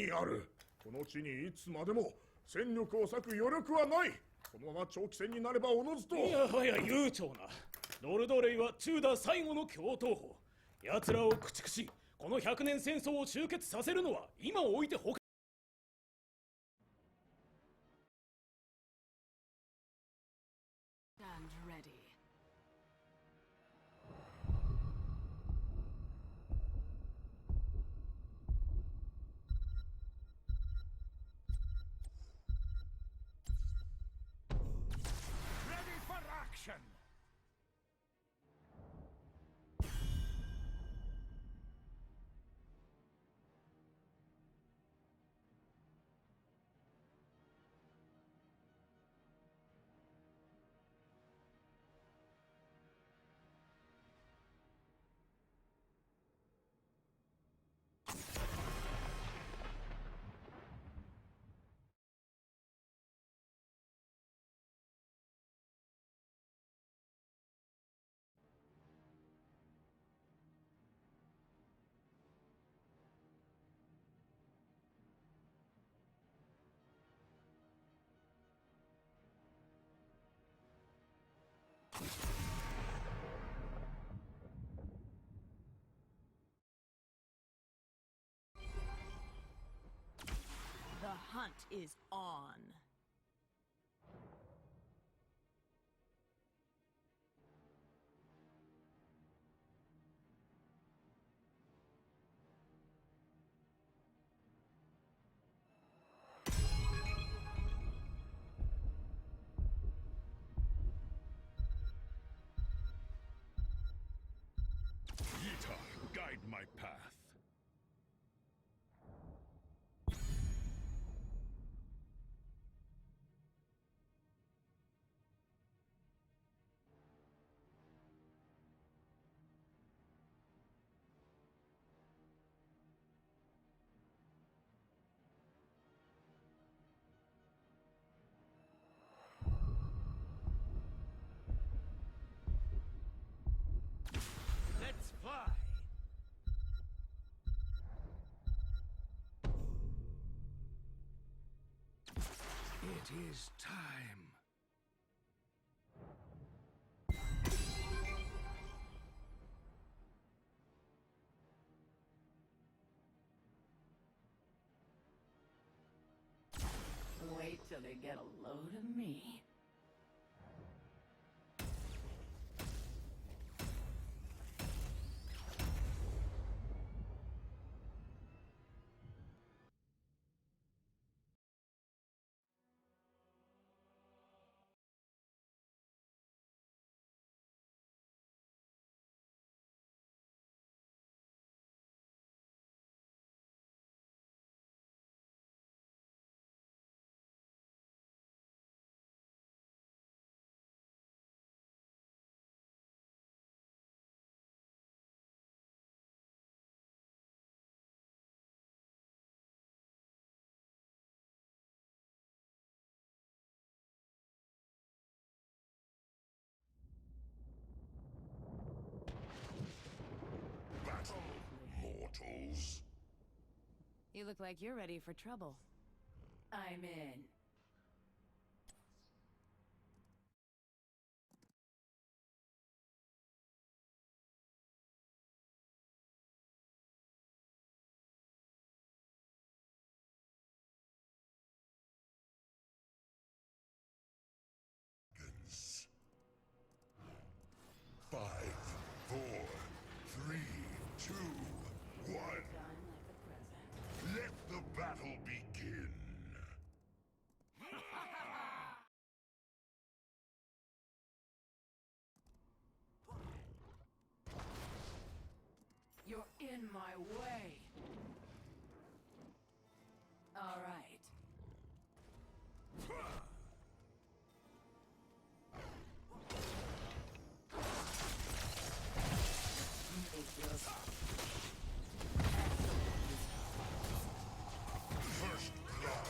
にある。この地にいつまでも戦力を割く余力はない。このまま長期戦になればおのずと。いやはや悠長な。ノルドレイはチューダー最後の共闘法。奴らを駆逐し、この100年戦争を終結させるのは今を置いて他。Stand ready. Ready for action! The hunt is on. Yita, guide my path. Let's fly! It is time. Wait till they get a load of me. Battle, mortals. You look like you're ready for trouble. I'm in. Five, four, three, two, one. Let the battle begin. You're in my way. All right. First blood.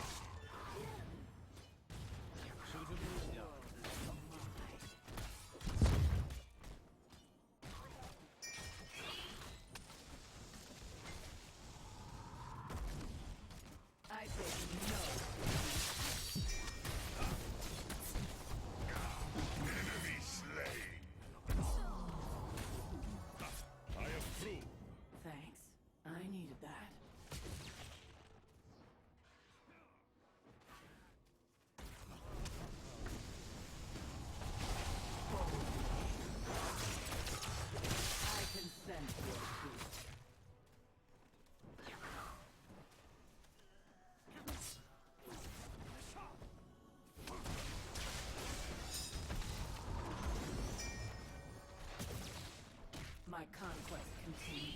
My conquest continues.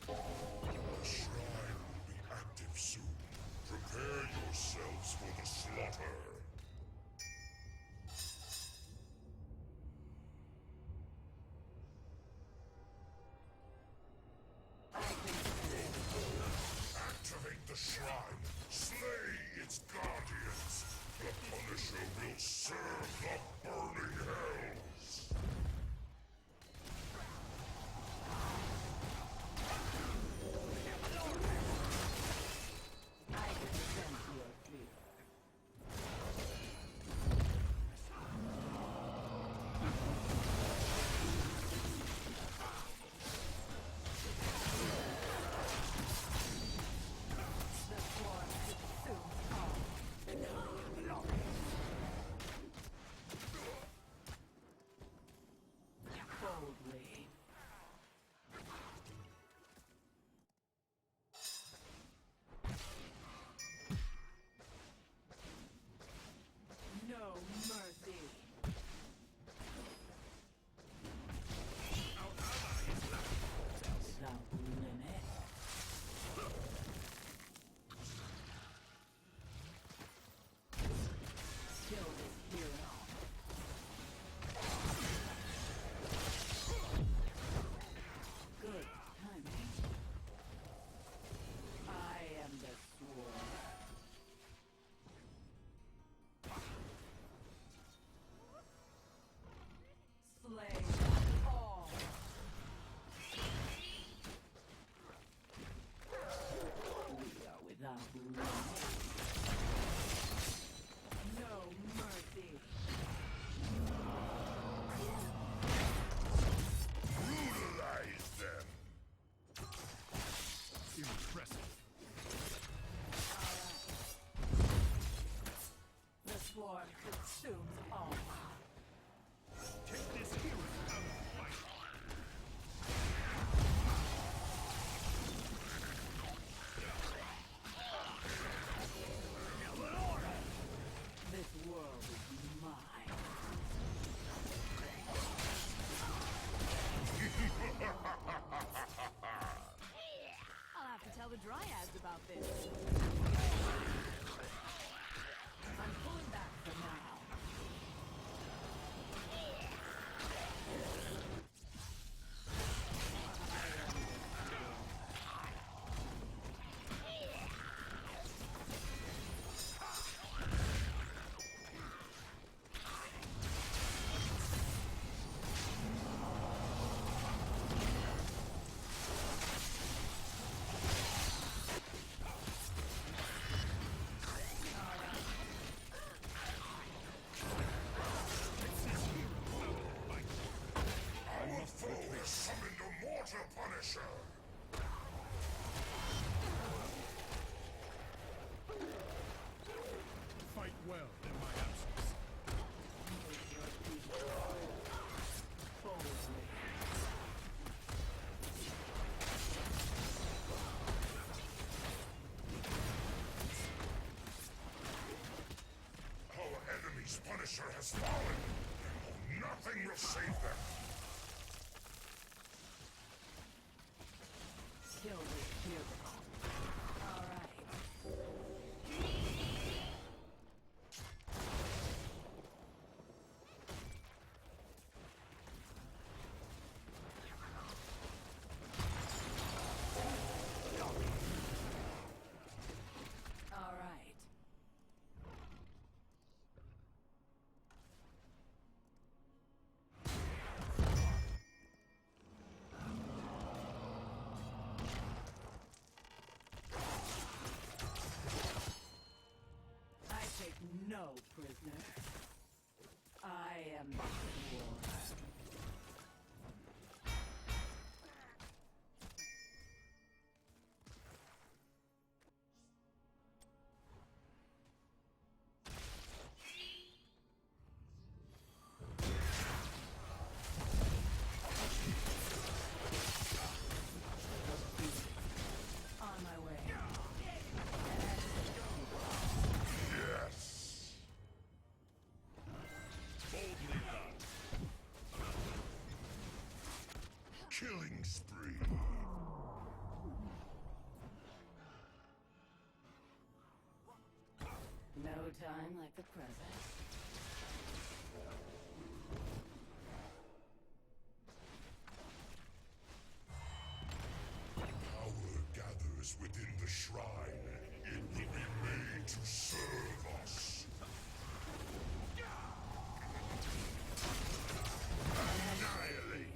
The shrine will be active soon. Prepare yourselves for the slaughter. Activate the shrine. Slay its guardians. The Punisher will serve the burning hells. I can sense your fear. The swarm consumes all. Boldly. No mercy. Without limit. Kill this hero. Good timing. I am the sword. Slay all. We are without limit. No mercy. Brutalize them. Impressive. The swarm consumes all. Take this hero out of fight. This world is mine. I'll have to tell the dryads about this. I'm pulling back for now. Our foe has summoned a mortar Punisher. Fight well in my absence. Boldly. Our enemy's Punisher has fallen. Nothing will save them. Kill this hero. All right. All right. I take no prisoner. I am the sword. On my way. killing spree. No time like the present. Power gathers within the shrine. It will be made to serve us. Annihilated.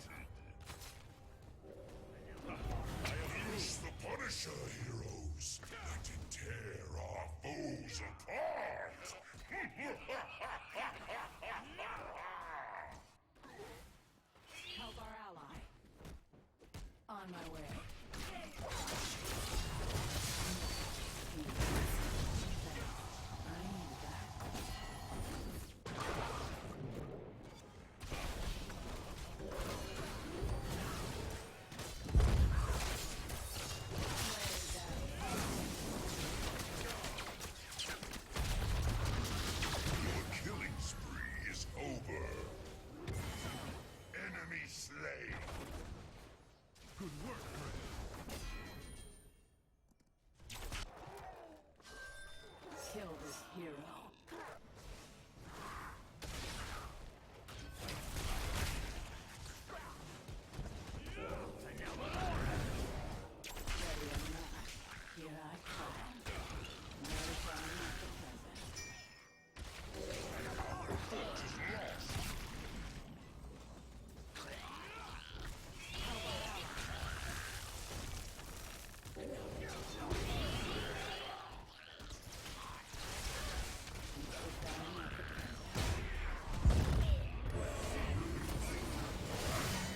Loose the Punisher, heroes. Let it tear our foes apart. Help our ally. On my way. I need that. Your killing spree is over. Enemy slain. Good work, friend. Kill this hero. Ready or not, here I come. No time like the present. Our fort is lost.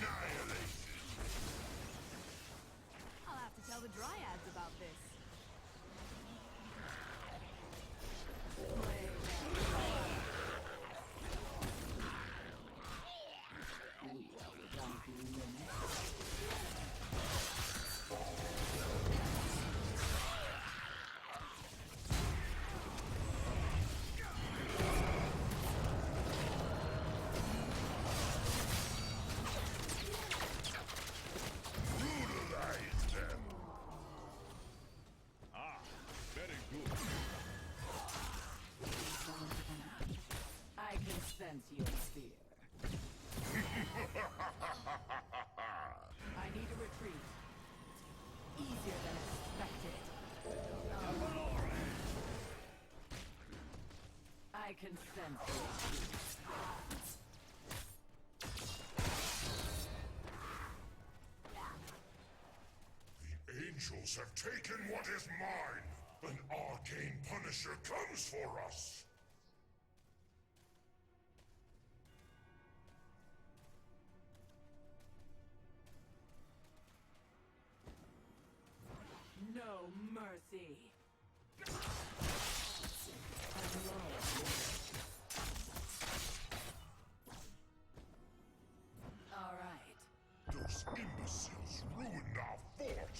Annihilated. I'll have to tell the Dryads about this. Brutalize them. Very good. I can sense your fear. I need a retreat. Easier than expected. I can sense your fear. The angels have taken what is mine. An arcane punisher comes for us. No mercy. All right. Those imbeciles ruined our fort.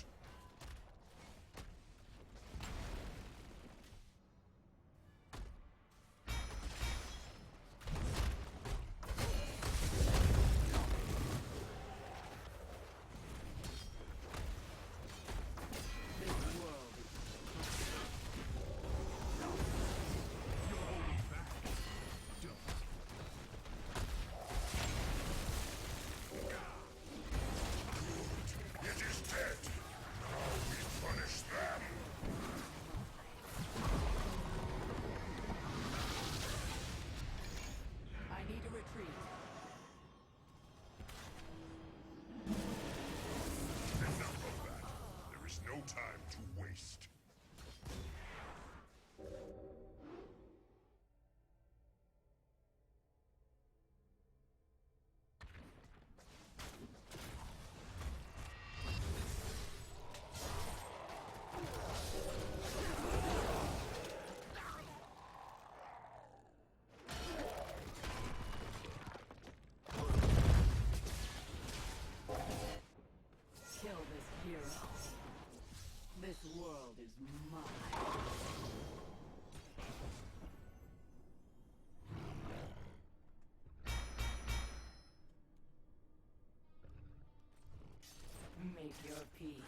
your peace.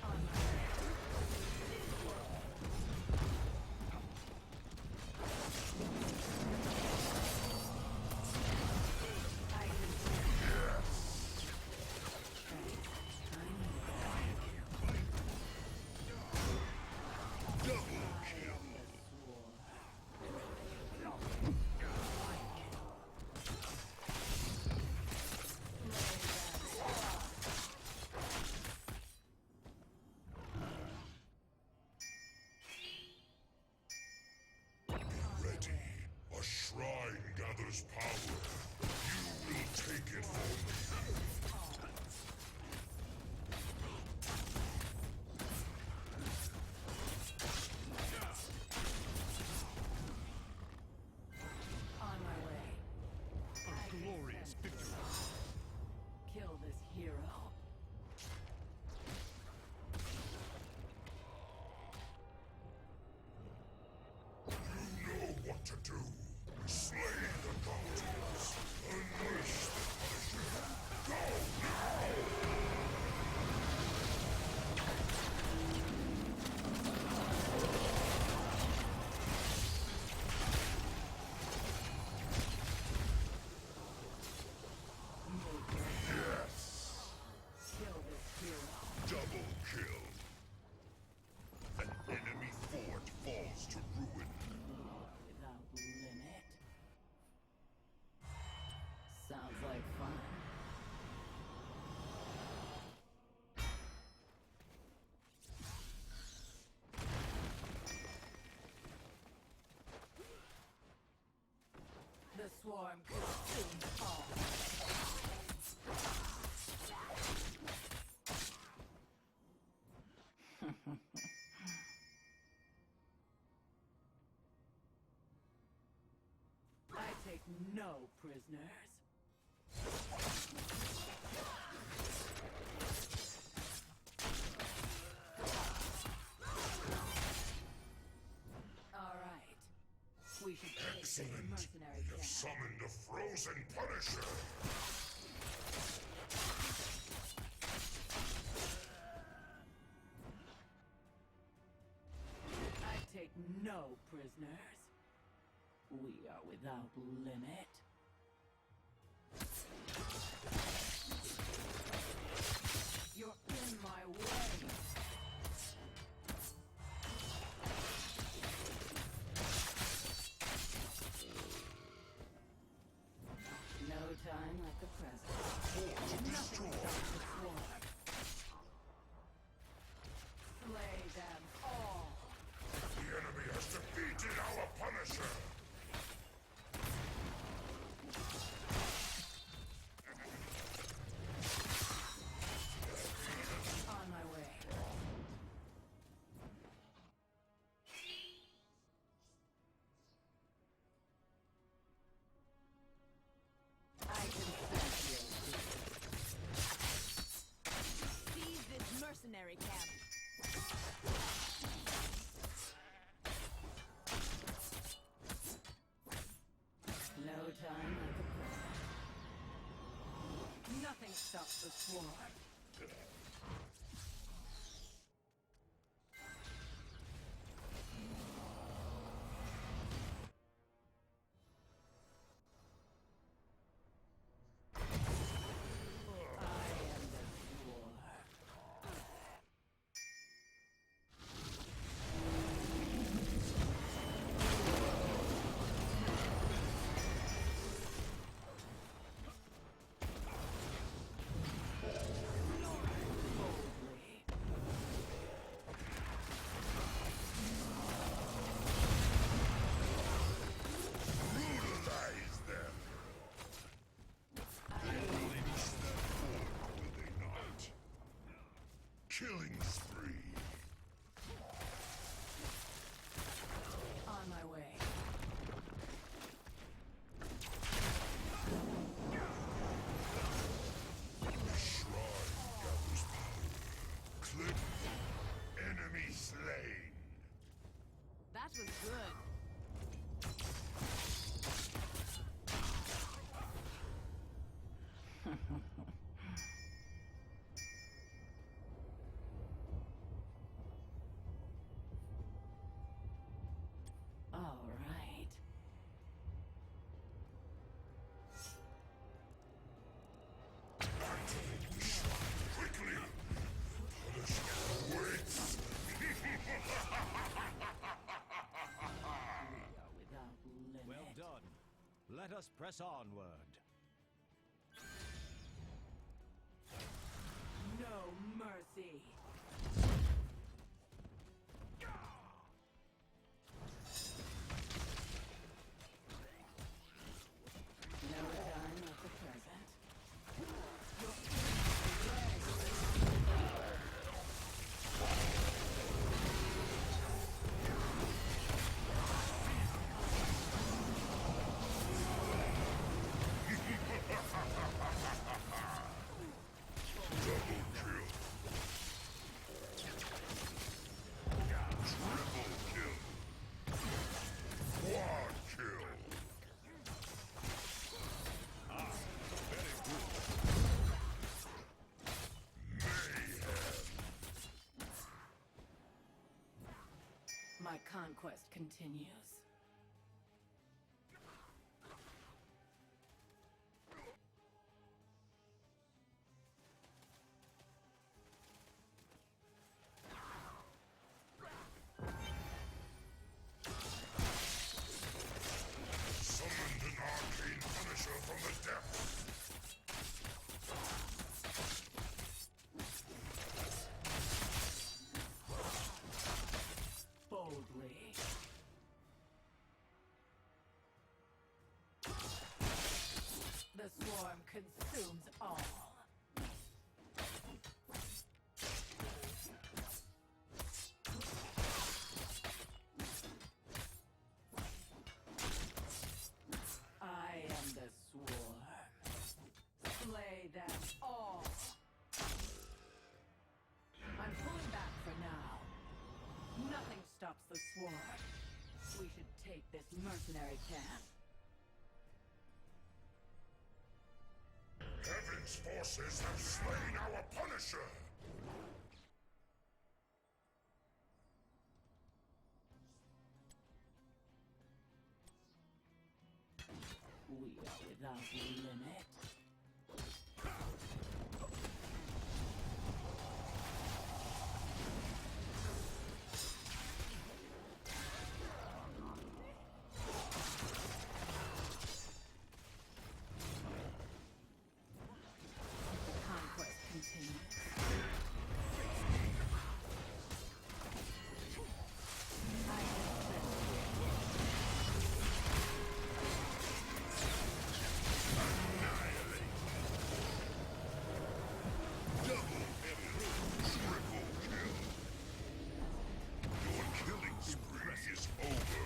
On my way. I can Double kill. Ready. A shrine gathers power. You will take it from me. on my way. A glorious victory. Kill this hero. You know what to do. Slay the guardians. Unleash the Punisher. Go now! Kill this hero. Double kill. An enemy fort falls to ruin. Without limit. Sounds like fun. The swarm could soon fall. I take no prisoners. All right. We should take this Excellent. mercenary We have camp. summoned a frozen Punisher. I take no prisoners. We are without limit. You're in my way. No time like the present. Fort destroyed. Slay them all. The enemy has defeated our Punisher. On my way. I can sense you. Seize this mercenary camp. No time like the present. Nothing stops the swarm. I am the swarm. must press onward. No mercy. Never done with the present. My conquest continues. Summoned an arcane punisher from the depths. Boldly. The swarm consumes all. I am the swarm. Slay them all. I'm pulling back for now. Nothing stops the swarm. We should take this mercenary camp. Heaven's forces have slain our Punisher! We are without limit. Conquest continues. I have Triple kill! Your killing spree is over!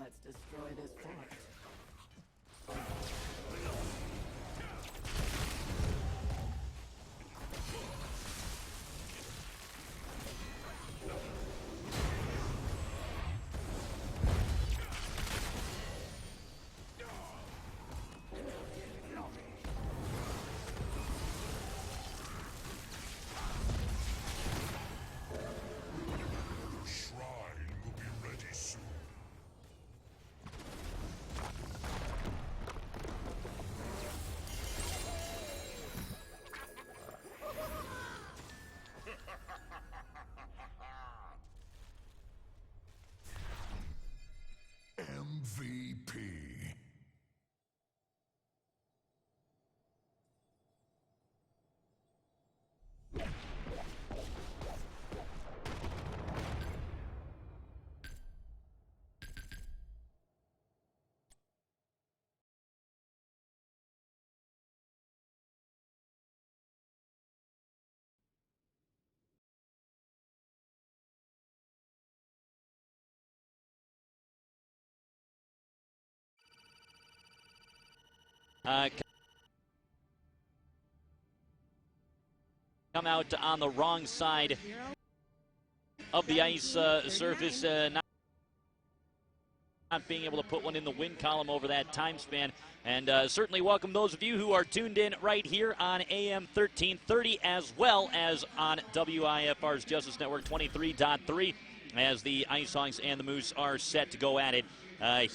Let's destroy this fort. Your shrine will be ready soon. MVP. Come out on the wrong side of the ice surface, not being able to put one in the win column over that time span. And certainly welcome those of you who are tuned in right here on AM 1330 as well as on WIFR's Justice Network 23.3 as the Ice Hawks and the Moose are set to go at it.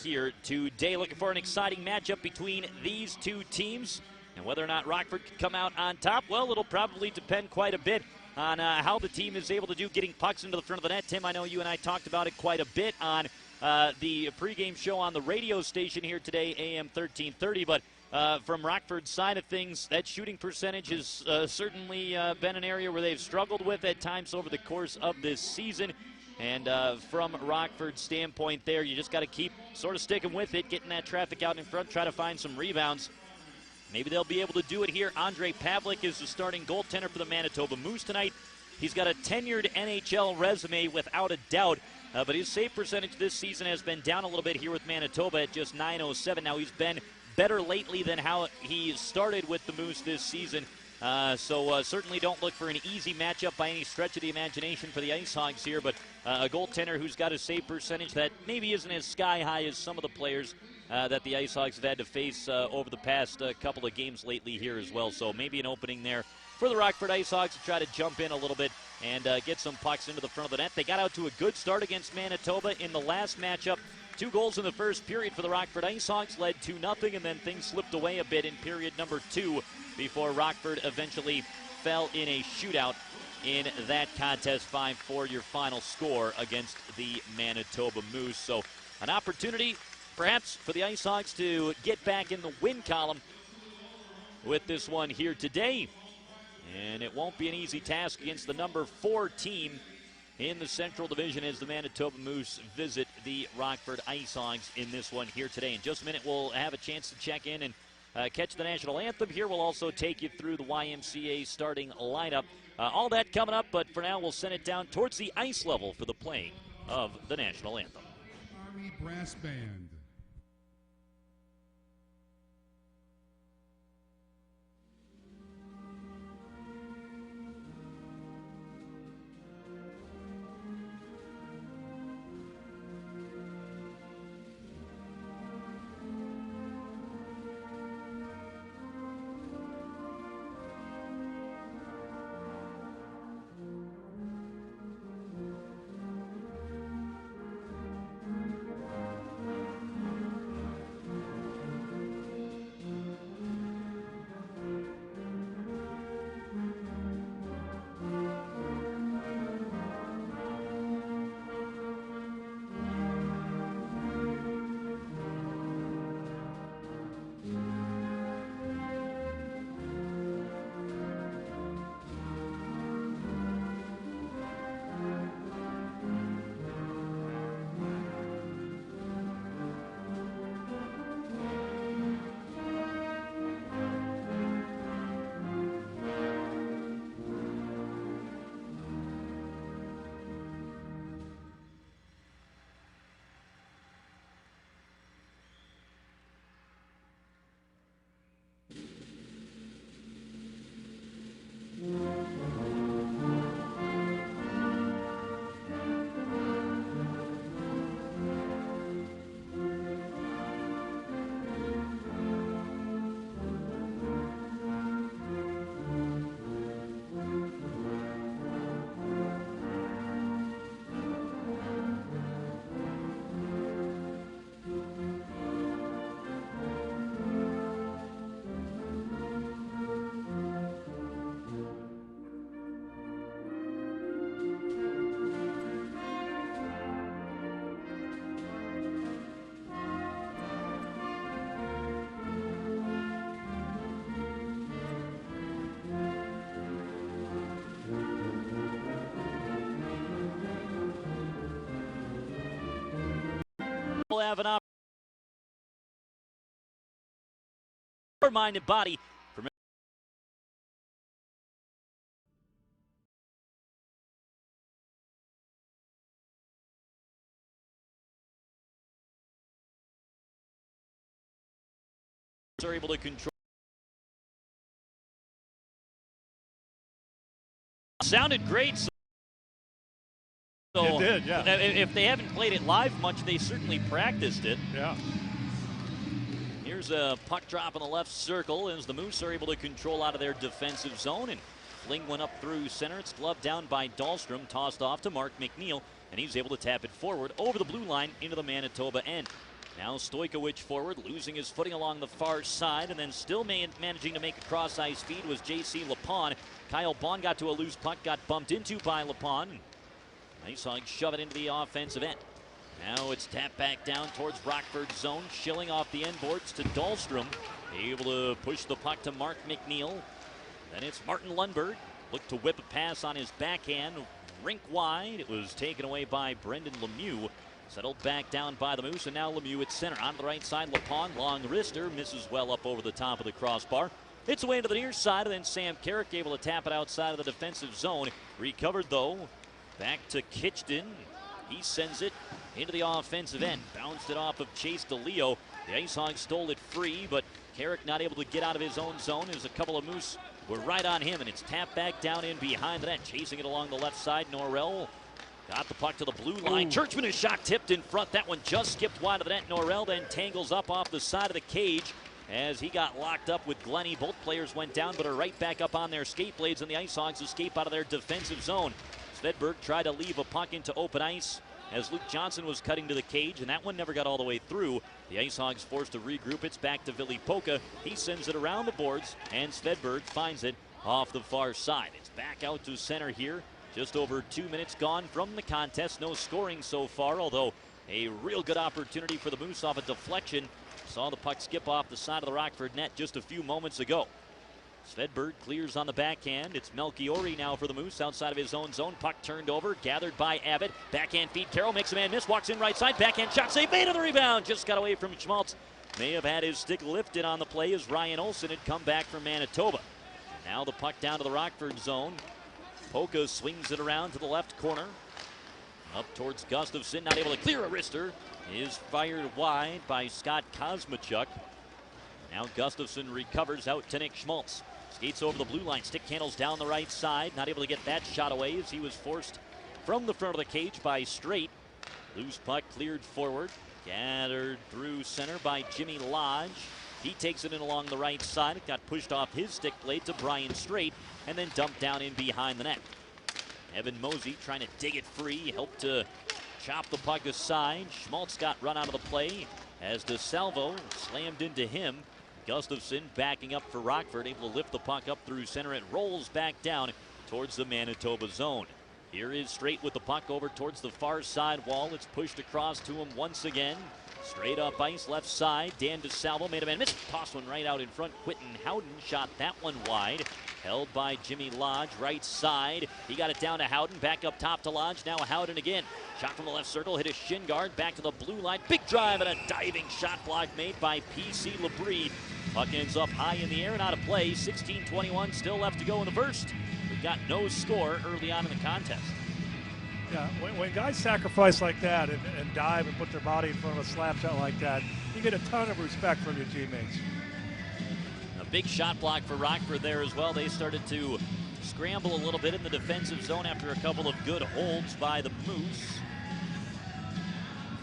here today. Looking for an exciting matchup between these two teams. And whether or not Rockford can come out on top, well, it'll probably depend quite a bit on how the team is able to do getting pucks into the front of the net. Tim, I know you and I talked about it quite a bit on the pregame show on the radio station here today, AM 1330. But from Rockford's side of things, that shooting percentage has certainly been an area where they've struggled with at times over the course of this season. And from Rockford's standpoint there, you just got to keep sort of sticking with it, getting that traffic out in front, try to find some rebounds. Maybe they'll be able to do it here. Andre Pavlik is the starting goaltender for the Manitoba Moose tonight. He's got a tenured NHL resume without a doubt, but his save percentage this season has been down a little bit here with Manitoba at just .907. Now, he's been better lately than how he started with the Moose this season. So certainly don't look for an easy matchup by any stretch of the imagination for the Ice Hogs here, but a goaltender who's got a save percentage that maybe isn't as sky high as some of the players that the Ice Hogs have had to face over the past couple of games lately here as well. So maybe an opening there for the Rockford Ice Hogs to try to jump in a little bit and get some pucks into the front of the net. They got out to a good start against Manitoba in the last matchup. 2 goals in the first period for the Rockford Ice Hogs, led 2-0, and then things slipped away a bit in period number 2 before Rockford eventually fell in a shootout in that contest. 5-4 your final score against the Manitoba Moose. So an opportunity perhaps for the Ice Hogs to get back in the win column with this one here today. And it won't be an easy task against the number 4 team in the Central Division as the Manitoba Moose visit the Rockford Ice Hogs in this one here today. In just a minute, we'll have a chance to check in and catch the national anthem here. We'll also take you through the YMCA starting lineup. All that coming up, but for now, we'll send it down towards the ice level for the playing of the national anthem. Army Brass Band. We'll have an mind and body from are able to control. Sounded great. So it did, yeah. If they haven't played it live much, they certainly practiced it. Yeah. Here's a puck drop in the left circle as the Moose are able to control out of their defensive zone, and fling one up through center. It's gloved down by Dahlstrom, tossed off to Mark McNeil, and he's able to tap it forward over the blue line into the Manitoba end. Now Stojkovic forward, losing his footing along the far side, and then still managing to make a cross-ice feed was J.C. Lapon. Kyle Bond got to a loose puck, got bumped into by Lapon. Nice hug, shove it into the offensive end. Now it's tapped back down towards Rockford's zone. Schilling off the end boards to Dahlstrom. Able to push the puck to Mark McNeil. Then it's Martin Lundberg. Looked to whip a pass on his backhand. Rink wide. It was taken away by Brendan Lemieux. Settled back down by the Moose, and now Lemieux at center. On the right side, Lapon, long wrister, misses well up over the top of the crossbar. It's away to the near side, and then Sam Carrick able to tap it outside of the defensive zone. Recovered, though. Back to Kitchton. He sends it into the offensive end. Bounced it off of Chase DeLeo. The Ice Hogs stole it free, but Carrick not able to get out of his own zone as a couple of Moose were right on him, and it's tapped back down in behind the net. Chasing it along the left side, Norrell got the puck to the blue line. Churchman is shot tipped in front. That one just skipped wide of the net. Norrell then tangles up off the side of the cage as he got locked up with Glennie. Both players went down but are right back up on their skate blades, and the Ice Hogs escape out of their defensive zone. Svedberg tried to leave a puck into open ice as Luke Johnson was cutting to the cage, and that one never got all the way through. The Ice Hogs forced to regroup. It's back to Vili Polka. He sends it around the boards, and Svedberg finds it off the far side. It's back out to center here. Just over 2 minutes gone from the contest. No scoring so far, although a real good opportunity for the Moose off a deflection. Saw the puck skip off the side of the Rockford net just a few moments ago. Svedberg clears on the backhand. It's Melchiori now for the Moose outside of his own zone. Puck turned over, gathered by Abbott. Backhand feed, Carroll makes a man miss, walks in right side. Backhand shot save, made on the rebound. Just got away from Schmaltz. May have had his stick lifted on the play as Ryan Olsen had come back from Manitoba. Now the puck down to the Rockford zone. Polka swings it around to the left corner. Up towards Gustafson, not able to clear a wrister. Is fired wide by Scott Kosmachuk. Now Gustafson recovers out to Nick Schmaltz. Skates over the blue line, stick handles down the right side. Not able to get that shot away as he was forced from the front of the cage by Straight. Loose puck cleared forward. Gathered through center by Jimmy Lodge. He takes it in along the right side. It got pushed off his stick blade to Brian Straight and then dumped down in behind the net. Evan Mosey trying to dig it free. Helped to chop the puck aside. Schmaltz got run out of the play as DeSalvo slammed into him. Gustafson backing up for Rockford, able to lift the puck up through center. It rolls back down towards the Manitoba zone. Here is Straight with the puck over towards the far side wall. It's pushed across to him once again. Straight up ice, left side. Dan DeSalvo made a man miss. Tossed one right out in front. Quentin Howden shot that one wide. Held by Jimmy Lodge, right side. He got it down to Howden. Back up top to Lodge. Now Howden again. Shot from the left circle. Hit a shin guard. Back to the blue line. Big drive and a diving shot block made by P.C. Labrie. Puck ends up high in the air and out of play. 16:21 still left to go in the first. We've got no score early on in the contest. Yeah, when guys sacrifice like that and dive and put their body in front of a slap shot like that, you get a ton of respect from your teammates. A big shot block for Rockford there as well. They started to scramble a little bit in the defensive zone after a couple of good holds by the Moose.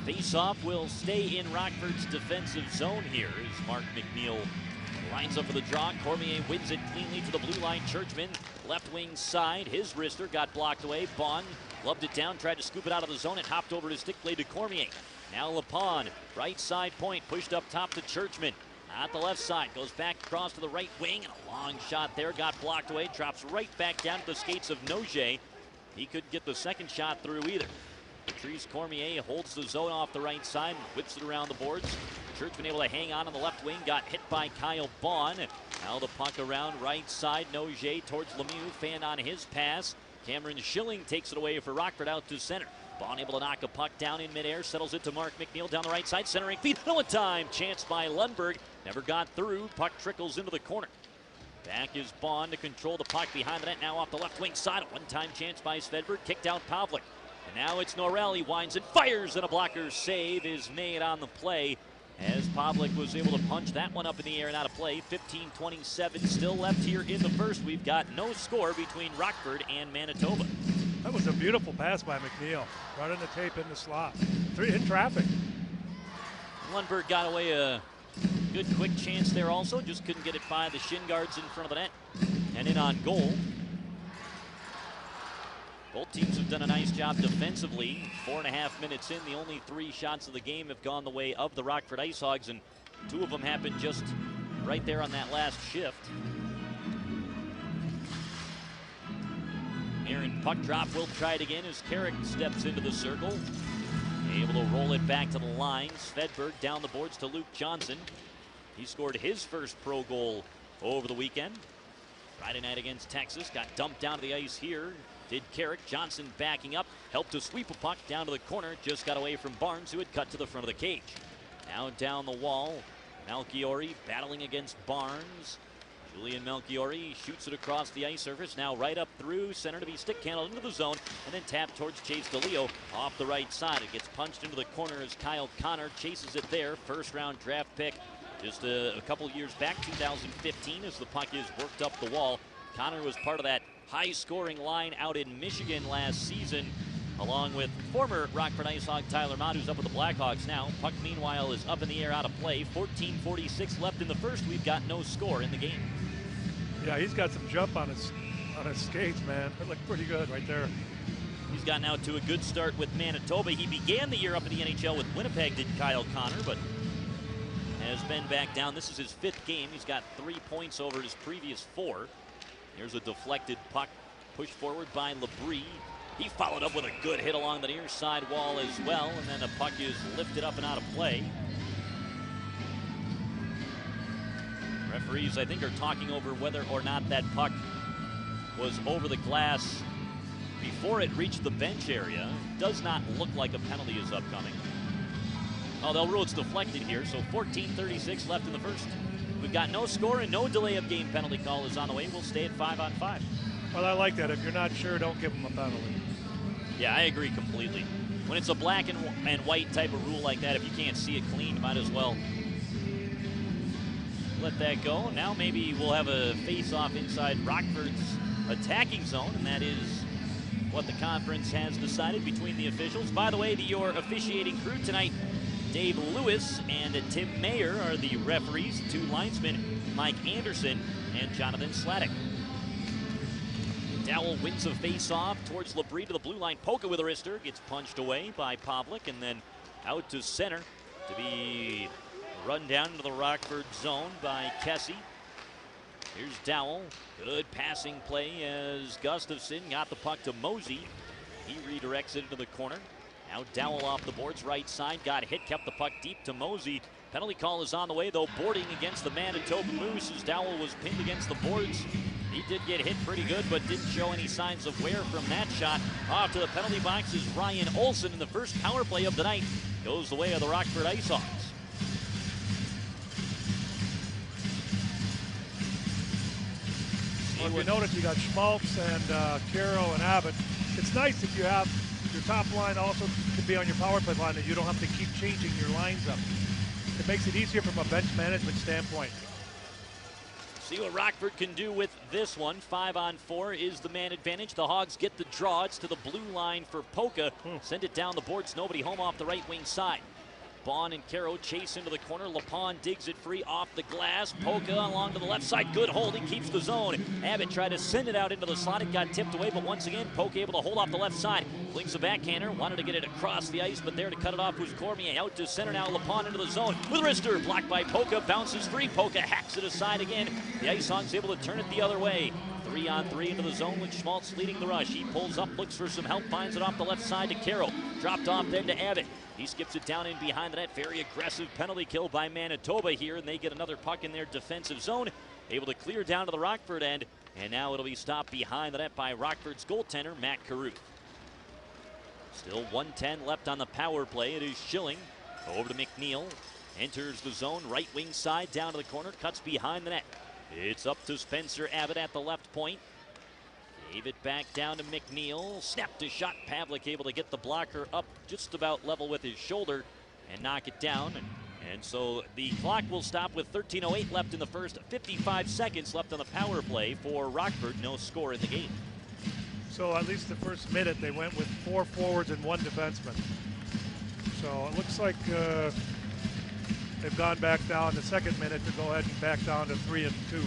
Face-off will stay in Rockford's defensive zone here as Mark McNeil lines up for the draw. Cormier wins it cleanly to the blue line. Churchman, left wing side. His wrister got blocked away. Bond gloved it down, tried to scoop it out of the zone. It hopped over his stick blade to Cormier. Now Lapon, right side point, pushed up top to Churchman. At the left side, goes back across to the right wing, and a long shot there, got blocked away. Drops right back down to the skates of Noget. He couldn't get the second shot through either. Patrice Cormier holds the zone off the right side, whips it around the boards. Churchman able to hang on the left wing, got hit by Kyle Bond. Now the puck around right side, Noget towards Lemieux, fan on his pass. Cameron Schilling takes it away for Rockford out to center. Bond able to knock a puck down in midair, settles it to Mark McNeil down the right side, centering feed. No time, chance by Lundberg, never got through. Puck trickles into the corner. Back is Bond to control the puck behind the net, now off the left wing side. A one-time chance by Svedberg, kicked out Pavlik. And now it's Norrell, he winds and fires, and a blocker save is made on the play as Pavlik was able to punch that one up in the air and out of play. 15:27 still left here in the first. We've got no score between Rockford and Manitoba. That was a beautiful pass by McNeil. Running the tape in the slot. In traffic. Lundberg got away a good quick chance there also. Just couldn't get it by the shin guards in front of the net. And in on goal Both teams have done a nice job defensively. 4.5 minutes in, the only 3 shots of the game have gone the way of the Rockford Ice Hogs, and 2 of them happened just right there on that last shift. Aaron puck drop will try it again as Carrick steps into the circle. Able to roll it back to the line. Svedberg down the boards to Luke Johnson. He scored his first pro goal over the weekend. Friday night against Texas. Got dumped down to the ice here. Did Carrick. Johnson backing up. Helped to sweep a puck down to the corner. Just got away from Barnes, who had cut to the front of the cage. Now down the wall. Melchiori battling against Barnes. Julian Melchiori shoots it across the ice surface. Now right up through center to be stick handled into the zone and then tapped towards Chase DeLeo off the right side. It gets punched into the corner as Kyle Connor chases it there. First round draft pick just a couple years back, 2015, as the puck is worked up the wall. Connor was part of that high scoring line out in Michigan last season, along with former Rockford Ice Hog Tyler Mott, who's up with the Blackhawks now. Puck, meanwhile, is up in the air, out of play. 14:46 left in the first. We've got no score in the game. Yeah, he's got some jump on his skates, man. They look pretty good right there. He's gotten out to a good start with Manitoba. He began the year up in the NHL with Winnipeg, did Kyle Connor, but has been back down. This is his 5th game. He's got 3 points over his previous 4. Here's a deflected puck pushed forward by Labrie. He followed up with a good hit along the near side wall as well, and then the puck is lifted up and out of play. Referees, I think, are talking over whether or not that puck was over the glass before it reached the bench area. Does not look like a penalty is upcoming. Oh, they'll rule it's deflected here, so 14:36 left in the first. We've got no score and no delay of game penalty call is on the way. We'll stay at 5-on-5. Well, I like that. If you're not sure, don't give him a penalty. Yeah, I agree completely. When it's a black and white type of rule like that, if you can't see it clean, you might as well let that go. Now maybe we'll have a face-off inside Rockford's attacking zone, and that is what the conference has decided between the officials. By the way, your officiating crew tonight, Dave Lewis and Tim Mayer are the referees. 2 linesmen, Mike Anderson and Jonathan Sladek. Dowell wins a face-off towards Labrie to the blue line. Polka with a wrister, gets punched away by Pavlik, and then out to center to be run down into the Rockford zone by Kessie. Here's Dowell. Good passing play as Gustafson got the puck to Mosey. He redirects it into the corner. Now Dowell off the boards, right side, got hit, kept the puck deep to Mosey. Penalty call is on the way, though, boarding against the Manitoba Moose as Dowell was pinned against the boards. He did get hit pretty good, but didn't show any signs of wear from that shot. Off to the penalty box is Ryan Olson, in the first power play of the night goes the way of the Rockford Ice Hogs. Well, if you notice, you got Schmaltz and Caro and Abbott. It's nice if you have your top line also can be on your power play line, and you don't have to keep changing your lines up. It makes it easier from a bench management standpoint. See what Rockford can do with this one. 5-on-4 is the man advantage. The Hogs get the draw. It's to the blue line for Polka. Send it down the boards. Nobody home off the right wing side. Bond and Caro chase into the corner. Lapon digs it free off the glass. Polka along to the left side. Good holding. Keeps the zone. Abbott tried to send it out into the slot. It got tipped away, but once again, Polka able to hold off the left side. Blinks a backhander. Wanted to get it across the ice, but there to cut it off was Cormier. Out to center now. Lapon into the zone with wrister. Blocked by Polka. Bounces free. Polka hacks it aside again. The Ice Hogs able to turn it the other way. 3-on-3 into the zone with Schmaltz leading the rush. He pulls up, looks for some help, finds it off the left side to Caro. Dropped off then to Abbott. He skips it down in behind the net. Very aggressive penalty kill by Manitoba here, and they get another puck in their defensive zone. Able to clear down to the Rockford end, and now it'll be stopped behind the net by Rockford's goaltender, Matt Caruth. Still 1:10 left on the power play. It is Schilling over to McNeil. Enters the zone, right wing side, down to the corner, cuts behind the net. It's up to Spencer Abbott at the left point. Gave it back down to McNeil. Snapped a shot. Pavlik able to get the blocker up just about level with his shoulder and knock it down. And so the clock will stop with 13:08 left in the first. 55 seconds left on the power play for Rockford. No score in the game. So at least the first minute, they went with 4 forwards and 1 defenseman. So it looks like they've gone back down the second minute to go ahead and back down to 3-2.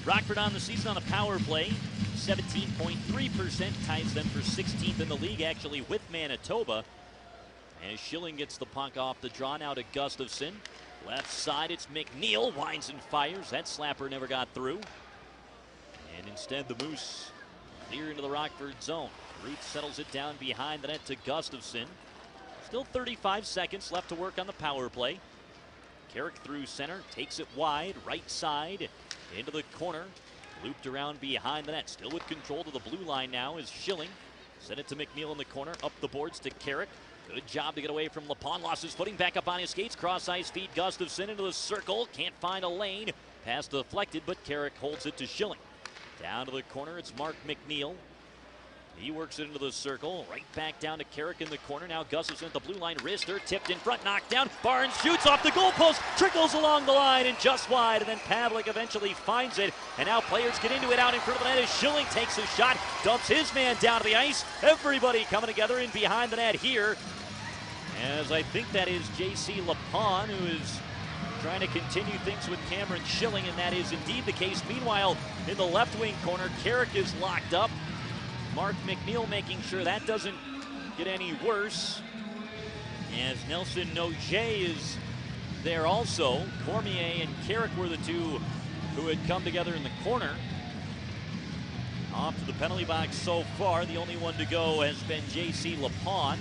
Rockford on the season on a power play. 17.3%, ties them for 16th in the league, actually, with Manitoba. As Schilling gets the puck off the draw, now to Gustafsson. Left side, it's McNeil, winds and fires. That slapper never got through. And instead, the Moose clear into the Rockford zone. Reed settles it down behind the net to Gustafsson. Still 35 seconds left to work on the power play. Carrick through center, takes it wide, right side, into the corner. Looped around behind the net. Still with control to the blue line now is Schilling. Send it to McNeil in the corner, up the boards to Carrick. Good job to get away from LaPon. Lost his footing, back up on his skates. Cross ice feed Gustafsson into the circle. Can't find a lane. Pass deflected, but Carrick holds it to Schilling. Down to the corner, it's Mark McNeil. He works it into the circle. Right back down to Carrick in the corner. Now Gustafsson at the blue line. Wrister tipped in front, knocked down. Barnes shoots off the goalpost. Trickles along the line and just wide. And then Pavlik eventually finds it. And now players get into it out in front of the net as Schilling takes a shot. Dumps his man down to the ice. Everybody coming together in behind the net here. As I think that is J.C. LaPon, who is trying to continue things with Cameron Schilling. And that is indeed the case. Meanwhile, in the left wing corner, Carrick is locked up. Mark McNeil making sure that doesn't get any worse. As Nelson Noget is there also. Cormier and Carrick were the two who had come together in the corner. Off to the penalty box so far. The only one to go has been J.C. LaPon.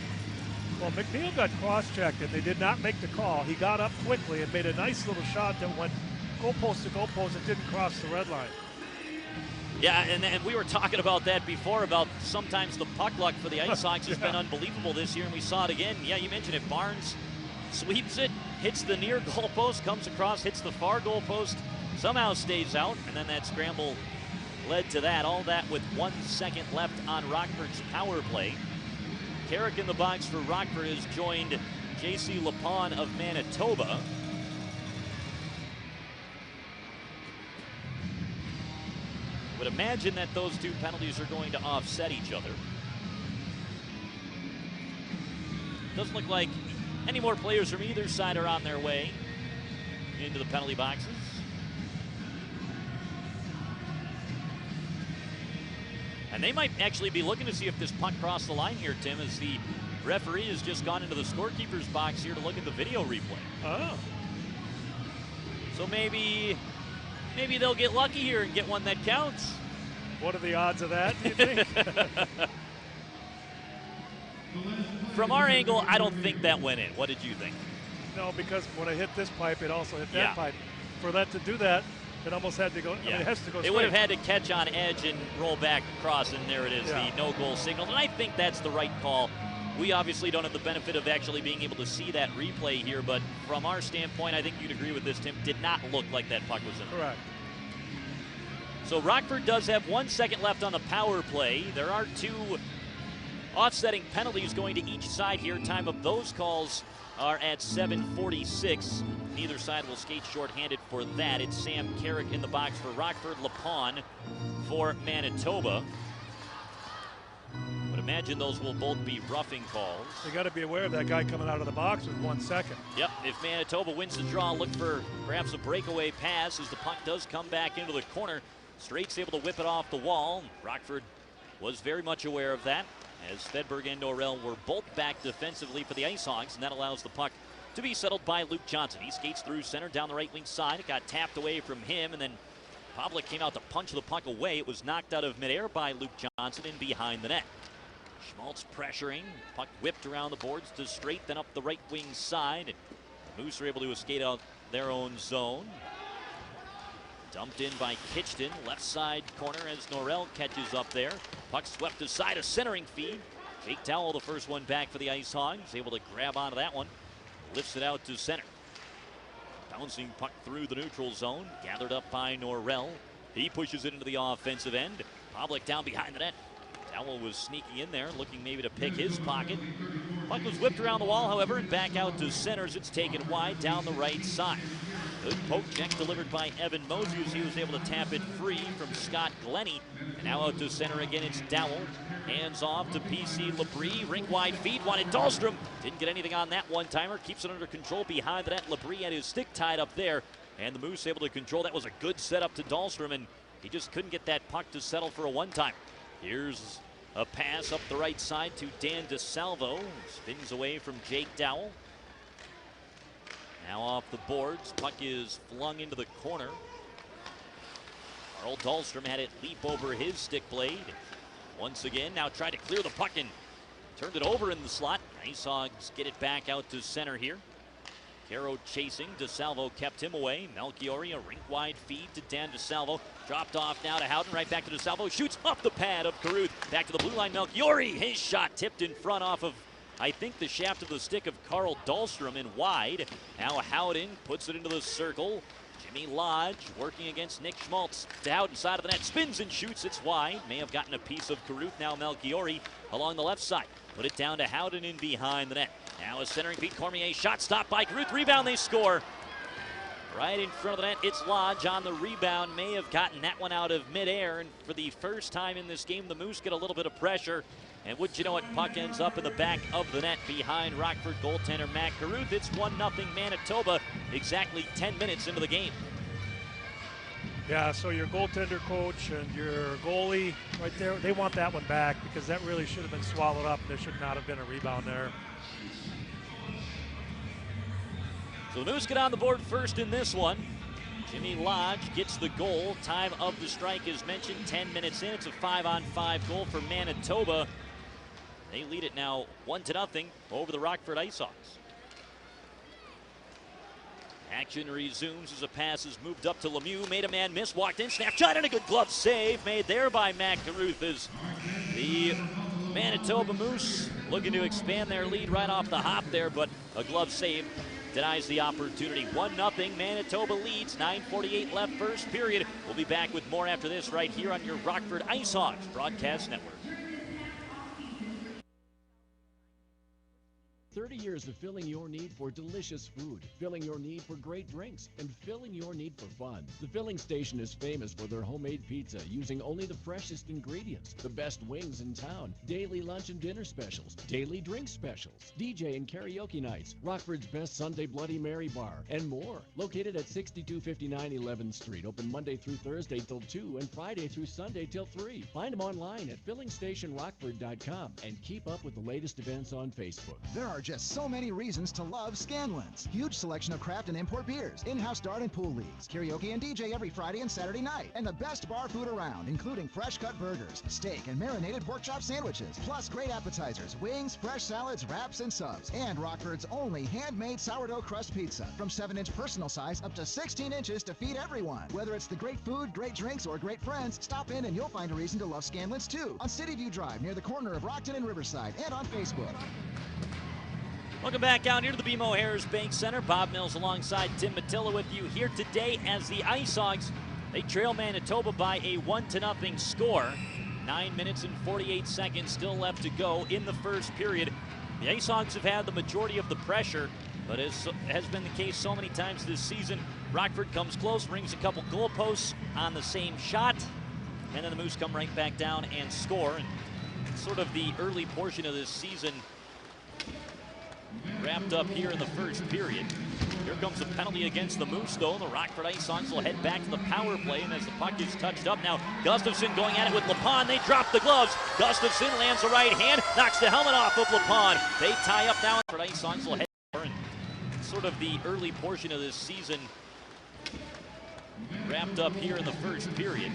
Well, McNeil got cross-checked, and they did not make the call. He got up quickly and made a nice little shot that went goalpost to goalpost. It didn't cross the red line. Yeah, and we were talking about that before, about sometimes the puck luck for the Ice Hawks has been unbelievable this year, and we saw it again. Yeah, you mentioned it. Barnes sweeps it, hits the near goalpost, comes across, hits the far goalpost, somehow stays out, and then that scramble led to that. All that with 1 second left on Rockford's power play. Carrick in the box for Rockford has joined J.C. LaPon of Manitoba. Would imagine that those two penalties are going to offset each other. Doesn't look like any more players from either side are on their way into the penalty boxes. And they might actually be looking to see if this puck crossed the line here, Tim, as the referee has just gone into the scorekeeper's box here to look at the video replay. Oh. So maybe they'll get lucky here and get one that counts. What are the odds of that, do you think? From our angle, I don't think that went in. What did you think? No, because when I hit this pipe, it also hit that Yeah. pipe. For that to do that, it almost had to go. I mean, it has to go It straight. would have had to catch on edge and roll back across, and there it is, Yeah. the no-goal signal. And I think that's the right call. We obviously don't have the benefit of actually being able to see that replay here, but from our standpoint, I think you'd agree with this, Tim. Did not look like that puck was in. Correct. So Rockford does have 1 second left on the power play. There are two offsetting penalties going to each side here. Time of those calls are at 7:46. Neither side will skate shorthanded for that. It's Sam Carrick in the box for Rockford, LaPon for Manitoba. But imagine those will both be roughing calls. You got to be aware of that guy coming out of the box with 1 second. Yep, if Manitoba wins the draw, look for perhaps a breakaway pass as the puck does come back into the corner. Straight's able to whip it off the wall. Rockford was very much aware of that, as Fedberg and Norrell were both back defensively for the Ice Hawks, and that allows the puck to be settled by Luke Johnson. He skates through center down the right wing side. It got tapped away from him, and then Pavlik came out to punch the puck away. It was knocked out of midair by Luke Johnson and behind the net. Schmaltz pressuring. Puck whipped around the boards to Straight, then up the right wing side. The Moose are able to skate out their own zone. Dumped in by Kitchton, left side corner as Norrell catches up there. Puck swept aside, a centering feed. Jake Towell, the first one back for the Ice Hogs, able to grab onto that one. Lifts it out to center. Bouncing puck through the neutral zone, gathered up by Norrell. He pushes it into the offensive end. Pavlik down behind the net. Towell was sneaking in there, looking maybe to pick his pocket. Puck was whipped around the wall, however, and back out to centers. It's taken wide down the right side. Good poke check delivered by Evan Moses. He was able to tap it free from Scott Glennie. And now out to center again, it's Dowell. Hands off to PC Labrie. Rink wide feed, wanted Dahlstrom. Didn't get anything on that one-timer. Keeps it under control behind the net. Labrie had his stick tied up there. And the Moose able to control. That was a good setup to Dahlstrom. And He just couldn't get that puck to settle for a one-time. Here's a pass up the right side to Dan DeSalvo. Spins away from Jake Dowell. Now off the boards. Puck is flung into the corner. Carl Dahlstrom had it leap over his stick blade. Once again, now tried to clear the puck and turned it over in the slot. Ice Hogs get it back out to center here. Caro chasing. DeSalvo kept him away. Melchiori, a rink-wide feed to Dan DeSalvo. Dropped off now to Howden. Right back to DeSalvo. Shoots off the pad of Caruth. Back to the blue line. Melchiori. His shot tipped in front off of, I think, the shaft of the stick of Carl Dahlstrom and wide. Now Howden puts it into the circle. Jimmy Lodge working against Nick Schmaltz. To Howden, side of the net. Spins and shoots. It's wide. May have gotten a piece of Caruth. Now Melchiori along the left side. Put it down to Howden in behind the net. Now a centering feed. Cormier shot stopped by Caruth. Rebound, they score. Right in front of the net, it's Lodge on the rebound. May have gotten that one out of midair. And for the first time in this game, the Moose get a little bit of pressure. And would you know it, puck ends up in the back of the net behind Rockford goaltender Matt Caruth. It's 1-0 Manitoba, exactly 10 minutes into the game. Yeah, so your goaltender coach and your goalie right there, they want that one back because that really should have been swallowed up. There should not have been a rebound there. So the Moose get on the board first in this one. Jimmy Lodge gets the goal. Time of the strike is mentioned, 10 minutes in. It's a 5-on-5 goal for Manitoba. They lead it now 1-0 over the Rockford Ice Hogs. Action resumes as a pass is moved up to Lemieux. Made a man miss, walked in, snap shot, and a good glove save made there by Matt Caruth as the Manitoba Moose looking to expand their lead right off the hop there, but a glove save denies the opportunity. 1-0 Manitoba leads, 9:48 left first period. We'll be back with more after this right here on your Rockford Ice Hogs Broadcast Network. 30 years of filling your need for delicious food, filling your need for great drinks, and filling your need for fun. The Filling Station is famous for their homemade pizza using only the freshest ingredients, the best wings in town, daily lunch and dinner specials, daily drink specials, DJ and karaoke nights, Rockford's best Sunday Bloody Mary bar, and more. Located at 6259 11th Street, open Monday through Thursday till 2 and Friday through Sunday till 3. Find them online at fillingstationrockford.com and keep up with the latest events on Facebook. There are just so many reasons to love Scanlan's. Huge selection of craft and import beers, in-house dart and pool leagues, karaoke and DJ every Friday and Saturday night, and the best bar food around, including fresh cut burgers, steak, and marinated pork chop sandwiches, plus great appetizers, wings, fresh salads, wraps, and subs, and Rockford's only handmade sourdough crust pizza, from 7-inch personal size up to 16 inches to feed everyone. Whether it's the great food, great drinks, or great friends, stop in and you'll find a reason to love Scanlan's too, on City View Drive near the corner of Rockton and Riverside, and on Facebook. Welcome back out here to the BMO Harris Bank Center. Bob Mills alongside Tim Mattilla with you here today as the Ice Hogs, they trail Manitoba by a 1-0 score. 9 minutes and 48 seconds still left to go in the first period. The Ice Hogs have had the majority of the pressure, but as has been the case so many times this season, Rockford comes close, rings a couple goalposts on the same shot, and then the Moose come right back down and score. And sort of the early portion of this season wrapped up here in the first period. Here comes a penalty against the Moose, though. The Rockford Ice Hogs will head back to the power play, and as the puck is touched up now, Gustafson going at it with Lepon. They drop the gloves. Gustafson lands a right hand, knocks the helmet off of Lepon. They tie up now. The Ice Hogs will head and sort of the early portion of this season wrapped up here in the first period.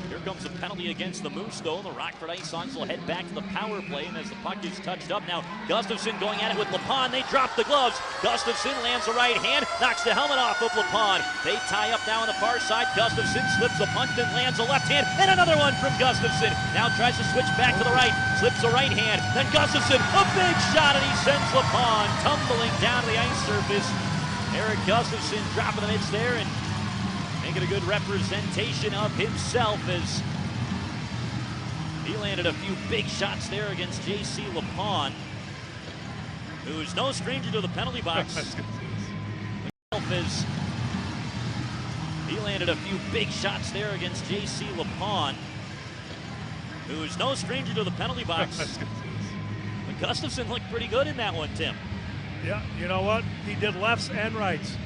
Here comes a penalty against the Moose, though. The Rockford Ice Hogs will head back to the power play, and as the puck is touched up now, Gustafson going at it with Lepon. They drop the gloves. Gustafson lands a right hand, knocks the helmet off of Lepon. They tie up now on the far side. Gustafson slips a punt and lands a left hand, and another one from Gustafson. Now tries to switch back to the right, slips a right hand, then Gustafson, a big shot, and he sends Lepon tumbling down to the ice surface. Eric Gustafson dropping the mitts there and making a good representation of himself as he landed a few big shots there against J.C. Lepon, who's no stranger to the penalty box. As he landed a few big shots there against J.C. Lepon, who's no stranger to the penalty box. But Gustafson looked pretty good in that one, Tim. Yeah, you know what? He did lefts and rights.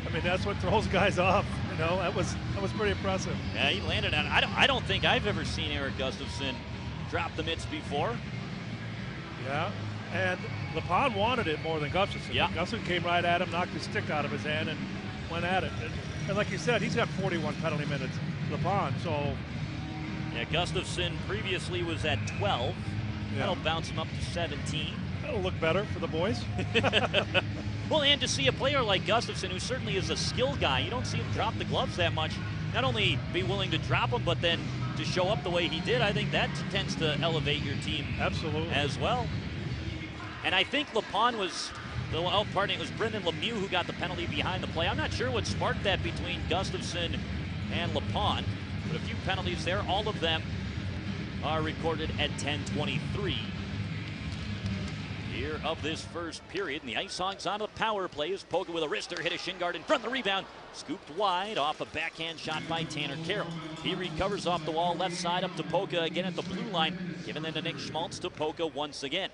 I mean, that's what throws guys off. know, that was pretty impressive. Yeah, he landed on it. I don't think I've ever seen Eric Gustafsson drop the mitts before. Yeah, and LePon wanted it more than Gustafsson. Yeah. Gustafsson came right at him, knocked his stick out of his hand, and went at it. And like you said, he's got 41 penalty minutes, LePon, so... Yeah, Gustafsson previously was at 12. Yeah. That'll bounce him up to 17. That'll look better for the boys. Well, and to see a player like Gustafsson, who certainly is a skill guy, you don't see him drop the gloves that much. Not only be willing to drop them, but then to show up the way he did, I think that tends to elevate your team Absolutely. as well. And I think LePon was, it was Brendan Lemieux who got the penalty behind the play. I'm not sure what sparked that between Gustafsson and LePon, but a few penalties there. All of them are recorded at 10:23 here of this first period. And the Ice Hogs on the power play as Polka with a wrister hit a shin guard in front of the rebound. Scooped wide off a backhand shot by Tanner Carroll. He recovers off the wall, left side up to Polka again at the blue line. Giving then to Nick Schmaltz to Polka once again.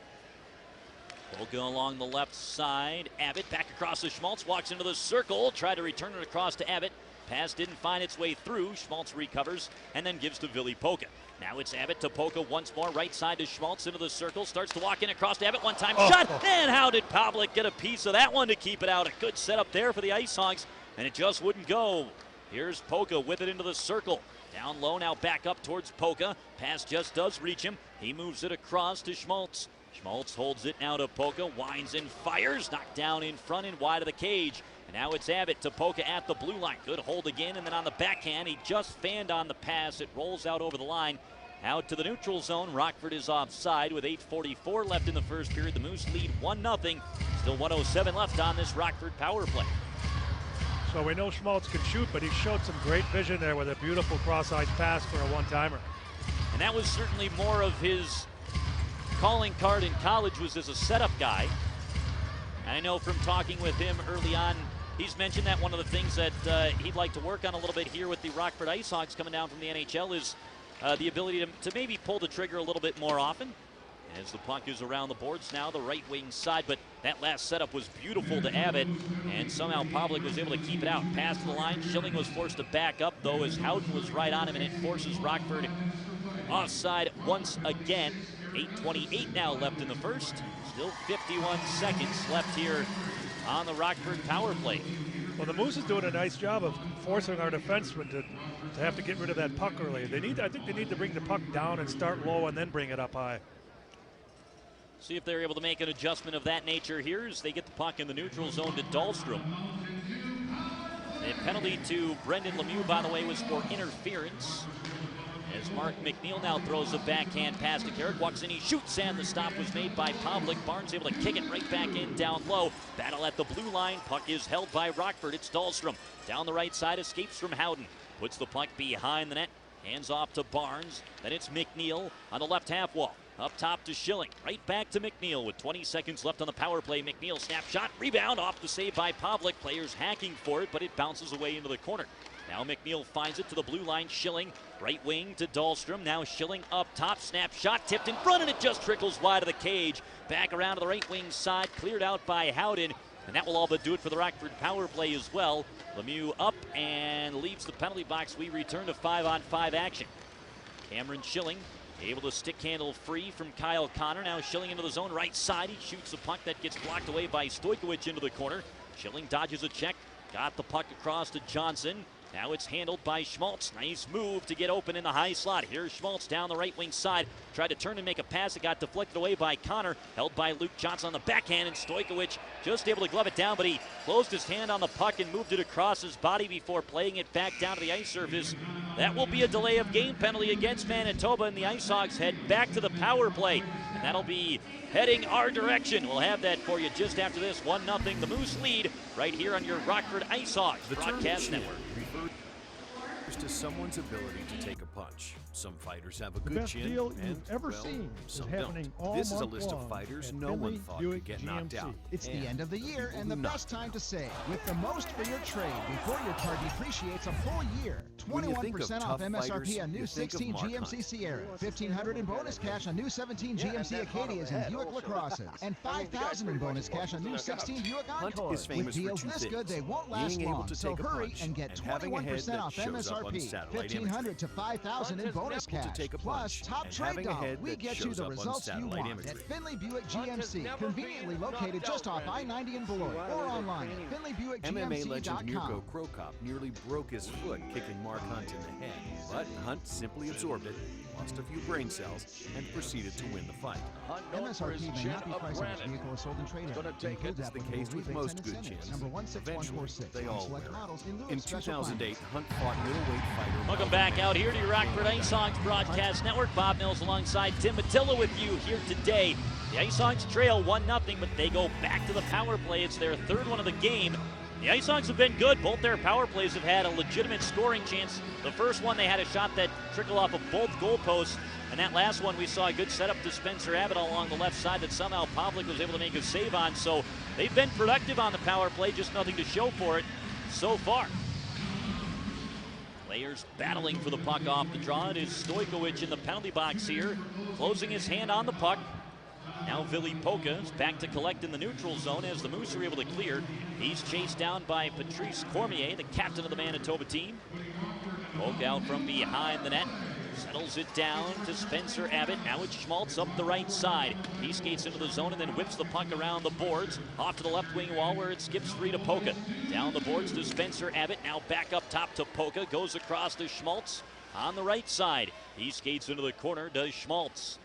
Polka along the left side. Abbott back across to Schmaltz, walks into the circle, tried to return it across to Abbott. Pass didn't find its way through. Schmaltz recovers and then gives to Ville Polka. Now it's Abbott to Polka once more. Right side to Schmaltz into the circle. Starts to walk in across to Abbott. One time shot. And how did Pavlik get a piece of that one to keep it out? A good setup there for the Ice Hogs. And it just wouldn't go. Here's Polka with it into the circle. Down low now back up towards Polka. Pass just does reach him. He moves it across to Schmaltz. Schmaltz holds it now to Polka. Winds and fires. Knocked down in front and wide of the cage. And now it's Abbott to Polka at the blue line. Good hold again, and then on the backhand, he just fanned on the pass. It rolls out over the line. Out to the neutral zone. Rockford is offside with 8:44 left in the first period. The Moose lead 1-0. Still 1:07 left on this Rockford power play. So we know Schmaltz can shoot, but he showed some great vision there with a beautiful cross-ice pass for a one-timer. And that was certainly more of his calling card in college, was as a setup guy. And I know from talking with him early on, he's mentioned that one of the things that he'd like to work on a little bit here with the Rockford Ice Hogs coming down from the NHL is the ability to maybe pull the trigger a little bit more often. As the puck is around the boards now, the right wing side, but that last setup was beautiful to Abbott, and somehow Pavlik was able to keep it out. Pass to the line, Schilling was forced to back up, though, as Howden was right on him, and it forces Rockford offside once again. 8:28 now left in the first. Still 51 seconds left here on the Rockford power play. Well, the Moose is doing a nice job of forcing our defensemen to have to get rid of that puck early. I think they need to bring the puck down and start low and then bring it up high. See if they're able to make an adjustment of that nature here as they get the puck in the neutral zone to Dahlstrom. The penalty to Brendan Lemieux, by the way, was for interference. As Mark McNeil now throws a backhand pass to Carrick, walks in, he shoots, and the stop was made by Pavlik. Barnes able to kick it right back in down low. Battle at the blue line. Puck is held by Rockford. It's Dahlstrom. Down the right side, escapes from Howden. Puts the puck behind the net. Hands off to Barnes. Then it's McNeil on the left half wall. Up top to Schilling. Right back to McNeil with 20 seconds left on the power play. McNeil snapshot. Rebound off the save by Pavlik. Players hacking for it, but it bounces away into the corner. Now McNeil finds it to the blue line. Schilling, right wing to Dahlstrom. Now Schilling up top. Snapshot tipped in front, and it just trickles wide of the cage. Back around to the right wing side. Cleared out by Howden. And that will all but do it for the Rockford power play as well. Lemieux up and leaves the penalty box. We return to 5-on-5 action. Cameron Schilling able to stick handle free from Kyle Connor. Now Schilling into the zone right side. He shoots a puck that gets blocked away by Stojkovic into the corner. Schilling dodges a check. Got the puck across to Johnson. Now it's handled by Schmaltz. Nice move to get open in the high slot. Here's Schmaltz down the right wing side. Tried to turn and make a pass. It got deflected away by Connor. Held by Luke Johnson on the backhand, and Stojkovic just able to glove it down, but he closed his hand on the puck and moved it across his body before playing it back down to the ice surface. That will be a delay of game penalty against Manitoba, and the Ice Hogs head back to the power play. And that'll be heading our direction. We'll have that for you just after this. 1-0 the Moose lead right here on your Rockford Ice Hogs broadcast network. To someone's ability to take a punch. Some fighters have a The good best chin, deal and, you've ever well, seen is some happening don't. all This is a month list of long fighters at no one Finley thought Buick could get knocked GMC. out. It's the end of the year and the best time to save. With the most for your trade before your car depreciates a full year. When you think of 21% off tough MSRP fighters, on new you think of 16 Mark GMC Hunt. Sierra, $1,500 in bonus cash on new 17 GMC Acadias and Buick LaCrosses, and $5,000 in bonus cash on new 16 Buick Hunt Encores. is famous With deals for two this things: good, they won't last being able long. to So take a hurry punch and get and having a head 21% that off shows up on MSRP, satellite imagery. $1,500 to $5,000 in bonus able to cash. take a Plus, punch top and trade having a down. head We that get you shows the up on results you satellite want imagery. at Finley Buick GMC, conveniently located just off I-90 in Beloit, or online at MMA legend Mirko FinleyBuickGMC.com. Krokop nearly broke his foot kicking Mark Hunt in the head, but Hunt simply absorbed it, lost a few brain cells, and proceeded to win the fight. MSRP may not be priced on this vehicle or sold in trade-in. Includes It's the applicable case with rebates most and good incentives. chins. Number Eventually, 16146 they on all select wear models in lieu In of special 2008, Hunt fought middleweight fighter. Welcome back out here to your Rockford Ice Hogs Broadcast Network. Bob Mills alongside Tim Mattilla with you here today. The Ice Hogs trail 1-0, but they go back to the power play. It's their third one of the game. The Ice Hogs have been good. Both their power plays have had a legitimate scoring chance. The first one, they had a shot that trickled off of both goalposts. And that last one, we saw a good setup to Spencer Abbott along the left side that somehow Pavlik was able to make a save on. So they've been productive on the power play, just nothing to show for it so far. Players battling for the puck off the draw. It is Stojkovic in the penalty box here, closing his hand on the puck. Now Vili Polka is back to collect in the neutral zone as the Moose are able to clear. He's chased down by Patrice Cormier, the captain of the Manitoba team. Polka out from behind the net. Settles it down to Spencer Abbott. Now it's Schmaltz up the right side. He skates into the zone and then whips the puck around the boards. Off to the left wing wall where it skips free to Polka. Down the boards to Spencer Abbott. Now back up top to Polka. Goes across to Schmaltz on the right side. He skates into the corner, does Schmaltz.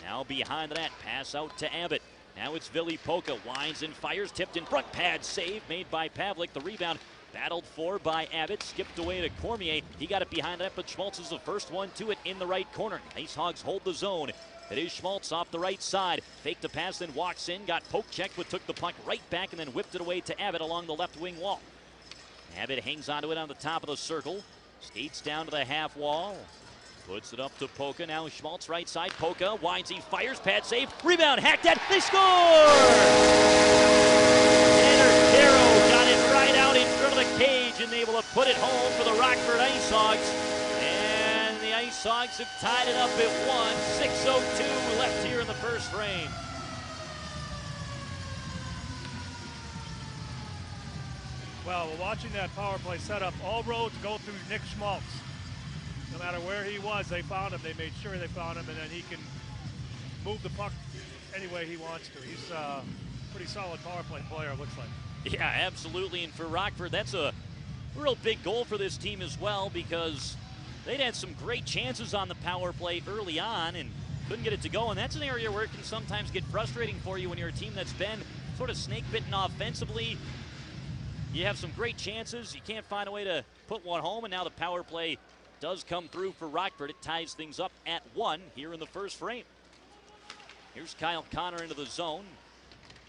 Now behind the net, pass out to Abbott. Now it's Vili Polka, winds and fires, tipped in front, pad save made by Pavlik. The rebound battled for by Abbott, skipped away to Cormier. He got it behind that, but Schmaltz is the first one to it in the right corner. Ice Hogs hold the zone. It is Schmaltz off the right side. Faked a pass, then walks in, got poke checked, but took the puck right back and then whipped it away to Abbott along the left wing wall. Abbott hangs onto it on the top of the circle, skates down to the half wall. Puts it up to Polka. Now Schmaltz right side. Polka winds, he fires, pad save, rebound, hacked at, they score! Tanner Caro got it right out in front of the cage and able to put it home for the Rockford Ice Hogs. And the Ice Hogs have tied it up at 1. 6:02 left here in the first frame. Well, watching that power play setup, all roads go through Nick Schmaltz. No matter where he was, they found him. They made sure they found him, and then he can move the puck any way he wants to. He's a pretty solid power play player, it looks like. Yeah, absolutely. And for Rockford, that's a real big goal for this team as well, because they'd had some great chances on the power play early on and couldn't get it to go. And that's an area where it can sometimes get frustrating for you when you're a team that's been sort of snake-bitten offensively. You have some great chances. You can't find a way to put one home, and now the power play does come through for Rockford. It ties things up at 1 here in the first frame. Here's Kyle Connor into the zone.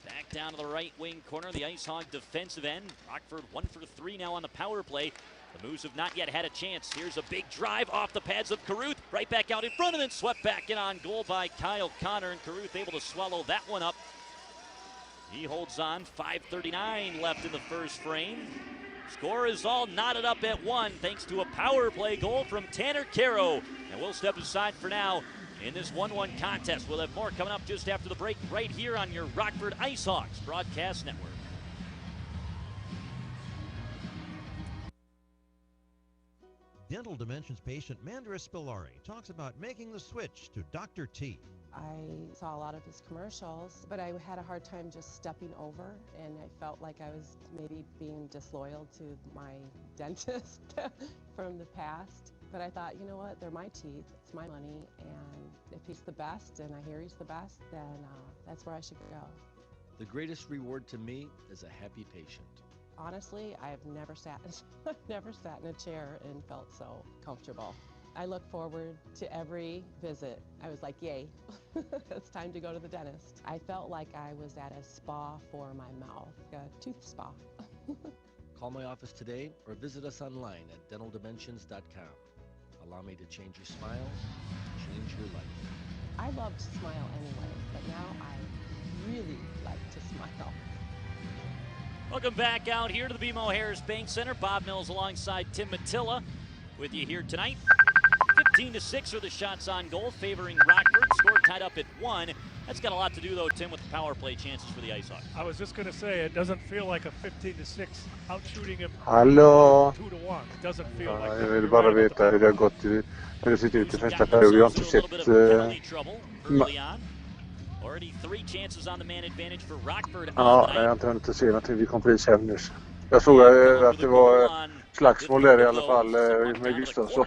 Back down to the right wing corner, the Ice Hog defensive end. Rockford 1 for 3 now on the power play. The Moose have not yet had a chance. Here's a big drive off the pads of Caruth. Right back out in front and then swept back in on goal by Kyle Connor, and Caruth able to swallow that one up. He holds on. 5:39 left in the first frame. Score is all knotted up at 1 thanks to a power play goal from Tanner Caro. And we'll step aside for now in this 1-1 contest. We'll have more coming up just after the break right here on your Rockford Ice Hogs Broadcast Network. Dental Dimensions patient Mandra Spilari talks about making the switch to Dr. T. I saw a lot of his commercials, but I had a hard time just stepping over, and I felt like I was maybe being disloyal to my dentist from the past. But I thought, you know what, they're my teeth, it's my money, and if he's the best, and I hear he's the best, then that's where I should go. The greatest reward to me is a happy patient. Honestly, I've never sat in a chair and felt so comfortable. I look forward to every visit. I was like, yay, it's time to go to the dentist. I felt like I was at a spa for my mouth, a tooth spa. Call my office today or visit us online at dentaldimensions.com. Allow me to change your smile, change your life. I love to smile anyway, but now I really like to smile. Welcome back out here to the BMO Harris Bank Center. Bob Mills alongside Tim Mattilla with you here tonight. 15-6 are the shots on goal, favoring Rockford. Score tied up at 1. That's got a lot to do, though, Tim, with the power play chances for the Ice Hawks. I was just going to say, it doesn't feel like a 15-6 outshooting him. Hallå! 2-1. It doesn't feel Ja, like jag that. vill You're bara right about veta hur det har the gått hur det sett ut i första Got perioden. Jag har themselves inte into a little bit sett... of penalty trouble early on. Already 3 chances on the man advantage for Rockford Ja, on the jag har night. inte hunnit se någonting. Vi kom precis hem nyss. Jag såg att det var slagsmål där i alla fall med Gustafsson.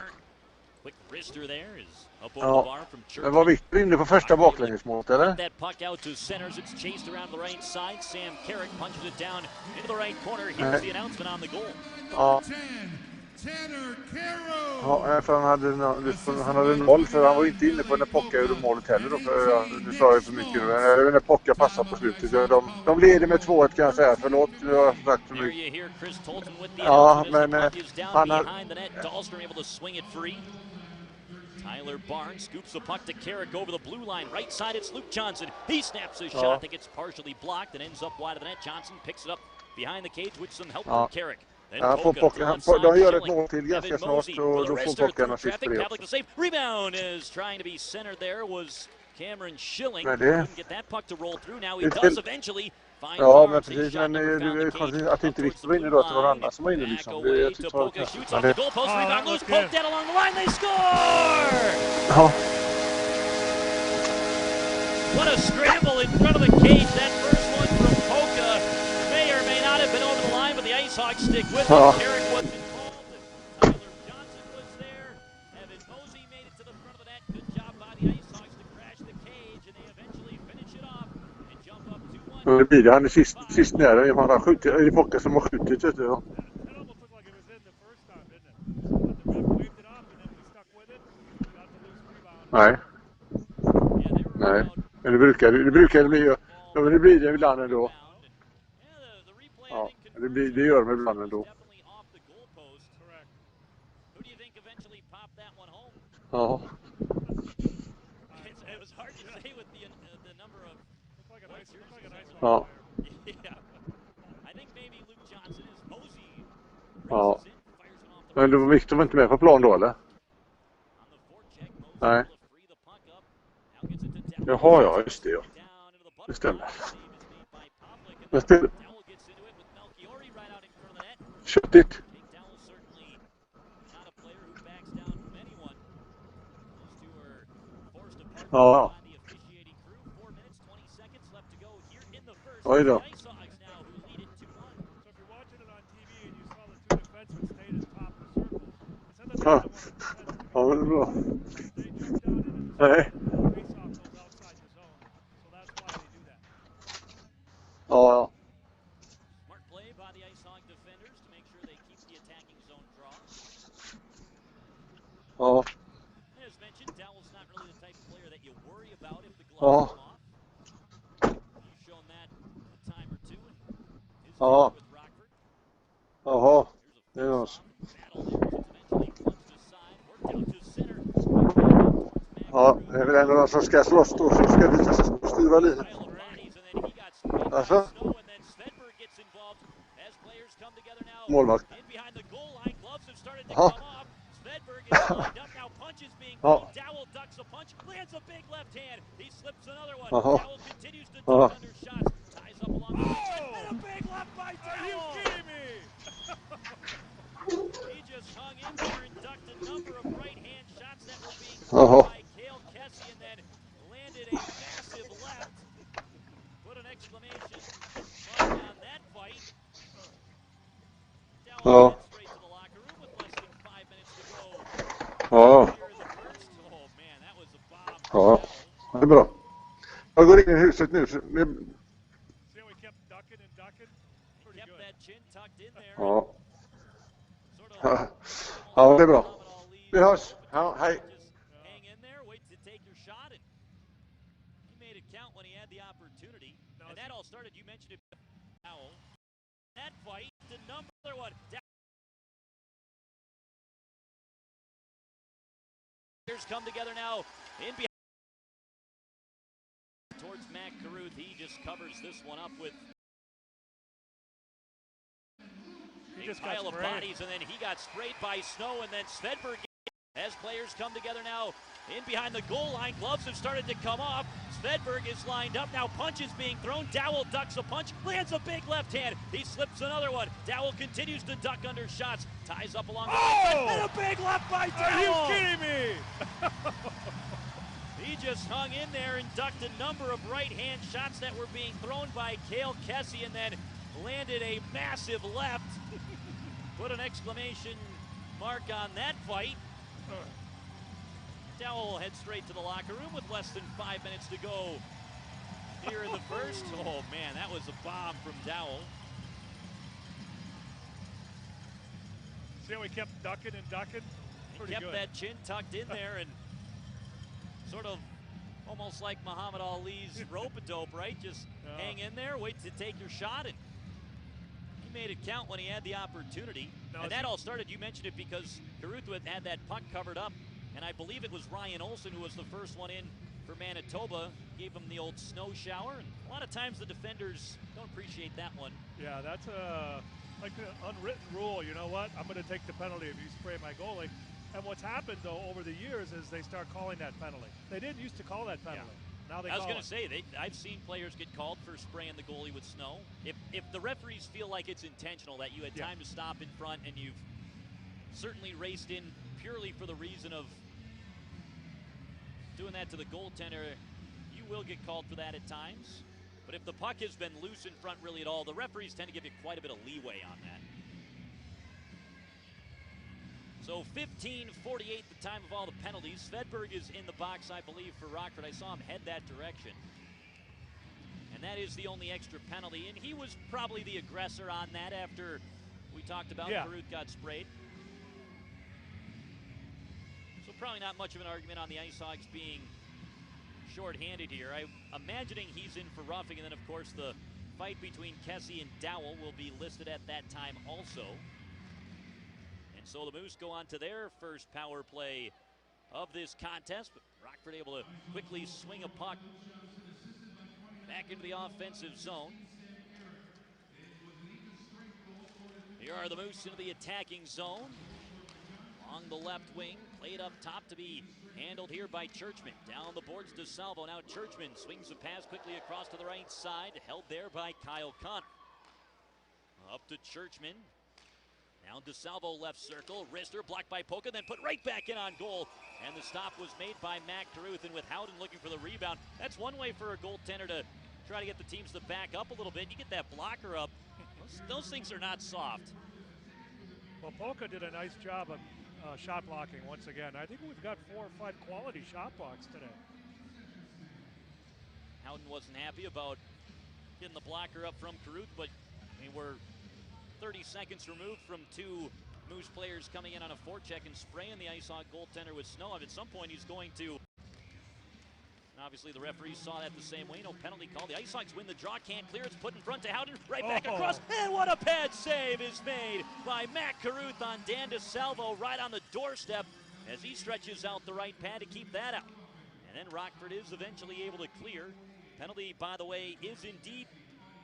Quick wrister there is up over the Ja, bar from Church. men var Victor inne på första baklängesmålet, eller? That puck out to centers. It's chased around the right side. Sam Carrick punches it down into the right corner. Here's the announcement on the goal. Ja. Ja, för han hade 0, för han var inte inne på när Pocka gjorde målet heller. Då, nu sa jag för mycket. Men när Pocka passar på slutet. De leder med 2-1 kan jag säga. Förlåt, nu har jag sagt för mycket. Ja, men han har... Tyler Barnes scoops the puck to Carrick over the blue line. Right side, it's Luke Johnson. He snaps his shot that gets partially blocked and ends up wide of the net. Johnson picks it up behind the cage with some help from Carrick. Ja, de gör ett mål till ganska snart, så då får Pocka en assist på det också. Rebound is trying to be centered there was Cameron Schilling. Men det... Couldn't get that puck to roll through. Now he does eventually. Ja, men precis, men det är konstigt att inte Victor var inne då, att det var någon annan som var inne liksom. Jag tyckte det var konstigt. Men det... Rebound loose, poked down along the line, they score! Ja. What a scramble in front of the cage, that first one from Polka may or may not have been over the line, but the Ice Hawks stick with it. Carrick was involved, Tyler Johnson was there, Evan Mosey made it to the front of the net. Good job by the Ice Hawks to crash the cage, and they eventually finish it off and jump up 2-1. Det blir det, han är sist nära, han har skjutit, det är Pocka som har skjutit, vet du. Nej. Nej. Men det brukar bli, ja, men det blir det ibland ändå. Ja, det gör de ibland ändå. Ja. Ja. Ja. Men då Victor var inte med på plan då, eller? Nej. Jaha, ja, just det, ja. Det stämmer. Men still. Köttigt. Ja. Oj då. Ja, ja, det är bra. Nej. Ja. Ja. Ja. Ja. Jaha. Det är något. Ja, det är väl ändå någon som ska slåss då, så ska vi styra linan. Alltså? Målvakt. Jaha. Ja. Jaha. Ja. Jaha. Ja. Ja. Ja, det är bra. Jag går in i huset nu. Ja. Ja, det är bra. Vi hörs. Ja, hej. Players come together now in behind. Towards Matt Carruth. He just covers this one up with a pile of bodies, and then he got sprayed by Snow, and then Svedberg, as players come together now in behind the goal line. Gloves have started to come off. Svedberg is lined up. Now punch is being thrown. Dowell ducks a punch, lands a big left hand. He slips another one. Dowell continues to duck under shots. Ties up along the right side, and a big left by Dowell. Are you kidding me? He just hung in there and ducked a number of right-hand shots that were being thrown by Cale Kessie, and then landed a massive left. Put an exclamation mark on that fight. Dowell heads straight to the locker room with less than 5 minutes to go here in the first. Oh man, that was a bomb from Dowell. See how he kept ducking and ducking? He kept that chin tucked in there and sort of almost like Muhammad Ali's rope-a-dope, right? Just hang in there, wait to take your shot, and he made it count when he had the opportunity. And that all started, you mentioned it, because Carruth had that puck covered up, and I believe it was Ryan Olsen who was the first one in for Manitoba, gave him the old snow shower, and a lot of times the defenders don't appreciate that one. Yeah, that's like an unwritten rule. You know what? I'm going to take the penalty if you spray my goalie. And what's happened, though, over the years is they start calling that penalty. They didn't used to call that penalty. Yeah. Now they call it. I was going to say, I've seen players get called for spraying the goalie with snow. If the referees feel like it's intentional, that you had time to stop in front, and you've certainly raced in purely for the reason of doing that to the goaltender, you will get called for that at times. But if the puck has been loose in front really at all, the referees tend to give you quite a bit of leeway on that. So 15:48, the time of all the penalties. Svedberg is in the box, I believe, for Rockford. I saw him head that direction. And that is the only extra penalty. And he was probably the aggressor on that after we talked about Carruth got sprayed. So probably not much of an argument on the Ice Hogs being shorthanded here. I'm imagining he's in for roughing, and then, of course, the fight between Kessie and Dowell will be listed at that time also. And so the Moose go on to their first power play of this contest, but Rockford able to quickly swing a puck back into the offensive zone. Here are the Moose into the attacking zone. Along the left wing, played up top to be handled here by Churchman. Down the boards to Salvo. Now Churchman swings the pass quickly across to the right side, held there by Kyle Connor. Up to Churchman. Now DeSalvo left circle, wrister blocked by Polka, then put right back in on goal. And the stop was made by Matt Carruth, and with Howden looking for the rebound, that's one way for a goaltender to try to get the teams to back up a little bit. You get that blocker up, those things are not soft. Well, Polka did a nice job of shot blocking once again. I think we've got 4 or 5 quality shot blocks today. Howden wasn't happy about getting the blocker up from Carruth, but I mean, we're 30 seconds removed from 2 Moose players coming in on a forecheck and spraying the Ice Hog goaltender with snow. At some point, he's going to. Obviously, the referees saw that the same way. No penalty call. The Ice Hogs win the draw. Can't clear. It's put in front to Howden. Right back across. And what a pad save is made by Matt Carruth on Dan DeSalvo right on the doorstep as he stretches out the right pad to keep that out. And then Rockford is eventually able to clear. Penalty, by the way, is indeed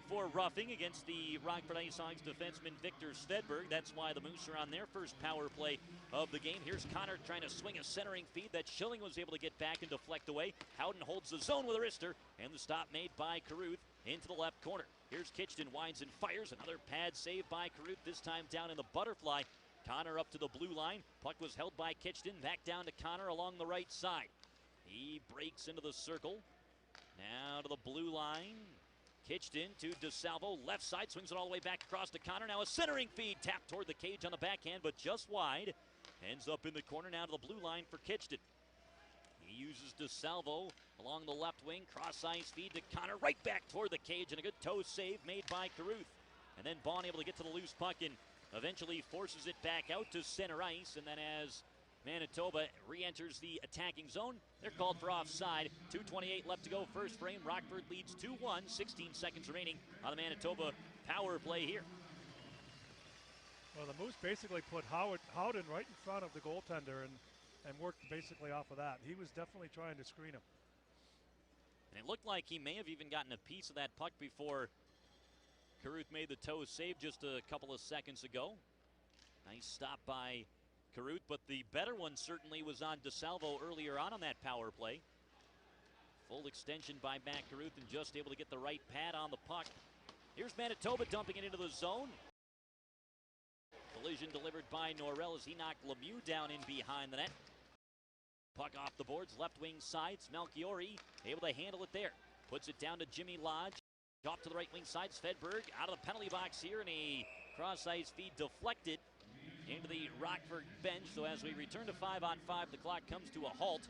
for roughing against the Rockford Ice Hogs defenseman Victor Svedberg. That's why the Moose are on their first power play of the game. Here's Connor trying to swing a centering feed that Schilling was able to get back and deflect away. Howden holds the zone with a wrister, and the stop made by Carruth into the left corner. Here's Kitchton, winds and fires. Another pad save by Carruth, this time down in the butterfly. Connor up to the blue line. Puck was held by Kitchton. Back down to Connor along the right side. He breaks into the circle. Now to the blue line. Kitchton to DeSalvo, left side, swings it all the way back across to Connor. Now a centering feed, tapped toward the cage on the backhand, but just wide. Ends up in the corner now to the blue line for Kitchton. He uses DeSalvo along the left wing, cross ice feed to Connor, right back toward the cage, and a good toe save made by Carruth. And then Baun able to get to the loose puck and eventually forces it back out to center ice, and then as Manitoba re-enters the attacking zone, they're called for offside. 2:28 left to go, first frame. Rockford leads 2-1, 16 seconds remaining on the Manitoba power play here. Well, the Moose basically put Howden right in front of the goaltender, and worked basically off of that. He was definitely trying to screen him. And it looked like he may have even gotten a piece of that puck before Caruth made the toe save just a couple of seconds ago. Nice stop by Caruth, but the better one certainly was on DeSalvo earlier on that power play. Full extension by Matt Caruth and just able to get the right pad on the puck. Here's Manitoba dumping it into the zone. Collision delivered by Norrell as he knocked Lemieux down in behind the net. Puck off the boards, left wing side. Melchiori able to handle it there. Puts it down to Jimmy Lodge. Off to the right wing side. Svedberg out of the penalty box here, and a cross-ice feed deflected into the Rockford bench. So as we return to 5-on-5, the clock comes to a halt.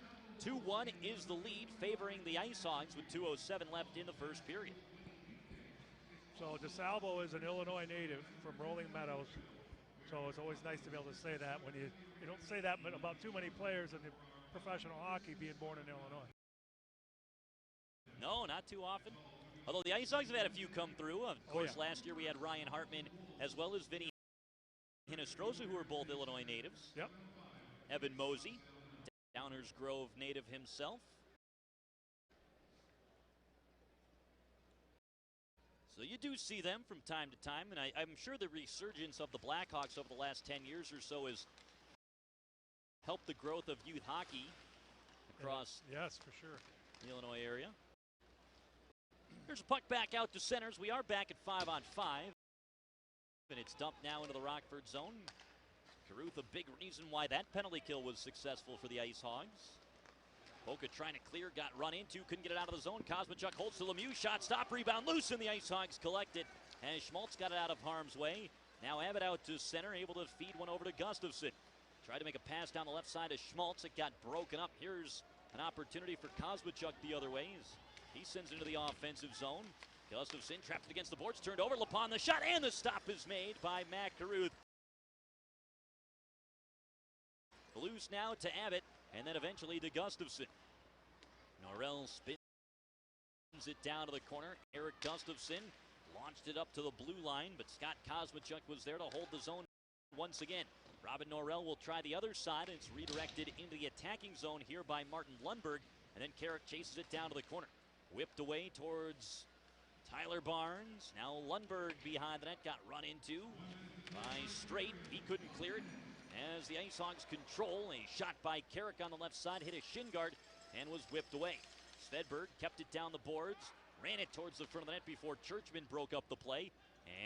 2-1 is the lead, favoring the Ice Hogs with 2:07 left in the first period. So DeSalvo is an Illinois native from Rolling Meadows. So it's always nice to be able to say that when you don't say that about too many players in professional hockey being born in Illinois. No, not too often. Although the Ice Hogs have had a few come through. Of course, last year we had Ryan Hartman as well as Vinny Hinostroza, who are both Illinois natives. Yep. Evan Mosey, Downers Grove native himself. So you do see them from time to time, and I'm sure the resurgence of the Blackhawks over the last 10 years or so has helped the growth of youth hockey across yes, for sure, the Illinois area. Here's a puck back out to centers. We are back at 5-on-5. And it's dumped now into the Rockford zone. Caruth, a big reason why that penalty kill was successful for the Ice Hogs. Boca trying to clear, got run into, couldn't get it out of the zone. Kosmachuk holds to Lemieux, shot, stop, rebound, loose, and the Ice Hogs collect it. And Schmaltz got it out of harm's way. Now Abbott out to center, able to feed one over to Gustafsson. Tried to make a pass down the left side to Schmaltz. It got broken up. Here's an opportunity for Kosmachuk the other way. He sends into the offensive zone. Gustafsson trapped against the boards, turned over. Lapon the shot, and the stop is made by Matt Caruth. Loose now to Abbott, and then eventually to Gustafsson. Norrell spins it down to the corner. Eric Gustafsson launched it up to the blue line, but Scott Kosmachuk was there to hold the zone once again. Robin Norrell will try the other side, and it's redirected into the attacking zone here by Martin Lundberg, and then Carrick chases it down to the corner. Whipped away towards Tyler Barnes. Now Lundberg behind the net, got run into by Strait. He couldn't clear it as the Ice Hogs control. A shot by Carrick on the left side, hit a shin guard and was whipped away. Svedberg kept it down the boards, ran it towards the front of the net before Churchman broke up the play.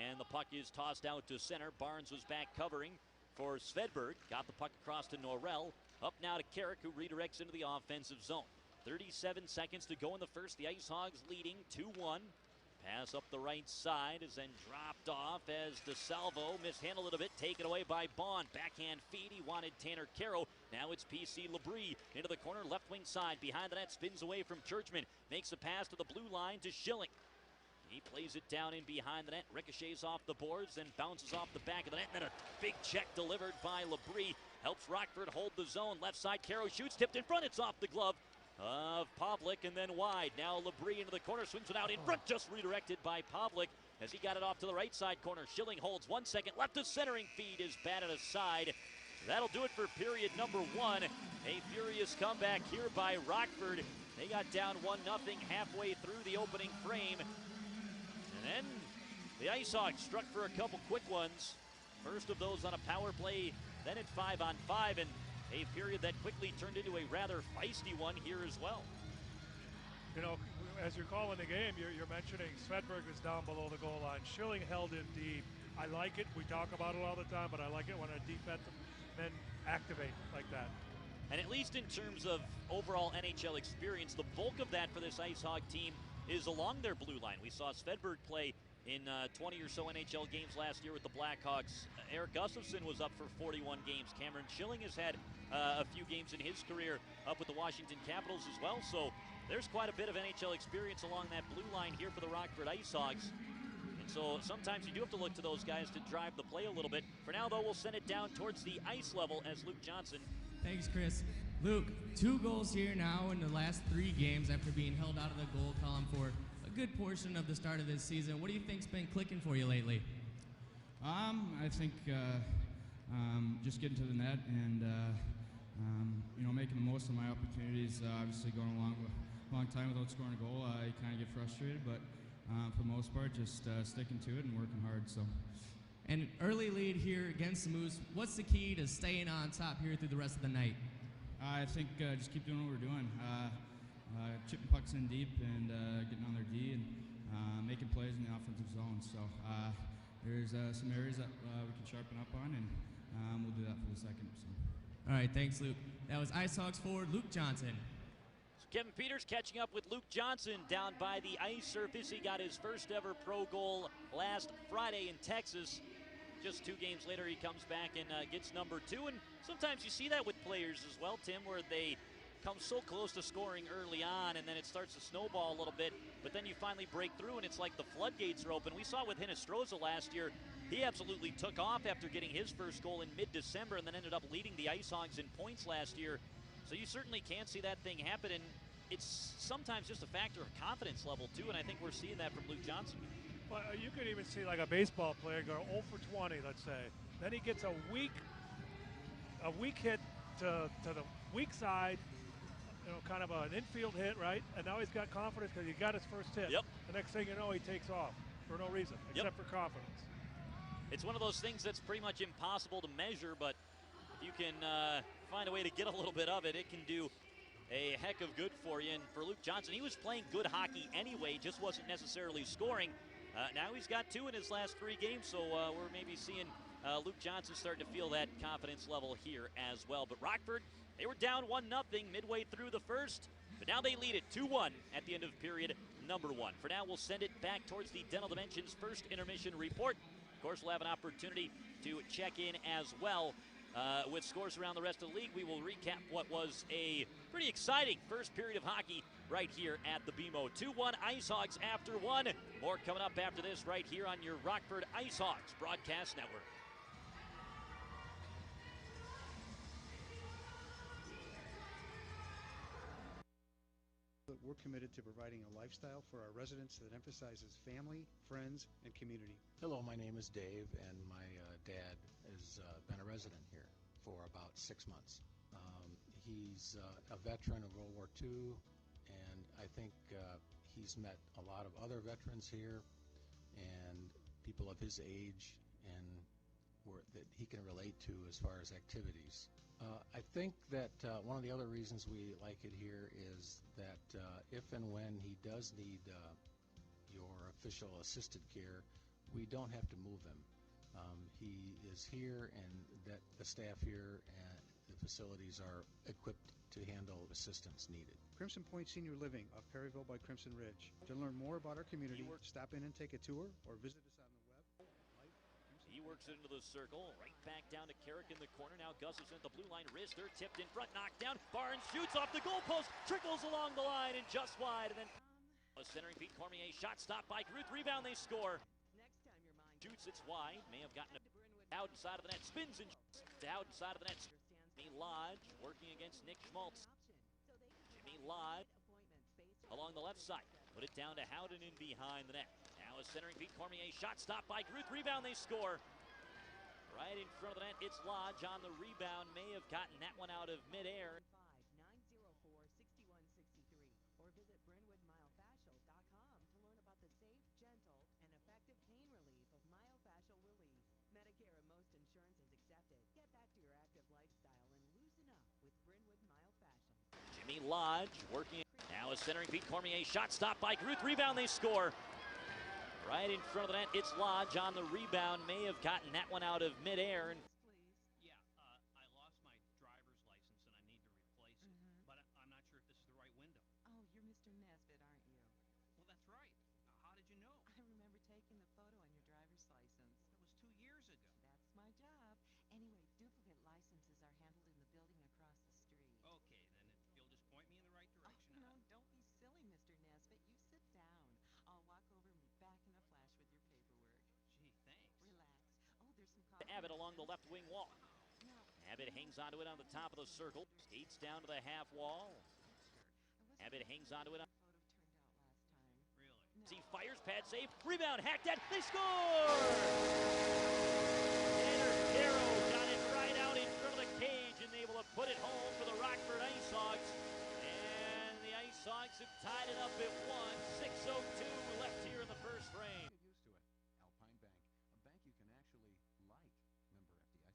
And the puck is tossed out to center. Barnes was back covering for Svedberg. Got the puck across to Norrell. Up now to Carrick, who redirects into the offensive zone. 37 seconds to go in the first. The Ice Hogs leading 2-1. Pass up the right side is then dropped off as DeSalvo mishandled it a bit. Taken away by Bond. Backhand feed. He wanted Tanner Caro. Now it's PC Labrie into the corner, left wing side. Behind the net, spins away from Churchman. Makes a pass to the blue line to Schilling. He plays it down in behind the net. Ricochets off the boards and bounces off the back of the net. And then a big check delivered by Labrie. Helps Rockford hold the zone. Left side, Caro shoots. Tipped in front. It's off the glove of Pavlik and then wide. Now Labrie into the corner, swings it out in front, just redirected by Pavlik as he got it off to the right side corner. Schilling holds 1 second left. The centering feed is batted aside. That'll do it for period number 1. A furious comeback here by Rockford. They got down 1-0 halfway through the opening frame. And then the Ice Hogs struck for a couple quick ones. First of those on a power play, then at 5-on-5, and a period that quickly turned into a rather feisty one here as well. You know, as you're calling the game, you're mentioning Svedberg is down below the goal line. Schilling held in deep. I like it. We talk about it all the time, but I like it when a defensive men activate like that. And at least in terms of overall NHL experience, the bulk of that for this Ice Hog team is along their blue line. We saw Svedberg play in 20 or so NHL games last year with the Blackhawks. Eric Gustafsson was up for 41 games. Cameron Schilling has had a few games in his career up with the Washington Capitals as well. So there's quite a bit of NHL experience along that blue line here for the Rockford Ice Hogs. And so sometimes you do have to look to those guys to drive the play a little bit. For now, though, we'll send it down towards the ice level as Luke Johnson. Thanks, Chris. Luke, 2 goals here now in the last 3 games after being held out of the goal column for a good portion of the start of this season. What do you think's been clicking for you lately? I think just getting to the net and Making the most of my opportunities. Obviously, going a long time without scoring a goal, you kind of get frustrated. But for the most part, just sticking to it and working hard. So, an early lead here against the Moose. What's the key to staying on top here through the rest of the night? I think just keep doing what we're doing. Chipping pucks in deep and getting on their D and making plays in the offensive zone. So there's some areas that we can sharpen up on, and we'll do that for the second. So. All right, thanks, Luke. That was Ice Hawks forward Luke Johnson. So Kevin Peters catching up with Luke Johnson down by the ice surface. He got his first ever pro goal last Friday in Texas. Just 2 games later, he comes back and gets number 2. And sometimes you see that with players as well, Tim, where they come so close to scoring early on, and then it starts to snowball a little bit, but then you finally break through, and it's like the floodgates are open. We saw it with Hinostroza last year. He absolutely took off after getting his first goal in mid-December and then ended up leading the Ice Hogs in points last year. So you certainly can see that thing happen, and it's sometimes just a factor of confidence level, too, and I think we're seeing that from Luke Johnson. Well, you could even see like a baseball player go 0 for 20, let's say. Then he gets a weak hit to the weak side, kind of an infield hit, right? And now he's got confidence because he got his first hit. Yep. The next thing you know, he takes off for no reason except for confidence. It's one of those things that's pretty much impossible to measure, but if you can find a way to get a little bit of it, it can do a heck of good for you. And for Luke Johnson, he was playing good hockey anyway, just wasn't necessarily scoring. Now he's got 2 in his last 3 games, so we're maybe seeing Luke Johnson starting to feel that confidence level here as well. But Rockford, they were down 1-0 midway through the first, but now they lead it 2-1 at the end of period number 1. For now, we'll send it back towards the Dental Dimensions first intermission report. Of course, we'll have an opportunity to check in as well with scores around the rest of the league. We will recap what was a pretty exciting first period of hockey right here at the BMO. 2-1 Ice Hogs after 1. More coming up after this right here on your Rockford Ice Hogs Broadcast Network. We're committed to providing a lifestyle for our residents that emphasizes family, friends, and community. Hello, my name is Dave, and my dad has been a resident here for about 6 months. He's a veteran of World War II, and I think he's met a lot of other veterans here and people of his age and that he can relate to as far as activities. I think that one of the other reasons we like it here is that if and when he does need your official assisted care, we don't have to move him. He is here, and that the staff here and the facilities are equipped to handle assistance needed. Crimson Point Senior Living of Perryville by Crimson Ridge. To learn more about our community, stop in and take a tour or visit us on the web. He works it into the circle, right back down to Carrick in the corner. Now Gustafson at the blue line, wrist, they're tipped in front, knocked down. Barnes shoots off the goalpost, trickles along the line and just wide. And then centering Pete Cormier, shot stopped by Gruth, rebound, they score. Shoots, it's wide, may have gotten out inside of the net, spins and shoots out inside of the net. Jimmy Lodge working against Nick Schmaltz. Jimmy Lodge along the left side, put it down to Howden in behind the net. Now is centering Pete Cormier, shot stopped by Gruth, rebound, they score. Right in front of the net, it's Lodge on the rebound, may have gotten that one out of midair. 904-6163 or visit BrynwoodMyofascial.com to learn about the safe, gentle, and effective pain relief of myofascial relief. Medicare and most insurance is accepted. Get back to your active lifestyle and loosen up with Brynwood Myofascial. Jimmy Lodge working. Now is centering Pete Cormier, shot stopped by Gruth, rebound, they score. Right in front of the net, it's Lodge on the rebound, may have gotten that one out of midair. Yeah, I lost my driver's license and I need to replace it, but I'm not sure if this is the right window. Oh, you're Mr. Nesbitt, aren't you? Well, that's right. How did you know? I remember taking the photo on your driver's license. That was 2 years ago. That's my job. Anyway, duplicate licenses are handled in the building across the street. Okay, then you'll just point me in the right direction. Oh, no, don't be silly, Mr. Nesbitt. You sit down. I'll walk over and be back in a flash with your paperwork. Gee, thanks. Relax. Oh, there's some To Abbott along the left wing wall. No. Abbott hangs onto it on the top of the circle, skates down to the half wall. Abbott hangs onto it. Really? He fires, pad save, rebound, hacked at, they score! Tanner Darrow got it right out in front of the cage and able to put it home tied it up at 1. 6:02 left here in the first frame. Get used to it. Alpine Bank, a bank you can actually like. Member FDIC.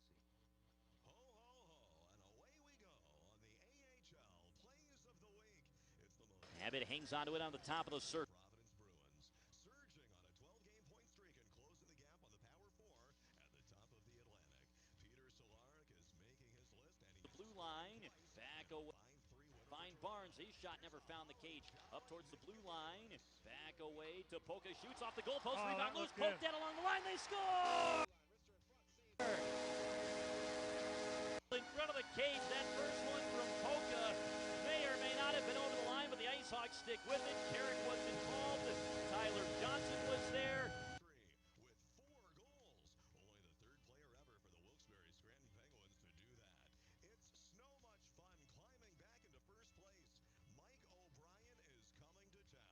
Ho, ho, ho, and away we go on the AHL Plays of the Week. It's the most Abbott hangs onto it on the top of the circle. Providence Bruins, surging on a 12-game point streak and closing the gap on the Power 4 at the top of the Atlantic. Peter Solaric is making his list, and he's Blue line, back away. Find Barnes, his shot never found the cage. Up towards the blue line, back away to Polka, shoots off the goalpost, rebound loose, poked dead along the line, they score! In front of the cage, that first one from Polka may or may not have been over the line, but the Ice Hawks stick with it. Carrick was involved, Tyler Johnson was there. with 4 goals. Only the 3rd player ever for the Wilkes-Barre Scranton Penguins to do that. It's so much fun climbing back into first place. Mike O'Brien is coming to town. Off the wall for Wilson,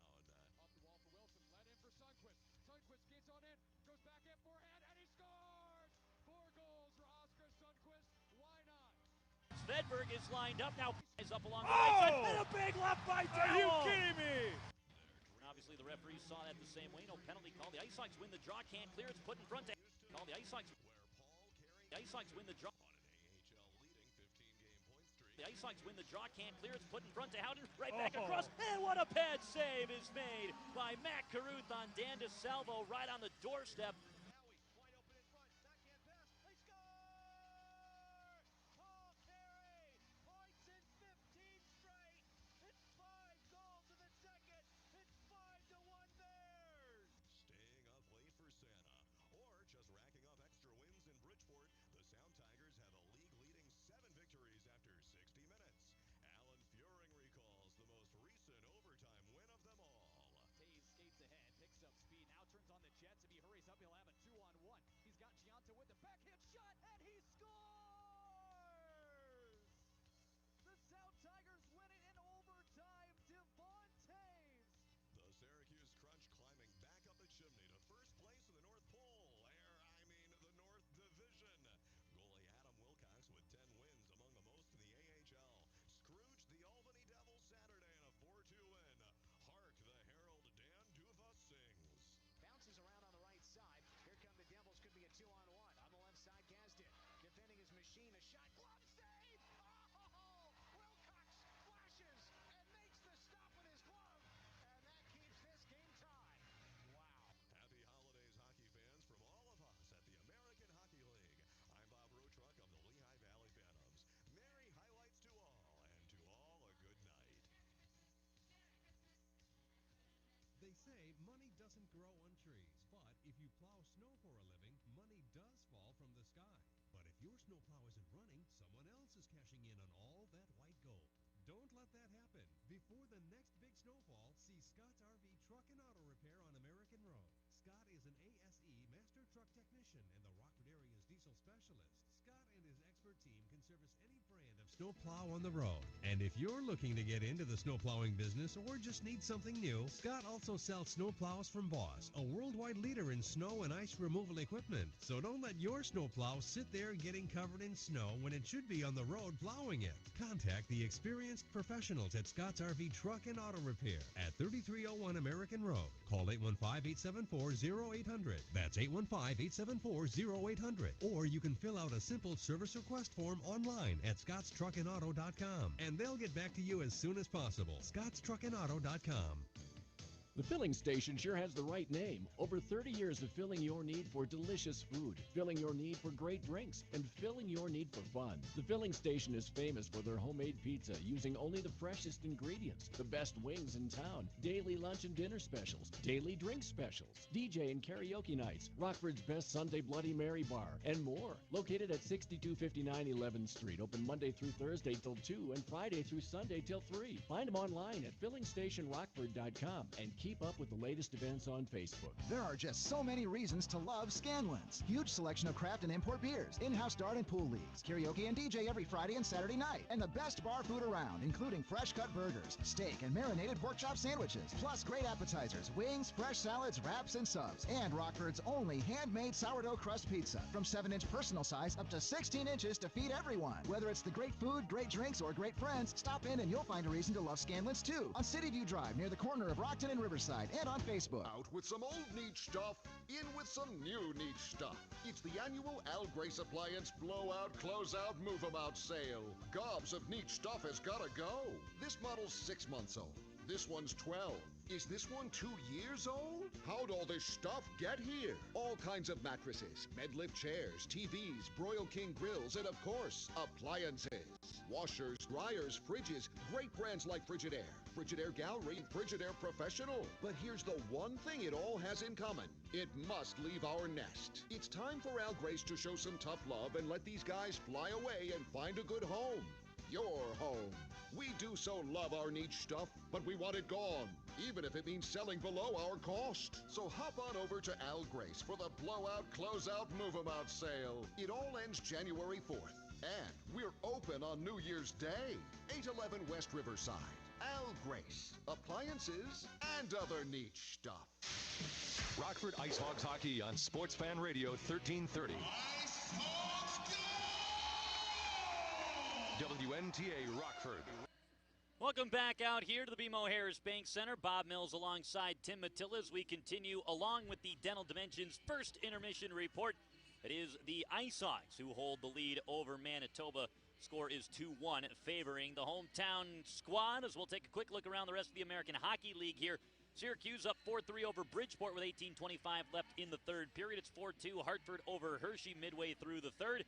let in for Sundqvist. Sundqvist gets on in, goes back in forehand, and he scores! 4 goals for Oscar Sundqvist. Why not? Svedberg is lined up now. Is up along the right side. And a big left by Dallin. Are you kidding me? Obviously, the referees saw that the same way. No penalty call. The Ice Hawks win the draw. Can't clear. It's put in front. Call the Ice Hawks. The Ice Hawks win the draw. On an AHL leading 15-game point streak. The Ice Hawks win the draw. Can't clear. It's put in front to Howden. Right back across. And what a pad save is made by Matt Carruth on Dan DeSalvo right on the doorstep. Santa, or just racking up extra wins in Bridgeport, the Sound Tigers have a league-leading 7 victories after 60 minutes. Alan Furing recalls the most recent overtime win of them all. Taves skates ahead, picks up speed, now turns on the Jets. If he hurries up, he'll have a 2-on-1. He's got Gianta with the backhand shot, and he scores! The Sound Tigers win it in overtime. Devon Taves! The Syracuse Crunch climbing back up the chimney to first place in the North Pole, the North Division. Goalie Adam Wilcox with 10 wins, among the most in the AHL. Scrooged the Albany Devils Saturday in a 4-2 win. Hark the herald Dan Duva sings. Bounces around on the right side. Here come the Devils. Could be a 2-on-1. On the left side, Gazdin defending his machine. A shot. Glove save! Oh! Wilcox flashes and makes the stop with his glove. And that keeps this game tied. Wow. Happy holidays, hockey fans, from all of us at the American Hockey League. I'm Bob Rotruck of the Lehigh Valley Phantoms. Merry highlights to all, and to all a good night. They say money doesn't grow on trees, but if you plow snow for a living, money does fall from the sky. But if your snowplow isn't running, someone else is cashing in on all that white gold. Don't let that happen. Before the next big snowfall, see Scott's RV Truck and Auto Repair on American Road. Scott is an ASE Master Truck Technician and the Rockford area's diesel specialist. Scott and his expert team can service any brand of snowplow on the road. And if you're looking to get into the snowplowing business or just need something new, Scott also sells snowplows from Boss, a worldwide leader in snow and ice removal equipment. So don't let your snowplow sit there getting covered in snow when it should be on the road plowing it. Contact the experienced professionals at Scott's RV Truck and Auto Repair at 3301 American Road. Call 815-874-0800. That's 815-874-0800. Or you can fill out a simple service request form online at scottstruckandauto.com, and they'll get back to you as soon as possible. scottstruckandauto.com. The filling station sure has the right name. Over 30 years of filling your need for delicious food, filling your need for great drinks, and filling your need for fun. The filling station is famous for their homemade pizza using only the freshest ingredients, the best wings in town, daily lunch and dinner specials, daily drink specials, DJ and karaoke nights, Rockford's best Sunday Bloody Mary bar, and more. Located at 6259 11th Street, open Monday through Thursday till 2 and Friday through Sunday till 3. Find them online at fillingstationrockford.com and keep up with the latest events on Facebook. There are just so many reasons to love Scanlon's. Huge selection of craft and import beers, in-house dart and pool leagues, karaoke and DJ every Friday and Saturday night, and the best bar food around, including fresh-cut burgers, steak, and marinated pork chop sandwiches, plus great appetizers, wings, fresh salads, wraps, and subs, and Rockford's only handmade sourdough crust pizza, from 7-inch personal size up to 16 inches to feed everyone. Whether it's the great food, great drinks, or great friends, stop in and you'll find a reason to love Scanlon's too. On City View Drive, near the corner of Rockton and Riverside, and on Facebook. Out with some old neat stuff, in with some new neat stuff. It's the annual Al Grace Appliance Blowout, Closeout, Move 'em Out sale. Gobs of neat stuff has gotta go. This model's 6 months old. This one's 12. Is this one 2 years old? How'd all this stuff get here? All kinds of mattresses, med-lift chairs, TVs, Broil King grills, and of course, appliances. Washers, dryers, fridges, great brands like Frigidaire, Frigidaire Gallery, Frigidaire Professional. But here's the one thing it all has in common. It must leave our nest. It's time for Al Grace to show some tough love and let these guys fly away and find a good home. Your home. We do so love our neat stuff, but we want it gone, even if it means selling below our cost. So hop on over to Al Grace for the Blowout, Closeout, Move 'em Out sale. It all ends January 4th, and we're open on New Year's Day. 811 West Riverside. Al Grace. Appliances and other neat stuff. Rockford Ice Hogs Hockey on Sports Fan Radio 1330. WNTA Rockford. Welcome back out here to the BMO Harris Bank Center. Bob Mills alongside Tim Mattilla as we continue along with the Dental Dimensions first intermission report. It is the Ice Hogs who hold the lead over Manitoba. Score is 2-1 favoring the hometown squad as we'll take a quick look around the rest of the American Hockey League here. Syracuse up 4-3 over Bridgeport with 18:25 left in the third period. It's 4-2 Hartford over Hershey midway through the third.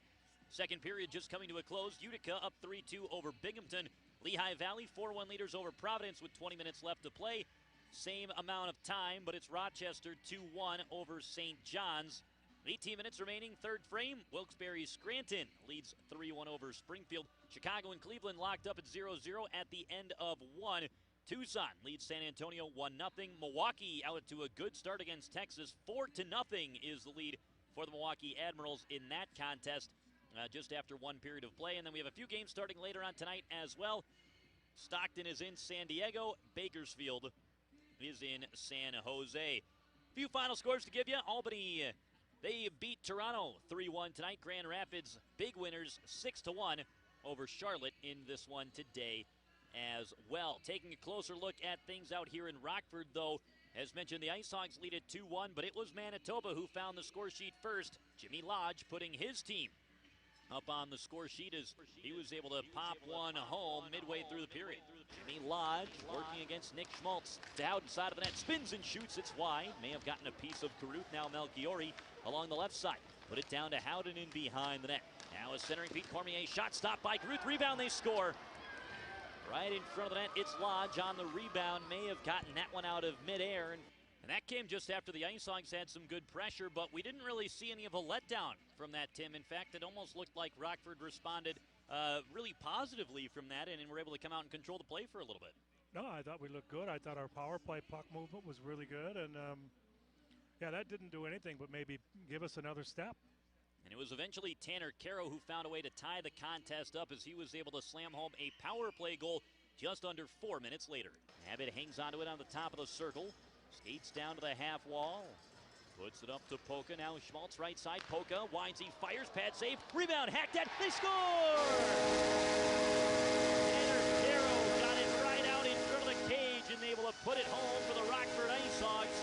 Second period just coming to a close. Utica up 3-2 over Binghamton. Lehigh Valley 4-1 leaders over Providence with 20 minutes left to play. Same amount of time, but it's Rochester 2-1 over St. John's. 18 minutes remaining, third frame. Wilkes-Barre Scranton leads 3-1 over Springfield. Chicago and Cleveland locked up at 0-0 at the end of one. Tucson leads San Antonio 1-0. Milwaukee out to a good start against Texas. 4-0 is the lead for the Milwaukee Admirals in that contest. Just after one period of play. And then we have a few games starting later on tonight as well. Stockton is in San Diego. Bakersfield is in San Jose. A few final scores to give you. Albany, they beat Toronto 3-1 tonight. Grand Rapids, big winners 6-1 over Charlotte in this one today as well. Taking a closer look at things out here in Rockford, though, as mentioned, the Ice Hogs lead at 2-1, but it was Manitoba who found the score sheet first. Jimmy Lodge putting his team up on the score sheet as he was able to pop one home midway through the period. Jimmy Lodge working against Nick Schmaltz. Dowd side of the net, spins and shoots. It's wide. May have gotten a piece of Caruth. Now Melchiori along the left side. Put it down to Howden in behind the net. Now a centering Pete Cormier. Shot stopped by Caruth. Rebound, they score. Right in front of the net, it's Lodge on the rebound. May have gotten that one out of midair. And that came just after the Ice Hogs had some good pressure, but we didn't really see any of a letdown from that, Tim. In fact, it almost looked like Rockford responded really positively from that and were able to come out and control the play for a little bit. No, I thought we looked good. I thought our power play puck movement was really good. And, yeah, that didn't do anything but maybe give us another step. And it was eventually Tanner Caro who found a way to tie the contest up as he was able to slam home a power play goal just under 4 minutes later. Abbott hangs onto it on the top of the circle. Skates down to the half wall. Puts it up to Polka. Now Schmaltz right side. Polka winds, he fires. Pad save. Rebound. Hacked at. They score! Tanner Caro got it right out in front of the cage and able to put it home for the Rockford Ice Hogs.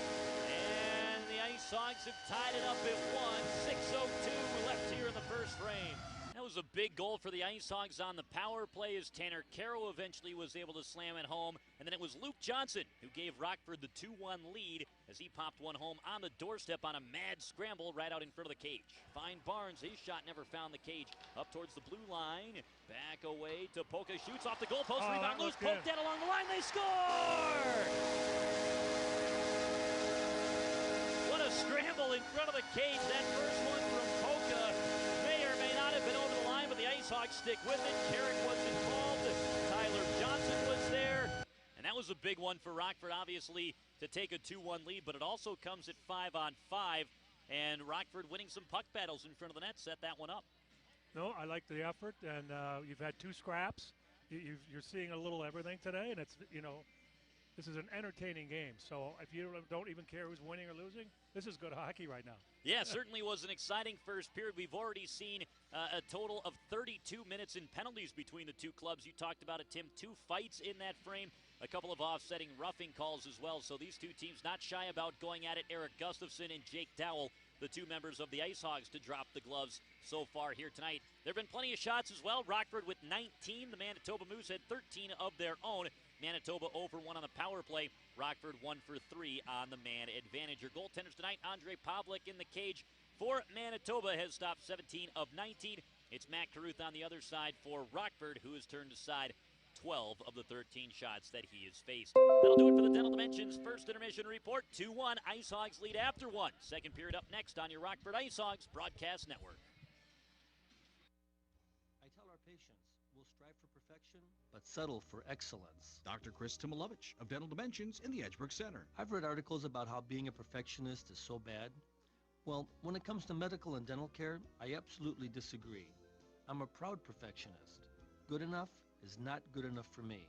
And the Ice Hogs have tied it up at 1. 6:02 left here in the first frame. That was a big goal for the Ice Hogs on the power play as Tanner Caro eventually was able to slam it home. And then it was Luke Johnson who gave Rockford the 2-1 lead as he popped one home on the doorstep on a mad scramble right out in front of the cage. Fine Barnes, his shot never found the cage. Up towards the blue line. Back away to Polka. Shoots off the goalpost. Rebound loose. Poked down along the line. They score! What a scramble in front of the cage. That first one from Polka may or may not have been over the line, but the Ice Hogs stick with it. Carrick was involved. Tyler Johnson was there. And that That was a big one for Rockford, obviously, to take a 2-1 lead, but it also comes at 5-on-5, and Rockford winning some puck battles in front of the net set that one up. No, I like the effort, and you've had 2 scraps. You're seeing a little everything today, and it's, this is an entertaining game. So if you don't even care who's winning or losing, this is good hockey right now. Yeah, certainly was an exciting first period. We've already seen a total of 32 minutes in penalties between the two clubs. You talked about it, Tim. 2 fights in that frame, a couple of offsetting roughing calls as well. So these two teams not shy about going at it. Eric Gustafson and Jake Dowell, the 2 members of the Ice Hogs, to drop the gloves so far here tonight. There have been plenty of shots as well. Rockford with 19. The Manitoba Moose had 13 of their own. Manitoba 0 for 1 on the power play. Rockford 1 for 3 on the man advantage. Your goaltenders tonight, Andre Pavlik in the cage for Manitoba has stopped 17 of 19. It's Matt Carruth on the other side for Rockford, who has turned aside 12 of the 13 shots that he has faced. That'll do it for the Dental Dimensions first intermission report. 2-1, Ice Hogs lead after 1. Second period up next on your Rockford Ice Hogs Broadcast Network. I tell our patients, we'll strive for perfection, but settle for excellence. Dr. Chris Timilovich of Dental Dimensions in the Edgebrook Center. I've read articles about how being a perfectionist is so bad. Well, when it comes to medical and dental care, I absolutely disagree. I'm a proud perfectionist. Good enough is not good enough for me.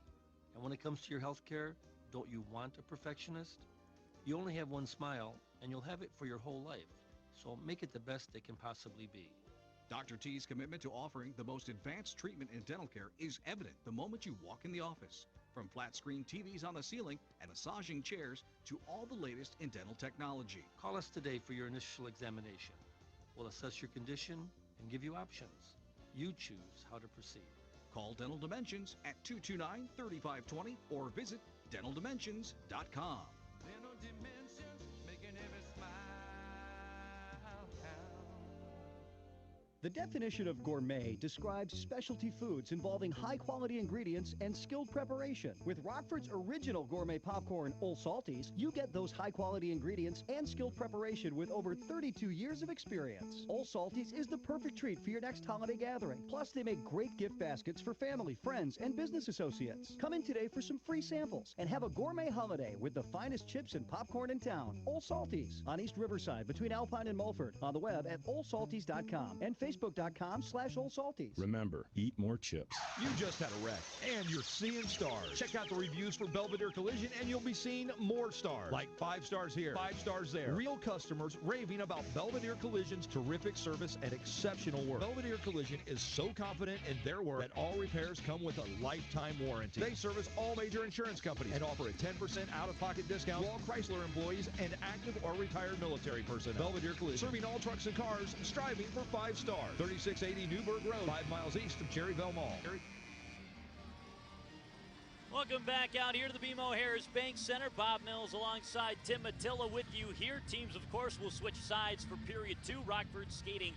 And when it comes to your health care, don't you want a perfectionist? You only have one smile, and you'll have it for your whole life. So make it the best it can possibly be. Dr. T's commitment to offering the most advanced treatment in dental care is evident the moment you walk in the office. From flat-screen TVs on the ceiling and massaging chairs to all the latest in dental technology. Call us today for your initial examination. We'll assess your condition and give you options. You choose how to proceed. Call Dental Dimensions at 229-3520 or visit dentaldimensions.com. Dental Dimensions, making every smile count. The definition of gourmet describes specialty foods involving high-quality ingredients and skilled preparation. With Rockford's original gourmet popcorn, Old Salties, you get those high-quality ingredients and skilled preparation with over 32 years of experience. Old Salties is the perfect treat for your next holiday gathering. Plus, they make great gift baskets for family, friends, and business associates. Come in today for some free samples and have a gourmet holiday with the finest chips and popcorn in town. Old Salties on East Riverside between Alpine and Mulford. On the web at oldsalties.com and Facebook.com/Old Salties. Remember, eat more chips. You just had a wreck, and you're seeing stars. Check out the reviews for Belvedere Collision, and you'll be seeing more stars. Like 5 stars here, 5 stars there. Real customers raving about Belvedere Collision's terrific service and exceptional work. Belvedere Collision is so confident in their work that all repairs come with a lifetime warranty. They service all major insurance companies and offer a 10% out-of-pocket discount to all Chrysler employees and active or retired military personnel. Belvedere Collision, serving all trucks and cars, striving for 5 stars. 3680 Newburgh Road, 5 miles east of Cherryville Mall. Welcome back out here to the BMO Harris Bank Center. Bob Mills alongside Tim Mattilla with you here. Teams, of course, will switch sides for period 2. Rockford skating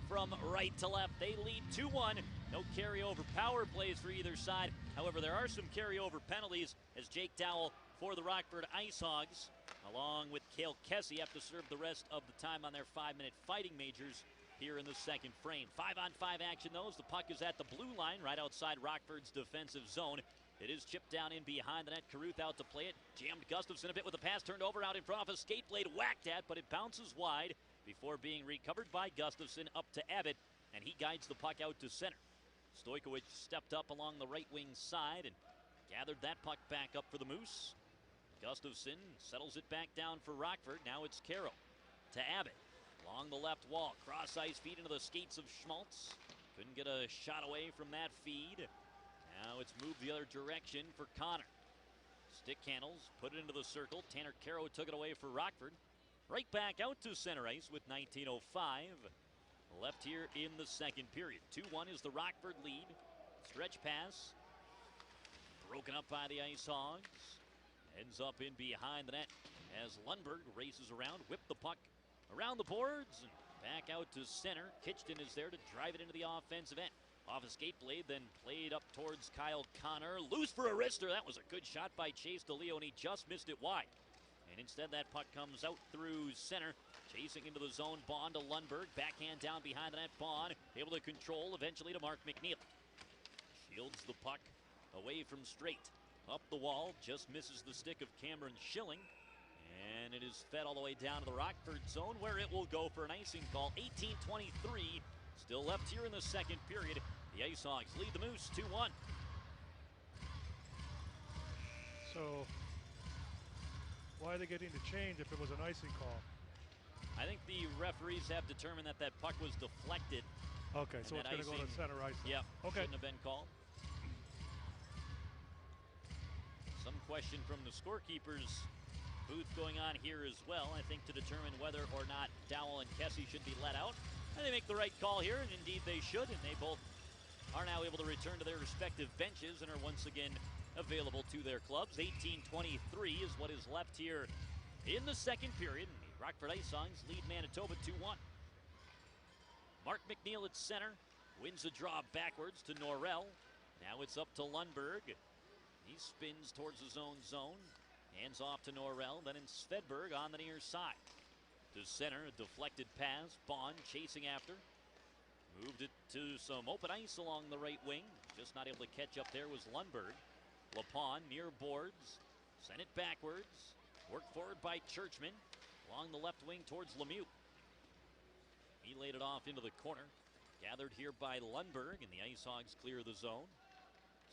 from right to left. They lead 2-1. No carryover power plays for either side. However, there are some carryover penalties as Jake Dowell for the Rockford Ice Hogs, along with Cale Kessie, have to serve the rest of the time on their 5-minute fighting majors here in the second frame. 5-on-5 action, though, as the puck is at the blue line right outside Rockford's defensive zone. It is chipped down in behind the net. Carruth out to play it. Jammed Gustafson a bit with the pass turned over out in front of a skate blade whacked at, but it bounces wide before being recovered by Gustafson up to Abbott, and he guides the puck out to center. Stojkovic stepped up along the right wing side and gathered that puck back up for the Moose. Gustafson settles it back down for Rockford. Now it's Carroll to Abbott. Along the left wall, cross ice feed into the skates of Schmaltz. Couldn't get a shot away from that feed. Now it's moved the other direction for Connor. Stick handles, put it into the circle. Tanner Caro took it away for Rockford. Right back out to center ice with 19:05 left here in the second period. 2-1 is the Rockford lead. Stretch pass. Broken up by the Ice Hogs. Ends up in behind the net as Lundberg races around, whipped the puck around the boards and back out to center. Kitchton is there to drive it into the offensive end. Off a skate blade, then played up towards Kyle Connor. Loose for a wrister. That was a good shot by Chase DeLeo, and he just missed it wide. And instead, that puck comes out through center. Chasing into the zone, Bond to Lundberg. Backhand down behind the net, Bond able to control eventually to Mark McNeil. Shields the puck away from straight. Up the wall, just misses the stick of Cameron Schilling. And it is fed all the way down to the Rockford zone where it will go for an icing call. 18:23 still left here in the second period. The Ice Hogs lead the Moose 2-1. So why are they getting the change if it was an icing call? I think the referees have determined that that puck was deflected. Okay, so it's going to go to center ice. Yep, okay. Shouldn't have been called. Some question from the scorekeeper's booth going on here as well, I think, to determine whether or not Dowell and Kessie should be let out. And they make the right call here, and indeed they should, and they both are now able to return to their respective benches and are once again available to their clubs. 18:23 is what is left here in the second period. And the Rockford Ice Hogs lead Manitoba 2-1. Mark McNeil at center, wins the draw backwards to Norrell. Now it's up to Lundberg. He spins towards his own zone. Hands off to Norrell, then in Svedberg on the near side. To center, a deflected pass. Bond chasing after. Moved it to some open ice along the right wing. Just not able to catch up there was Lundberg. Lapon near boards. Sent it backwards. Worked forward by Churchman. Along the left wing towards Lemieux. He laid it off into the corner. Gathered here by Lundberg, and the Ice Hogs clear the zone.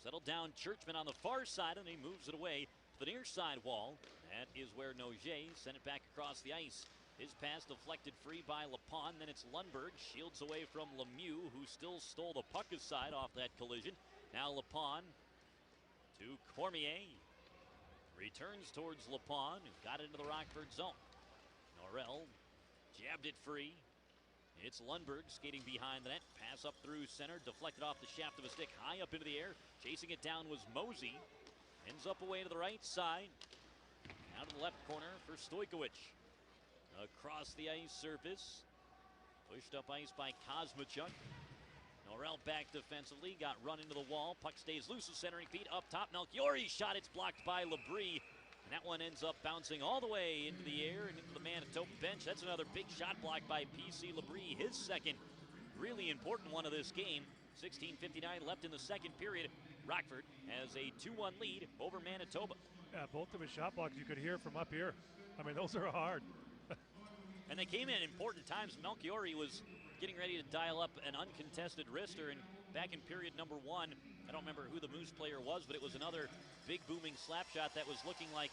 Settled down Churchman on the far side, and he moves it away to the near side wall. That is where Nogier sent it back across the ice. His pass deflected free by Lapon. Then it's Lundberg. Shields away from Lemieux, who still stole the puck aside off that collision. Now Lapon to Cormier. Returns towards Lapon, who got into the Rockford zone. Norrell jabbed it free. It's Lundberg skating behind the net. Pass up through center. Deflected off the shaft of a stick. High up into the air. Chasing it down was Mosey. Ends up away to the right side. Down to the left corner for Stojkovic. Across the ice surface. Pushed up ice by Kosmachuk. Norrell back defensively. Got run into the wall. Puck stays loose with centering feet. Up top, Melchiori's shot. It's blocked by Labrie. And that one ends up bouncing all the way into the air and into the Manitoba bench. That's another big shot blocked by P.C. Labrie. His second really important one of this game. 16:59 left in the second period. Rockford has a 2-1 lead over Manitoba. Yeah, both of his shot blocks you could hear from up here. I mean, those are hard. And they came in at important times. Melchiori was getting ready to dial up an uncontested wrister, and back in period number one, I don't remember who the Moose player was, but it was another big booming slap shot that was looking like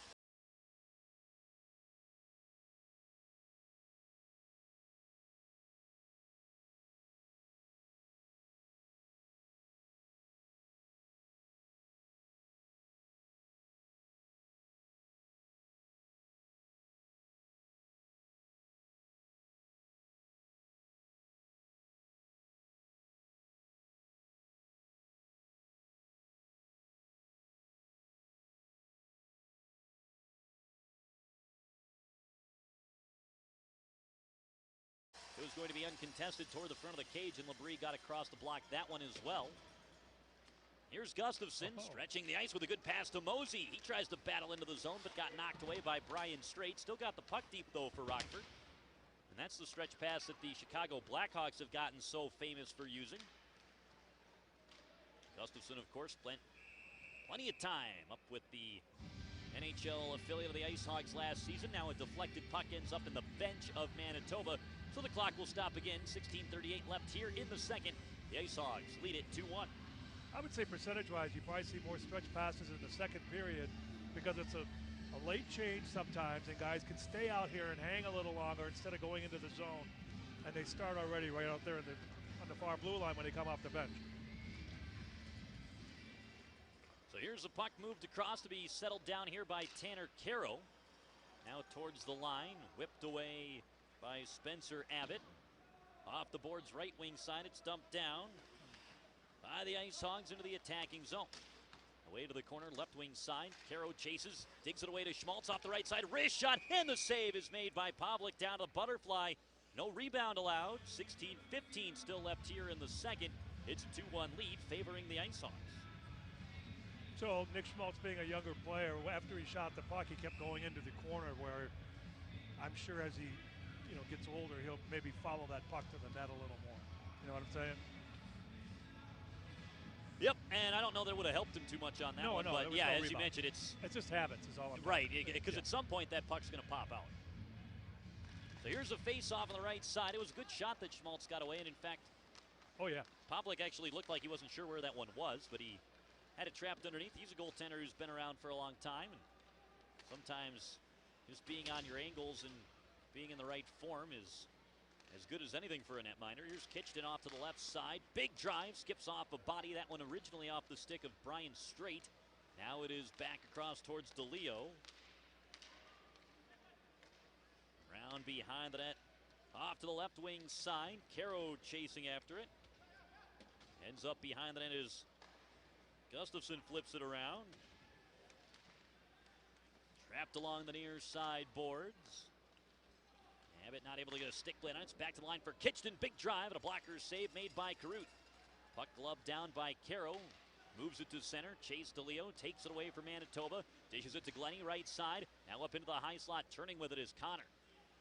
it was going to be uncontested toward the front of the cage, and Labrie got across the block that one as well. Here's Gustafson stretching the ice with a good pass to Mosey. He tries to battle into the zone, but got knocked away by Brian Strait. Still got the puck deep, though, for Rockford. And that's the stretch pass that the Chicago Blackhawks have gotten so famous for using. Gustafson, of course, spent plenty of time up with the NHL affiliate of the Ice Hogs last season. Now a deflected puck ends up in the bench of Manitoba. So the clock will stop again. 16:38 left here in the second. The Ice Hogs lead it 2-1. I would say percentage-wise, you probably see more stretch passes in the second period because it's a late change sometimes, and guys can stay out here and hang a little longer instead of going into the zone. And they start already right out there on the far blue line when they come off the bench. So here's the puck moved across to be settled down here by Tanner Caro. Now towards the line, whipped away by Spencer Abbott. Off the board's right wing side, it's dumped down by the Ice Hogs into the attacking zone. Away to the corner, left wing side. Caro chases, digs it away to Schmaltz off the right side. Wrist shot, and the save is made by Pavlik down to the butterfly. No rebound allowed. 16:15 still left here in the second. It's a 2-1 lead favoring the Ice Hogs. So Nick Schmaltz, being a younger player, after he shot the puck, he kept going into the corner where I'm sure as he gets older, he'll maybe follow that puck to the net a little more. You know what I'm saying? Yep, and I don't know that it would have helped him too much on that one. But yeah, as you mentioned, it's just habits is all I'm right, because at some point that puck's going to pop out. So here's a face-off on the right side. It was a good shot that Schmaltz got away, and in fact, Pavlik actually looked like he wasn't sure where that one was, but he had it trapped underneath. He's a goaltender who's been around for a long time, and sometimes just being on your angles and being in the right form is as good as anything for a netminder. Here's Kitchten off to the left side. Big drive, skips off a body. That one originally off the stick of Brian Straight. Now it is back across towards DeLeo. Round behind the net. Off to the left wing side. Caro chasing after it. Ends up behind the net as Gustafsson flips it around. Trapped along the near side boards. Abbott not able to get a stick play on it. It's back to the line for Kitchten. Big drive and a blocker save made by Caruth. Puck gloved down by Caro. Moves it to center. Chase DeLeo takes it away from Manitoba. Dishes it to Glennie, right side. Now up into the high slot. Turning with it is Connor.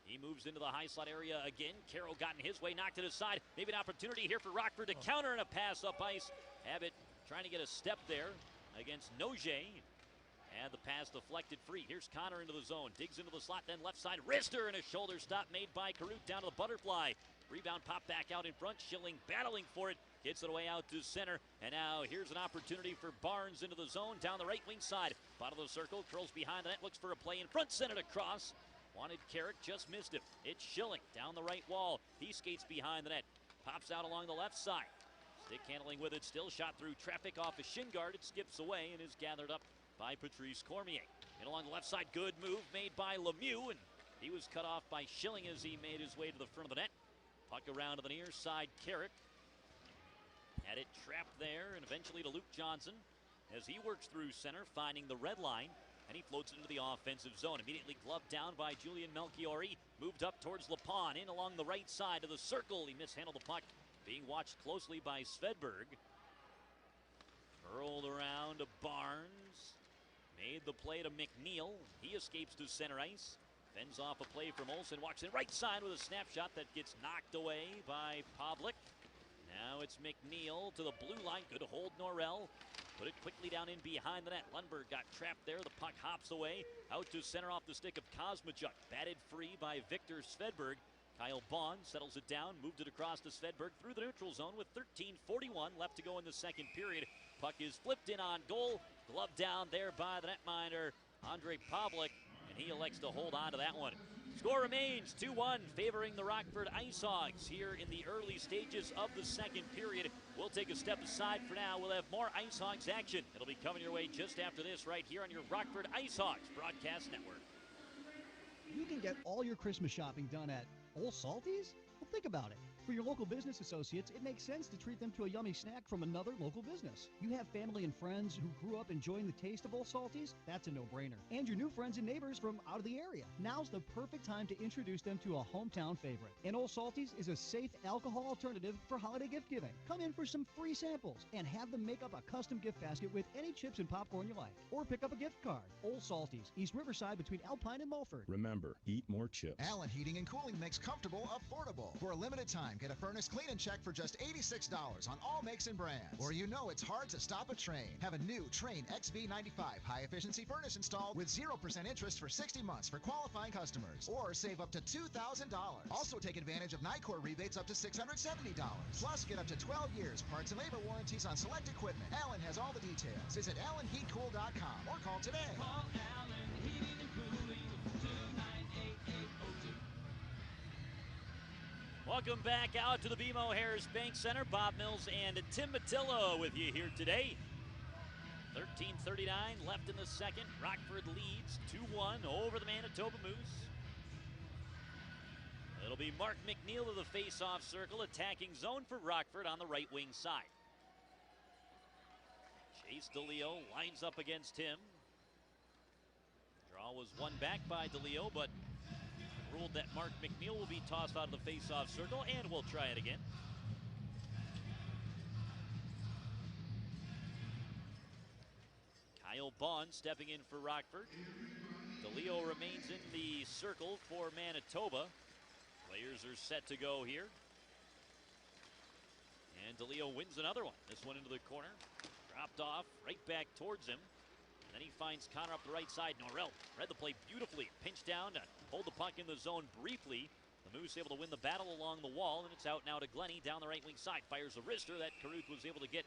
He moves into the high slot area again. Caro got in his way, knocked it aside. Maybe an opportunity here for Rockford to counter and a pass up ice. Abbott trying to get a step there against Noje. And the pass deflected free. Here's Connor into the zone. Digs into the slot, then left side. Wrister and a shoulder stop made by Caruth down to the butterfly. Rebound pop back out in front. Schilling battling for it. Gets it away out to center. And now here's an opportunity for Barnes into the zone down the right wing side. Bottom of the circle. Curls behind the net. Looks for a play in front. Sent it across. Wanted Carrick. Just missed him. It's Schilling down the right wall. He skates behind the net. Pops out along the left side. Stick handling with it still. Shot through traffic off a shin guard. It skips away and is gathered up by Patrice Cormier. And along the left side, good move made by Lemieux, and he was cut off by Schilling as he made his way to the front of the net. Puck around to the near side, Carrick. Had it trapped there, and eventually to Luke Johnson as he works through center, finding the red line, and he floats into the offensive zone. Immediately gloved down by Julian Melchiori. Moved up towards Lepon, in along the right side of the circle. He mishandled the puck, being watched closely by Svedberg. Curled around to Barnes. Made the play to McNeil. He escapes to center ice. Fends off a play from Olsen. Walks in right side with a snapshot that gets knocked away by Pavlik. Now it's McNeil to the blue line. Good hold, Norrell. Put it quickly down in behind the net. Lundberg got trapped there. The puck hops away. Out to center off the stick of Kosmachuk. Batted free by Victor Svedberg. Kyle Bond settles it down. Moved it across to Svedberg through the neutral zone with 13:41 left to go in the second period. Puck is flipped in on goal. Glove down there by the netminder, Andre Pavlik, and he elects to hold on to that one. Score remains 2-1, favoring the Rockford IceHogs here in the early stages of the second period. We'll take a step aside for now. We'll have more IceHogs action. It'll be coming your way just after this right here on your Rockford IceHogs broadcast network. You can get all your Christmas shopping done at Old Salties? Well, think about it. For your local business associates, it makes sense to treat them to a yummy snack from another local business. You have family and friends who grew up enjoying the taste of Old Salties? That's a no-brainer. And your new friends and neighbors from out of the area. Now's the perfect time to introduce them to a hometown favorite. And Old Salties is a safe alcohol alternative for holiday gift giving. Come in for some free samples and have them make up a custom gift basket with any chips and popcorn you like. Or pick up a gift card. Old Salties, East Riverside between Alpine and Mulford. Remember, eat more chips. Allen Heating and Cooling makes comfortable affordable. For a limited time, get a furnace clean and check for just $86 on all makes and brands. Or you know it's hard to stop a Train. Have a new Train XV95 high-efficiency furnace installed with 0% interest for 60 months for qualifying customers. Or save up to $2,000. Also take advantage of NICOR rebates up to $670. Plus, get up to 12 years parts and labor warranties on select equipment. Allen has all the details. Visit AllenHeatCool.com or call today. Call Allen Heating and Cooling, 2988802. Welcome back out to the BMO Harris Bank Center. Bob Mills and Tim Matillo with you here today. 13:39 left in the second. Rockford leads 2-1 over the Manitoba Moose. It'll be Mark McNeil to the face-off circle, attacking zone for Rockford on the right wing side. Chase DeLeo lines up against him. Draw was won back by DeLeo, but ruled that Mark McNeil will be tossed out of the face-off circle, and we'll try it again. Kyle Bond stepping in for Rockford. DeLeo remains in the circle for Manitoba. Players are set to go here. And DeLeo wins another one. This one into the corner. Dropped off, right back towards him. And then he finds Connor up the right side. Norrell read the play beautifully. Pinched down to hold the puck in the zone briefly. The Moose able to win the battle along the wall, and it's out now to Glennie down the right wing side. Fires a wrister that Caruth was able to get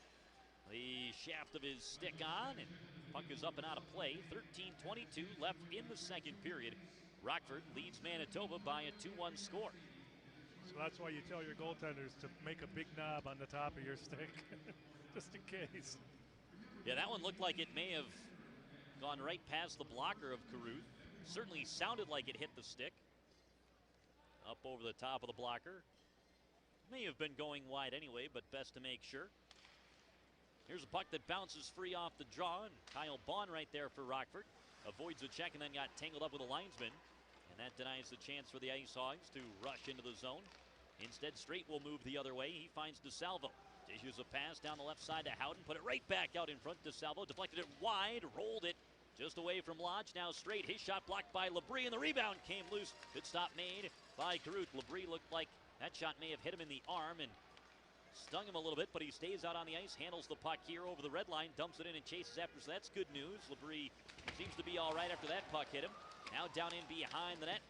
the shaft of his stick on, and puck is up and out of play. 13:22 left in the second period. Rockford leads Manitoba by a 2-1 score. So that's why you tell your goaltenders to make a big knob on the top of your stick, just in case. Yeah, that one looked like it may have gone right past the blocker of Caruth. Certainly sounded like it hit the stick. Up over the top of the blocker. May have been going wide anyway, but best to make sure. Here's a puck that bounces free off the draw, and Kyle Bond right there for Rockford. Avoids a check and then got tangled up with a linesman. And that denies the chance for the Ice Hogs to rush into the zone. Instead, Straight will move the other way. He finds DeSalvo. Dishes a pass down the left side to Howden. Put it right back out in front. DeSalvo deflected it wide, rolled it just away from Lodge. Now Straight. His shot blocked by Labrie, and the rebound came loose. Good stop made by Caruth. Labrie looked like that shot may have hit him in the arm and stung him a little bit, but he stays out on the ice, handles the puck here over the red line, dumps it in and chases after, so that's good news. Labrie seems to be all right after that puck hit him. Now down in behind the net.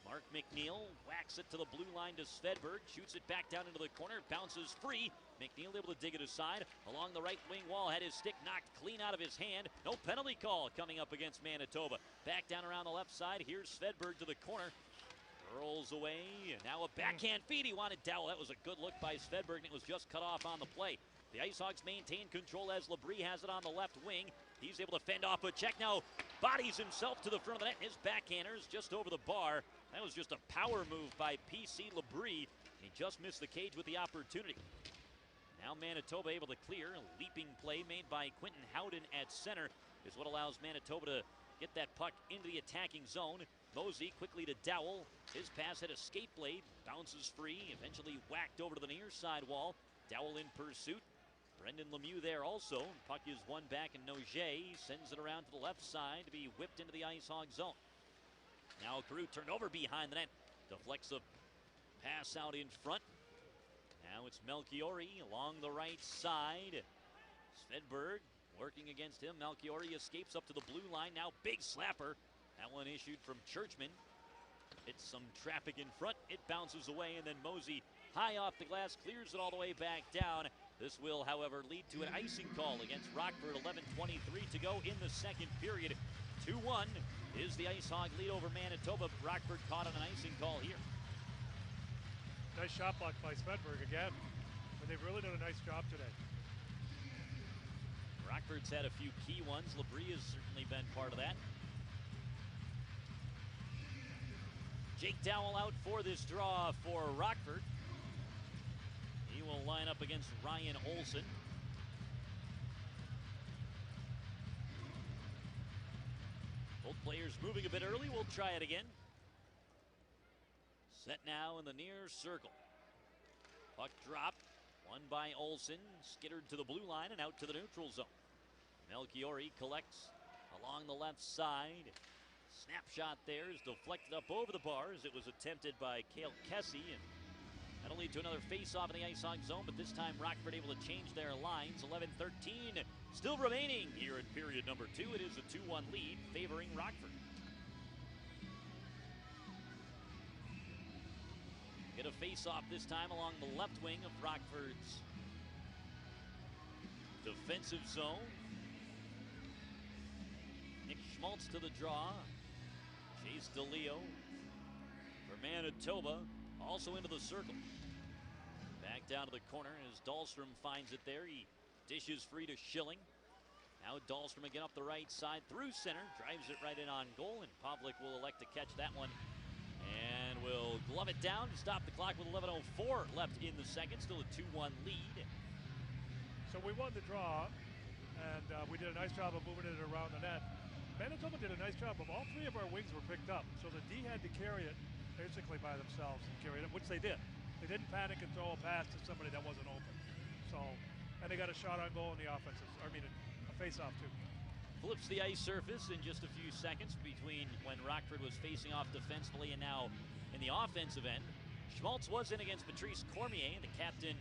Mark McNeil whacks it to the blue line to Svedberg, shoots it back down into the corner, bounces free. McNeil able to dig it aside along the right wing wall, had his stick knocked clean out of his hand. No penalty call coming up against Manitoba. Back down around the left side, here's Svedberg to the corner. Rolls away, and now a backhand feed. He wanted Dowell. That was a good look by Svedberg, and it was just cut off on the play. The Ice Hogs maintain control as Labrie has it on the left wing. He's able to fend off a check. Now bodies himself to the front of the net. His backhander's just over the bar. That was just a power move by P.C. Labrie. He just missed the cage with the opportunity. Now Manitoba able to clear. A leaping play made by Quentin Howden at center is what allows Manitoba to get that puck into the attacking zone. Mosey quickly to Dowell. His pass hit a skate blade, bounces free, eventually whacked over to the near side wall. Dowell in pursuit. Brendan Lemieux there also. Puck is won back, and Noget sends it around to the left side to be whipped into the Ice Hog zone. Now Carew turned over behind the net. Deflects a pass out in front. Now it's Melchiori along the right side. Svedberg working against him. Melchiori escapes up to the blue line. Now big slapper. That one issued from Churchman. It's some traffic in front. It bounces away, and then Mosey high off the glass clears it all the way back down. This will, however, lead to an icing call against Rockford. 11:23 to go in the second period. 2-1 is the Ice Hog lead over Manitoba. Rockford caught on an icing call here. Nice shot block by Svedberg again. And they've really done a nice job today. Rockford's had a few key ones. Labrie has certainly been part of that. Jake Dowell out for this draw for Rockford. He will line up against Ryan Olson. Both players moving a bit early. We'll try it again. Set now in the near circle. Puck drop. Won by Olson. Skittered to the blue line and out to the neutral zone. Melchiori collects along the left side. Snapshot there is deflected up over the bars. It was attempted by Cale Kessie, and that'll lead to another face-off in the Ice Hog zone, but this time Rockford able to change their lines. 11:13 still remaining here in period number 2. It is a 2-1 lead favoring Rockford. Get a face-off this time along the left wing of Rockford's defensive zone. Nick Schmaltz to the draw. Chase DeLeo for Manitoba, also into the circle. Back down to the corner as Dahlstrom finds it there. He dishes free to Schilling. Now Dahlstrom again up the right side through center, drives it right in on goal, and Pavlik will elect to catch that one and will glove it down to stop the clock with 11:04 left in the second. Still a 2-1 lead. So we won the draw, and we did a nice job of moving it around the net. Manitoba did a nice job of all three of our wings were picked up, so the D had to carry it basically by themselves and carry it, which they did. They didn't panic and throw a pass to somebody that wasn't open. So, and they got a shot on goal in the offensive, a face-off too. Flips the ice surface in just a few seconds between when Rockford was facing off defensively and now in the offensive end. Schmaltz was in against Patrice Cormier, the captain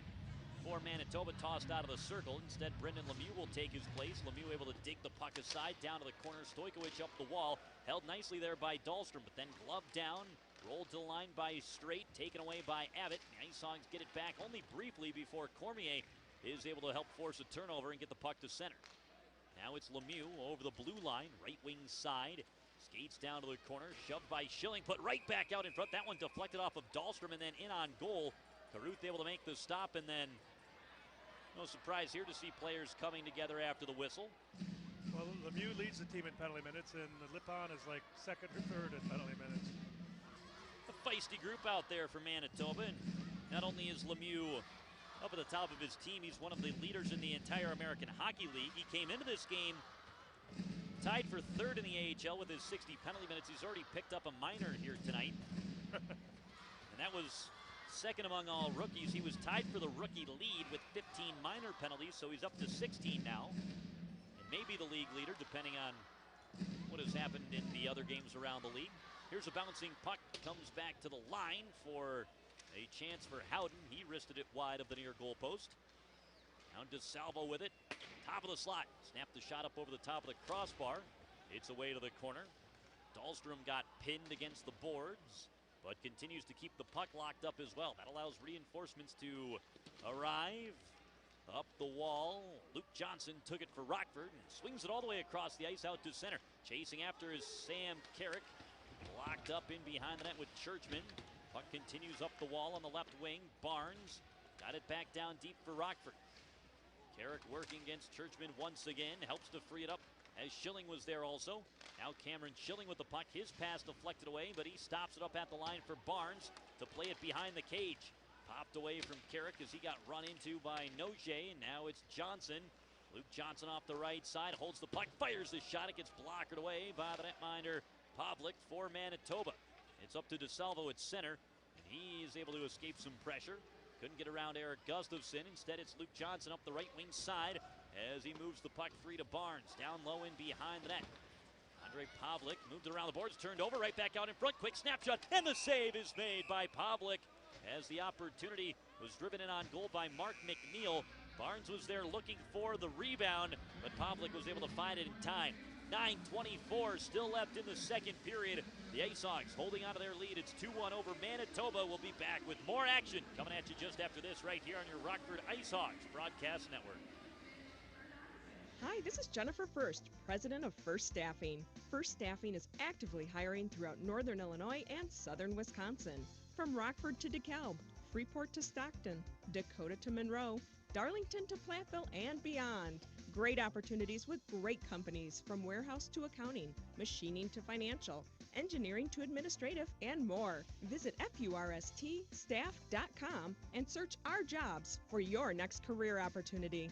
for Manitoba, tossed out of the circle. Instead, Brendan Lemieux will take his place. Lemieux able to dig the puck aside, down to the corner. Stojkovic up the wall, held nicely there by Dahlstrom, but then gloved down, rolled to the line by Straight, taken away by Abbott. The Ice Hogs get it back only briefly before Cormier is able to help force a turnover and get the puck to center. Now it's Lemieux over the blue line, right wing side. Skates down to the corner, shoved by Schilling, put right back out in front. That one deflected off of Dahlstrom and then in on goal. Caruth able to make the stop, and then no surprise here to see players coming together after the whistle. Well, Lemieux leads the team in penalty minutes, and Lippon is like second or third in penalty minutes. A feisty group out there for Manitoba, and not only is Lemieux up at the top of his team, he's one of the leaders in the entire American Hockey League. He came into this game tied for third in the AHL with his 60 penalty minutes. He's already picked up a minor here tonight. And that was second among all rookies. He was tied for the rookie lead with 15 minor penalties, so he's up to 16 now. And maybe the league leader, depending on what has happened in the other games around the league. Here's a bouncing puck, comes back to the line for a chance for Howden. He wristed it wide of the near goal post. Down to Salvo with it. Top of the slot. Snapped the shot up over the top of the crossbar. It's away to the corner. Dahlstrom got pinned against the boards, but continues to keep the puck locked up as well. That allows reinforcements to arrive. Up the wall. Luke Johnson took it for Rockford and swings it all the way across the ice out to center. Chasing after is Sam Carrick. Locked up in behind the net with Churchman. Puck continues up the wall on the left wing. Barnes got it back down deep for Rockford. Carrick working against Churchman once again. Helps to free it up as Schilling was there also. Now Cameron Schilling with the puck. His pass deflected away, but he stops it up at the line for Barnes to play it behind the cage. Popped away from Carrick as he got run into by Noje, and now it's Johnson. Luke Johnson off the right side, holds the puck, fires the shot. It gets blocked away by the netminder Pavlik for Manitoba. It's up to DeSalvo at center, and he is able to escape some pressure. Couldn't get around Eric Gustafson. Instead, it's Luke Johnson up the right wing side as he moves the puck free to Barnes. Down low in behind the net. Andre Pavlik moved it around the boards, turned over, right back out in front. Quick snapshot, and the save is made by Pavlik as the opportunity was driven in on goal by Mark McNeil. Barnes was there looking for the rebound, but Pavlik was able to find it in time. 9:24 still left in the second period. The Ice Hogs holding on to their lead. It's 2-1 over Manitoba. We'll be back with more action coming at you just after this right here on your Rockford Ice Hogs Broadcast Network. Hi, this is Jennifer First, president of First Staffing. First Staffing is actively hiring throughout northern Illinois and southern Wisconsin. From Rockford to DeKalb, Freeport to Stockton, Dakota to Monroe, Darlington to Platteville, and beyond. Great opportunities with great companies from warehouse to accounting, machining to financial, engineering to administrative, and more. Visit FURSTstaff.com and search our jobs for your next career opportunity.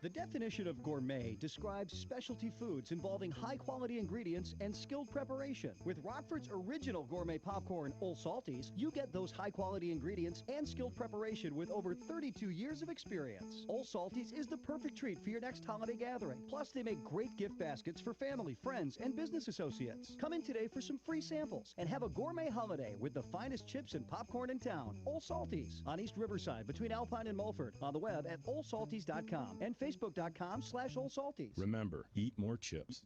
The definition of gourmet describes specialty foods involving high-quality ingredients and skilled preparation. With Rockford's original gourmet popcorn, Old Salties, you get those high-quality ingredients and skilled preparation with over 32 years of experience. Old Salties is the perfect treat for your next holiday gathering. Plus, they make great gift baskets for family, friends, and business associates. Come in today for some free samples and have a gourmet holiday with the finest chips and popcorn in town. Old Salties on East Riverside between Alpine and Mulford. On the web at oldsalties.com and Facebook.com/Old Salties. Remember, eat more chips.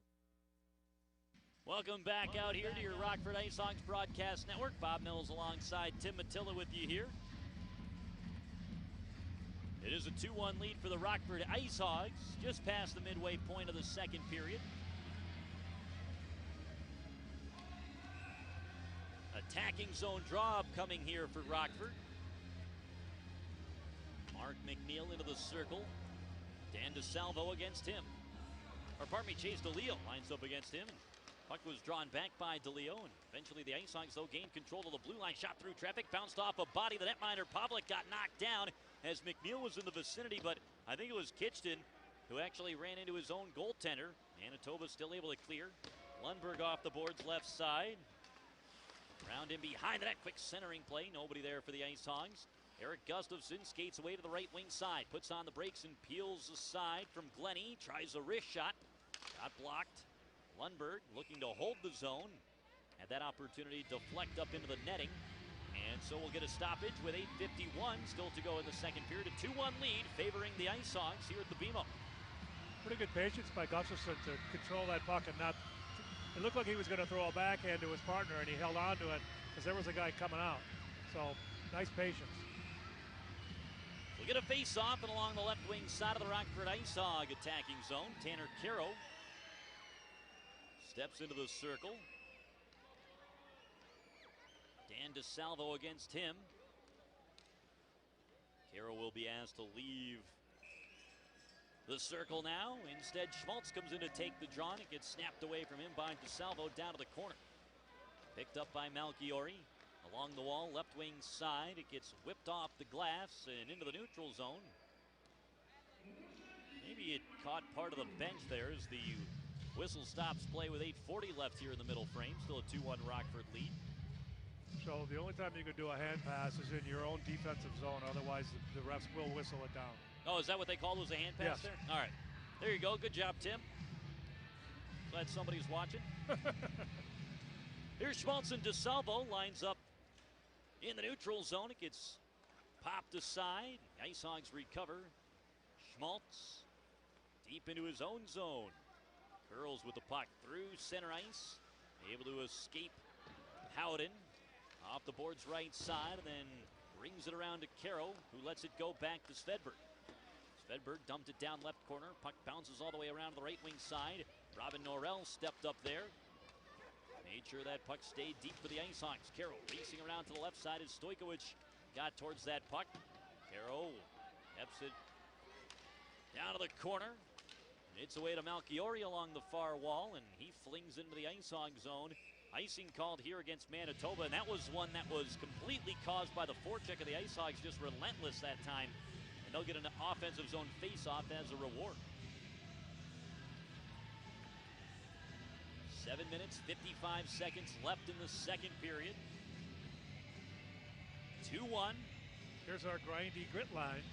Welcome back out here to your Rockford Ice Hogs Broadcast Network. Bob Mills alongside Tim Mattilla with you here. It is a 2-1 lead for the Rockford Ice Hogs, just past the midway point of the second period. Attacking zone draw upcoming here for Rockford. Mark McNeil into the circle. Dan DeSalvo against him. Or pardon me, Chase DeLeo lines up against him. Puck was drawn back by DeLeo, and eventually the Ice Hogs, though, gained control of the blue line. Shot through traffic, bounced off a body. The netminder Pavlik got knocked down as McNeil was in the vicinity, but I think it was Kitchton who actually ran into his own goaltender. Manitoba still able to clear. Lundberg off the boards left side. Round in behind that quick centering play. Nobody there for the Ice Hogs. Eric Gustafson skates away to the right wing side, puts on the brakes and peels aside from Glennie, tries a wrist shot, got blocked. Lundberg looking to hold the zone, had that opportunity deflect up into the netting. And so we'll get a stoppage with 8:51 still to go in the second period. A 2-1 lead favoring the Ice Hogs here at the BMO. Pretty good patience by Gustafson to control that puck and not. It looked like he was going to throw a backhand to his partner, and he held on to it because there was a guy coming out. So nice patience. We'll get a face-off and along the left wing side of the Rockford Ice Hog attacking zone. Tanner Caro steps into the circle. Dan DeSalvo against him. Caro will be asked to leave the circle now. Instead, Schmaltz comes in to take the draw, and it gets snapped away from him by DeSalvo down to the corner. Picked up by Malchiori. Along the wall, left wing side. It gets whipped off the glass and into the neutral zone. Maybe it caught part of the bench there as the whistle stops play with 8:40 left here in the middle frame. Still a 2-1 Rockford lead. So the only time you can do a hand pass is in your own defensive zone. Otherwise, the refs will whistle it down. Oh, is that what they called? Was a hand pass Yes. there? All right. There you go. Good job, Tim. Glad somebody's watching. Here's Schmaltz, and DeSalvo lines up in the neutral zone. It gets popped aside. The Ice Hogs recover. Schmaltz deep into his own zone. Curls with the puck through center ice. Able to escape Howden. Off the board's right side, and then brings it around to Caro, who lets it go back to Svedberg. Svedberg dumped it down left corner. Puck bounces all the way around to the right wing side. Robin Norrell stepped up there. Made sure that puck stayed deep for the Ice Hogs. Caro racing around to the left side as Stojkovic got towards that puck. Caro steps it down to the corner. It's away to Malchiori along the far wall, and he flings into the Ice Hog zone. Icing called here against Manitoba, and that was one that was completely caused by the forecheck of the Ice Hogs, just relentless that time. And they'll get an offensive zone face-off as a reward. 7 minutes, 55 seconds left in the second period. 2-1. Here's our grindy grit line.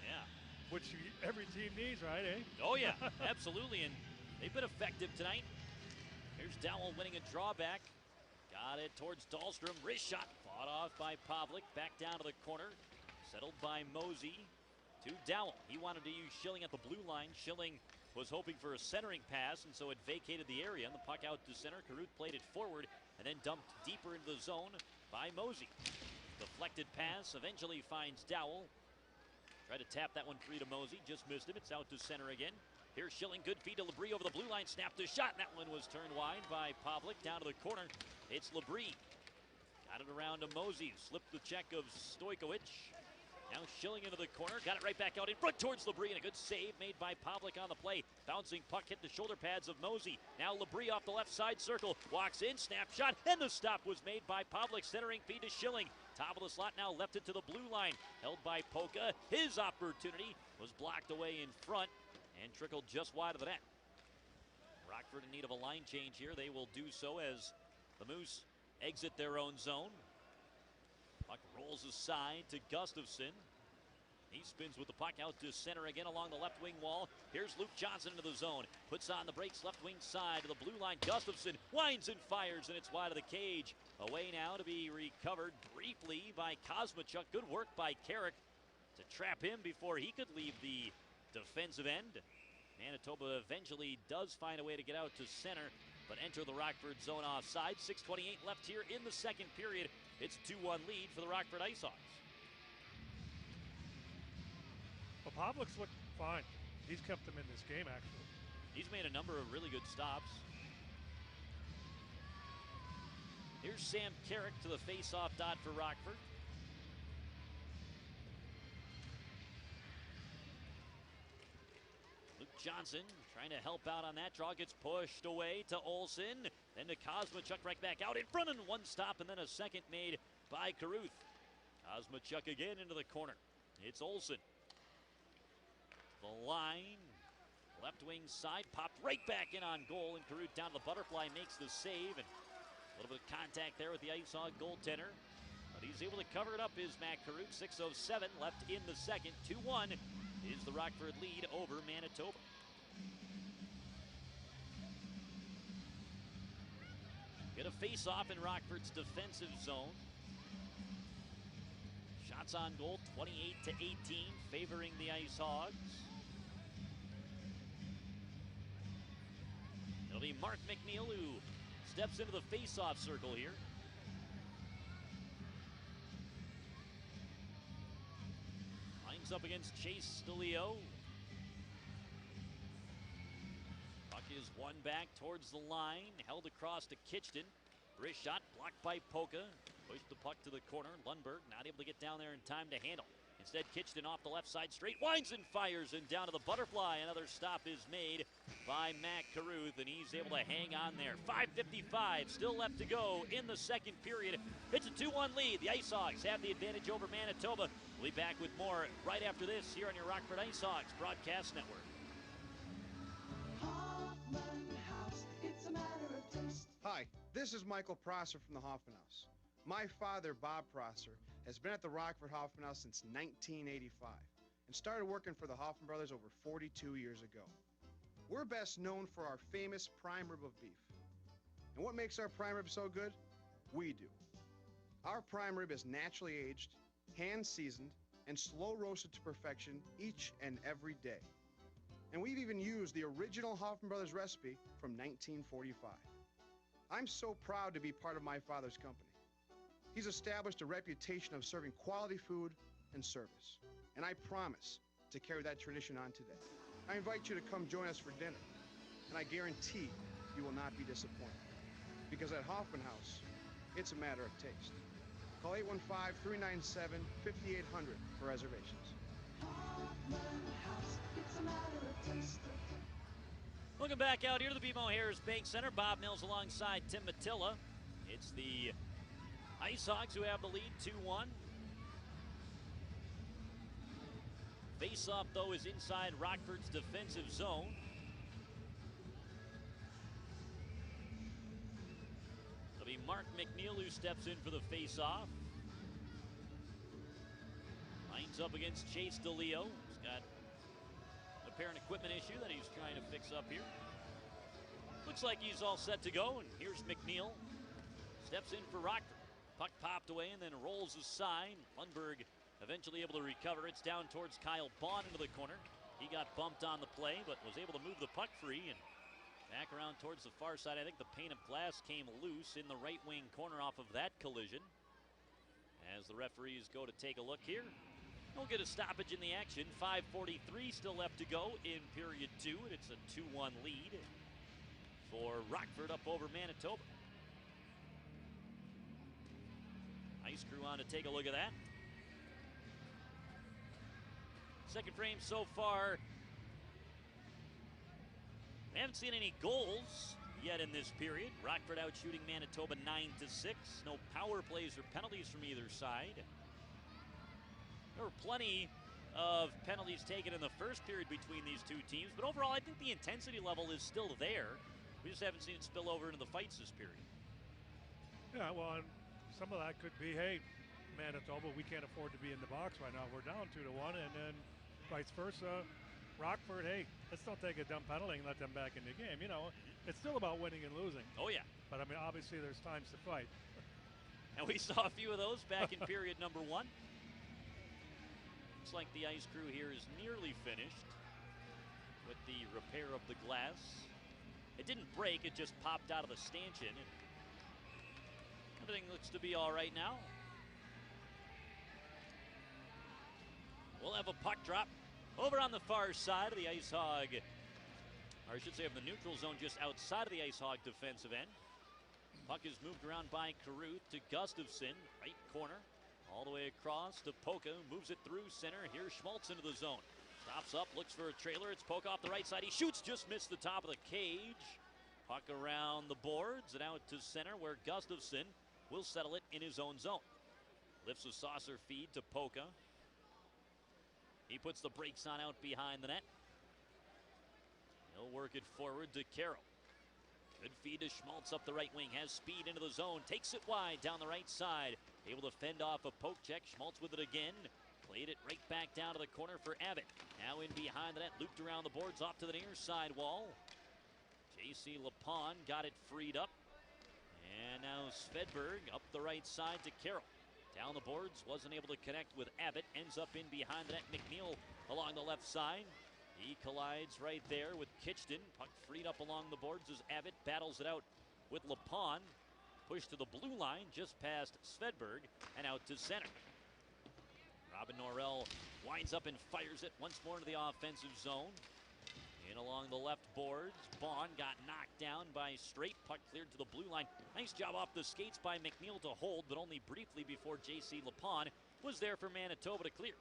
Yeah. Which every team needs, right, eh? Oh, yeah, absolutely, and they've been effective tonight. Here's Dowell winning a drawback. Got it towards Dahlstrom. Wrist shot fought off by Pavlik. Back down to the corner. Settled by Mosey to Dowell. He wanted to use Schilling at the blue line. Schilling was hoping for a centering pass, and so it vacated the area. And the puck out to center. Caruth played it forward and then dumped deeper into the zone by Mosey. Deflected pass eventually finds Dowell. Tried to tap that one free to Mosey. Just missed him. It's out to center again. Here's Schilling, good feed to Labrie over the blue line, snapped a shot, and that one was turned wide by Pavlik. Down to the corner, it's Labrie. Got it around to Mosey, slipped the check of Stojkovic. Now Schilling into the corner, got it right back out in front towards Labrie, and a good save made by Pavlik on the play. Bouncing puck hit the shoulder pads of Mosey. Now Labrie off the left side circle, walks in, snap shot, and the stop was made by Pavlik, centering feed to Schilling. Top of the slot now left it to the blue line, held by Polka. His opportunity was blocked away in front and trickled just wide of the net. Rockford in need of a line change here. They will do so as the Moose exit their own zone. Puck rolls aside to Gustafson. He spins with the puck out to center again along the left wing wall. Here's Luke Johnson into the zone. Puts on the brakes left wing side to the blue line. Gustafson winds and fires, and it's wide of the cage. Away now to be recovered briefly by Kosmachuk. Good work by Carrick to trap him before he could leave the defensive end. Manitoba eventually does find a way to get out to center, but enter the Rockford zone offside. 6:28 left here in the second period. It's 2-1 lead for the Rockford Ice Hogs. Well, Pavlik's looked fine. He's kept them in this game, actually. He's made a number of really good stops. Here's Sam Carrick to the face-off dot for Rockford. Luke Johnson trying to help out on that draw. Gets pushed away to Olsen. Then to Kosmachuk right back out in front, and one stop and then a second made by Caruth. Kosmachuk again into the corner. It's Olsen. The line. Left wing side. Popped right back in on goal, and Caruth down to the butterfly makes the save. And a little bit of contact there with the Ice Hog goaltender. But he's able to cover it up, is Matt Caruth. 6:07 left in the second. 2-1 is the Rockford lead over Manitoba. Get a face-off in Rockford's defensive zone. Shots on goal, 28-18, favoring the Ice Hogs. It'll be Mark McNeil who steps into the face-off circle here. Lines up against Chase DeLeo. Puck is won back towards the line, held across to Kitchton. Wrist shot blocked by Polka. Pushed the puck to the corner. Lundberg not able to get down there in time to handle. Instead, Kitchton off the left side straight. Winds and fires and down to the butterfly. Another stop is made by Matt Carruth, and he's able to hang on there. 5:55 still left to go in the second period. It's a 2-1 lead. The Ice Hogs have the advantage over Manitoba. We'll be back with more right after this here on your Rockford Ice Hogs Broadcast Network. Hi, this is Michael Prosser from the Hoffman House. My father, Bob Prosser, has been at the Rockford Hoffman House since 1985 and started working for the Hoffman brothers over 42 years ago. We're best known for our famous prime rib of beef. And what makes our prime rib so good? We do. Our prime rib is naturally aged, hand-seasoned, and slow roasted to perfection each and every day. And we've even used the original Hoffman brothers recipe from 1945. I'm so proud to be part of my father's company. He's established a reputation of serving quality food and service, and I promise to carry that tradition on today. I invite you to come join us for dinner, and I guarantee you will not be disappointed, because at Hoffman House, it's a matter of taste. Call 815-397-5800 for reservations. Hoffman House, it's a matter of taste. Welcome back out here to the BMO Harris Bank Center. Bob Mills alongside Tim Mattilla. It's the Ice Hogs who have the lead, 2-1. Face-off, though, is inside Rockford's defensive zone. It'll be Mark McNeil who steps in for the face-off. Lines up against Chase DeLeo. He's got apparent equipment issue that he's trying to fix up here. Looks like he's all set to go, and here's McNeil. Steps in for Rockford. Puck popped away and then rolls aside. Lundberg eventually able to recover. It's down towards Kyle Bond into the corner. He got bumped on the play, but was able to move the puck free and back around towards the far side. I think the pane of glass came loose in the right wing corner off of that collision. As the referees go to take a look here, we'll get a stoppage in the action. 5:43 still left to go in period 2, and it's a 2-1 lead for Rockford up over Manitoba. Ice crew on to take a look at that. Second frame so far. We haven't seen any goals yet in this period. Rockford out shooting Manitoba 9-6. No power plays or penalties from either side. There were plenty of penalties taken in the first period between these two teams, but overall I think the intensity level is still there. We just haven't seen it spill over into the fights this period. Yeah, well, and some of that could be, hey, Manitoba, we can't afford to be in the box right now. We're down 2-1, and then vice versa. Rockford, hey, let's don't take a dumb penalty and let them back in the game. You know, it's still about winning and losing. Oh, yeah. But, I mean, obviously there's times to fight. And we saw a few of those back in period number 1. Looks like the ice crew here is nearly finished with the repair of the glass. It didn't break, it just popped out of the stanchion. And everything looks to be all right now. We'll have a puck drop over on the far side of the Ice Hog, or I should say of the neutral zone, just outside of the Ice Hog defensive end. Puck is moved around by Carruth to Gustafson, right corner, all the way across to Polka, moves it through center. Here's Schmaltz into the zone. Stops up, looks for a trailer. It's Polka off the right side. He shoots, just missed the top of the cage. Puck around the boards and out to center where Gustafson will settle it in his own zone. Lifts a saucer feed to Polka. He puts the brakes on out behind the net. He'll work it forward to Carroll. Good feed to Schmaltz up the right wing. Has speed into the zone. Takes it wide down the right side. Able to fend off a poke check. Schmaltz with it again. Played it right back down to the corner for Abbott. Now in behind the net. Looped around the boards off to the near side wall. J.C. Lapon got it freed up. And now Svedberg up the right side to Carroll. Down the boards, wasn't able to connect with Abbott. Ends up in behind the net. McNeil along the left side. He collides right there with Kitchton. Puck freed up along the boards as Abbott battles it out with LaPon. Pushed to the blue line, just past Svedberg, and out to center. Robin Norrell winds up and fires it once more into the offensive zone. In along the left boards, Vaughn got knocked down by Straight. Puck cleared to the blue line. Nice job off the skates by McNeil to hold, but only briefly before J.C. LaPon was there for Manitoba to clear.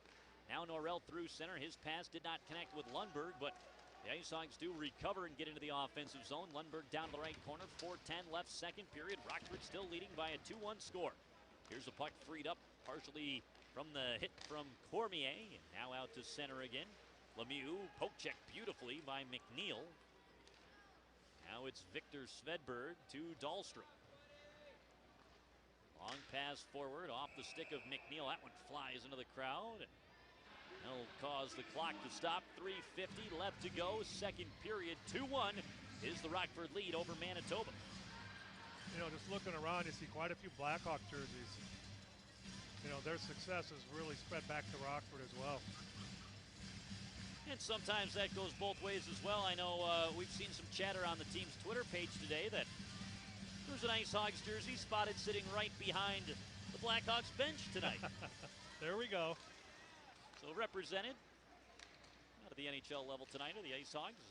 Now Norrell through center. His pass did not connect with Lundberg, but the Ice Hogs do recover and get into the offensive zone. Lundberg down to the right corner. 4:10 left, second period. Rockford still leading by a 2-1 score. Here's a puck freed up partially from the hit from Cormier, and now out to center again. Lemieux, poke check beautifully by McNeil. Now it's Victor Svedberg to Dahlstrom. Long pass forward off the stick of McNeil. That one flies into the crowd. That'll cause the clock to stop. 3:50 left to go. Second period. 2-1 is the Rockford lead over Manitoba. You know, just looking around, you see quite a few Blackhawk jerseys. You know, their success has really spread back to Rockford as well. And sometimes that goes both ways as well. I know we've seen some chatter on the team's Twitter page today that there's an Ice Hogs jersey spotted sitting right behind the Blackhawks bench tonight. There we go. So represented out of the NHL level tonight are the Ice Hogs.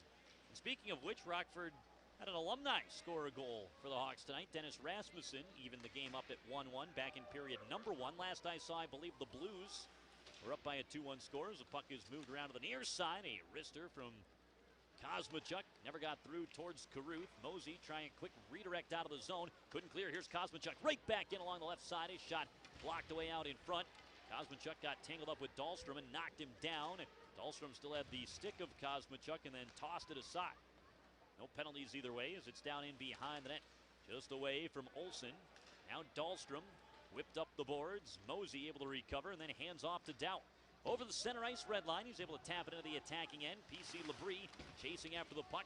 And speaking of which, Rockford had an alumni score a goal for the Hawks tonight. Dennis Rasmussen evened the game up at 1-1 back in period number 1. Last I saw, I believe the Blues were up by a 2-1 score as the puck is moved around to the near side. A wrister from Kosmachuk never got through towards Caruth. Mosey trying a quick redirect out of the zone. Couldn't clear. Here's Kosmachuk right back in along the left side. His shot blocked away out in front. Kosmachuk got tangled up with Dahlstrom and knocked him down. Dahlstrom still had the stick of Kosmachuk and then tossed it aside. No penalties either way as it's down in behind the net. Just away from Olsen. Now Dahlstrom whipped up the boards. Mosey able to recover and then hands off to Dow. Over the center ice red line. He's able to tap it into the attacking end. PC Labrie chasing after the puck.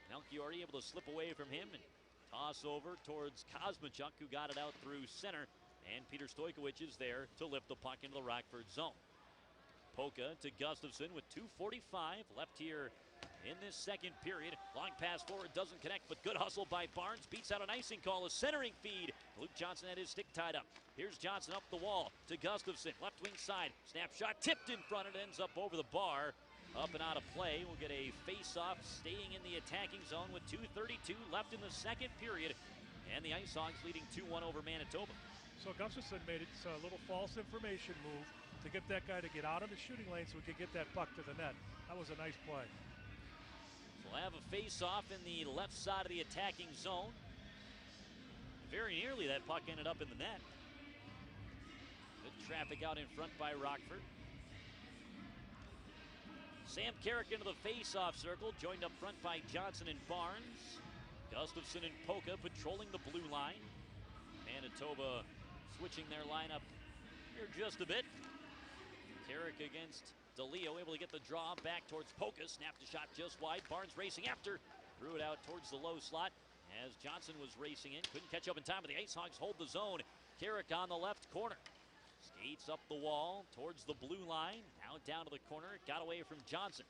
Melchiori able to slip away from him and toss over towards Kosmachuk, who got it out through center. And Peter Stojkovic is there to lift the puck into the Rockford zone. Polka to Gustafsson with 2:45 left here in this second period. Long pass forward doesn't connect, but good hustle by Barnes. Beats out an icing call, a centering feed. Luke Johnson had his stick tied up. Here's Johnson up the wall to Gustafsson. Left wing side. Snapshot tipped in front. It ends up over the bar. Up and out of play. We'll get a face-off staying in the attacking zone with 2:32 left in the second period. And the Ice Hogs leading 2-1 over Manitoba. So Gustafsson made it a little false information move to get that guy to get out of the shooting lane so we could get that puck to the net. That was a nice play. We'll have a face-off in the left side of the attacking zone. Very nearly that puck ended up in the net. Good traffic out in front by Rockford. Sam Carrick into the face-off circle, joined up front by Johnson and Barnes. Gustafsson and Polka patrolling the blue line. Manitoba switching their lineup here just a bit. Carrick against DeLeo, able to get the draw back towards Polka. Snapped a shot just wide. Barnes racing after. Threw it out towards the low slot as Johnson was racing in. Couldn't catch up in time, but the Ice Hogs hold the zone. Carrick on the left corner. Skates up the wall towards the blue line. Now down to the corner. Got away from Johnson.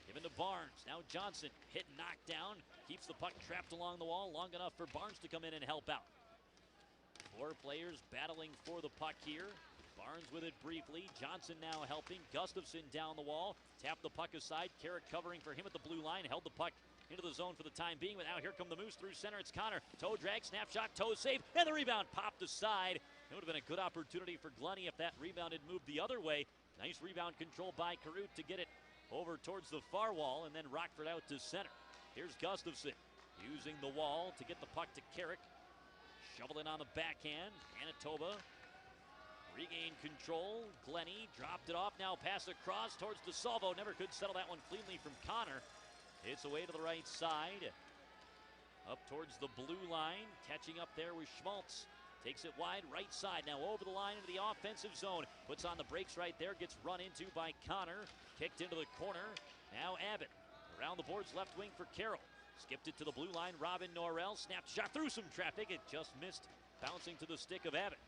Given to Barnes. Now Johnson hit and knocked down. Keeps the puck trapped along the wall long enough for Barnes to come in and help out. 4 players battling for the puck here. Barnes with it briefly. Johnson now helping. Gustafsson down the wall. Tapped the puck aside. Carrick covering for him at the blue line. Held the puck into the zone for the time being. But now here come the Moose through center. It's Connor. Toe drag, snapshot, toe save. And the rebound popped aside. It would have been a good opportunity for Glennie if that rebound had moved the other way. Nice rebound control by Caruth to get it over towards the far wall. And then Rockford out to center. Here's Gustafsson using the wall to get the puck to Carrick. Shovel it on the backhand. Manitoba regained control. Glennie dropped it off. Now pass across towards DeSalvo. Never could settle that one cleanly from Connor. It's away to the right side. Up towards the blue line. Catching up there with Schmaltz. Takes it wide right side. Now over the line into the offensive zone. Puts on the brakes right there. Gets run into by Connor. Kicked into the corner. Now Abbott. Around the boards left wing for Carroll. Skipped it to the blue line. Robin Norrell snapped shot through some traffic. It just missed, bouncing to the stick of Abbott.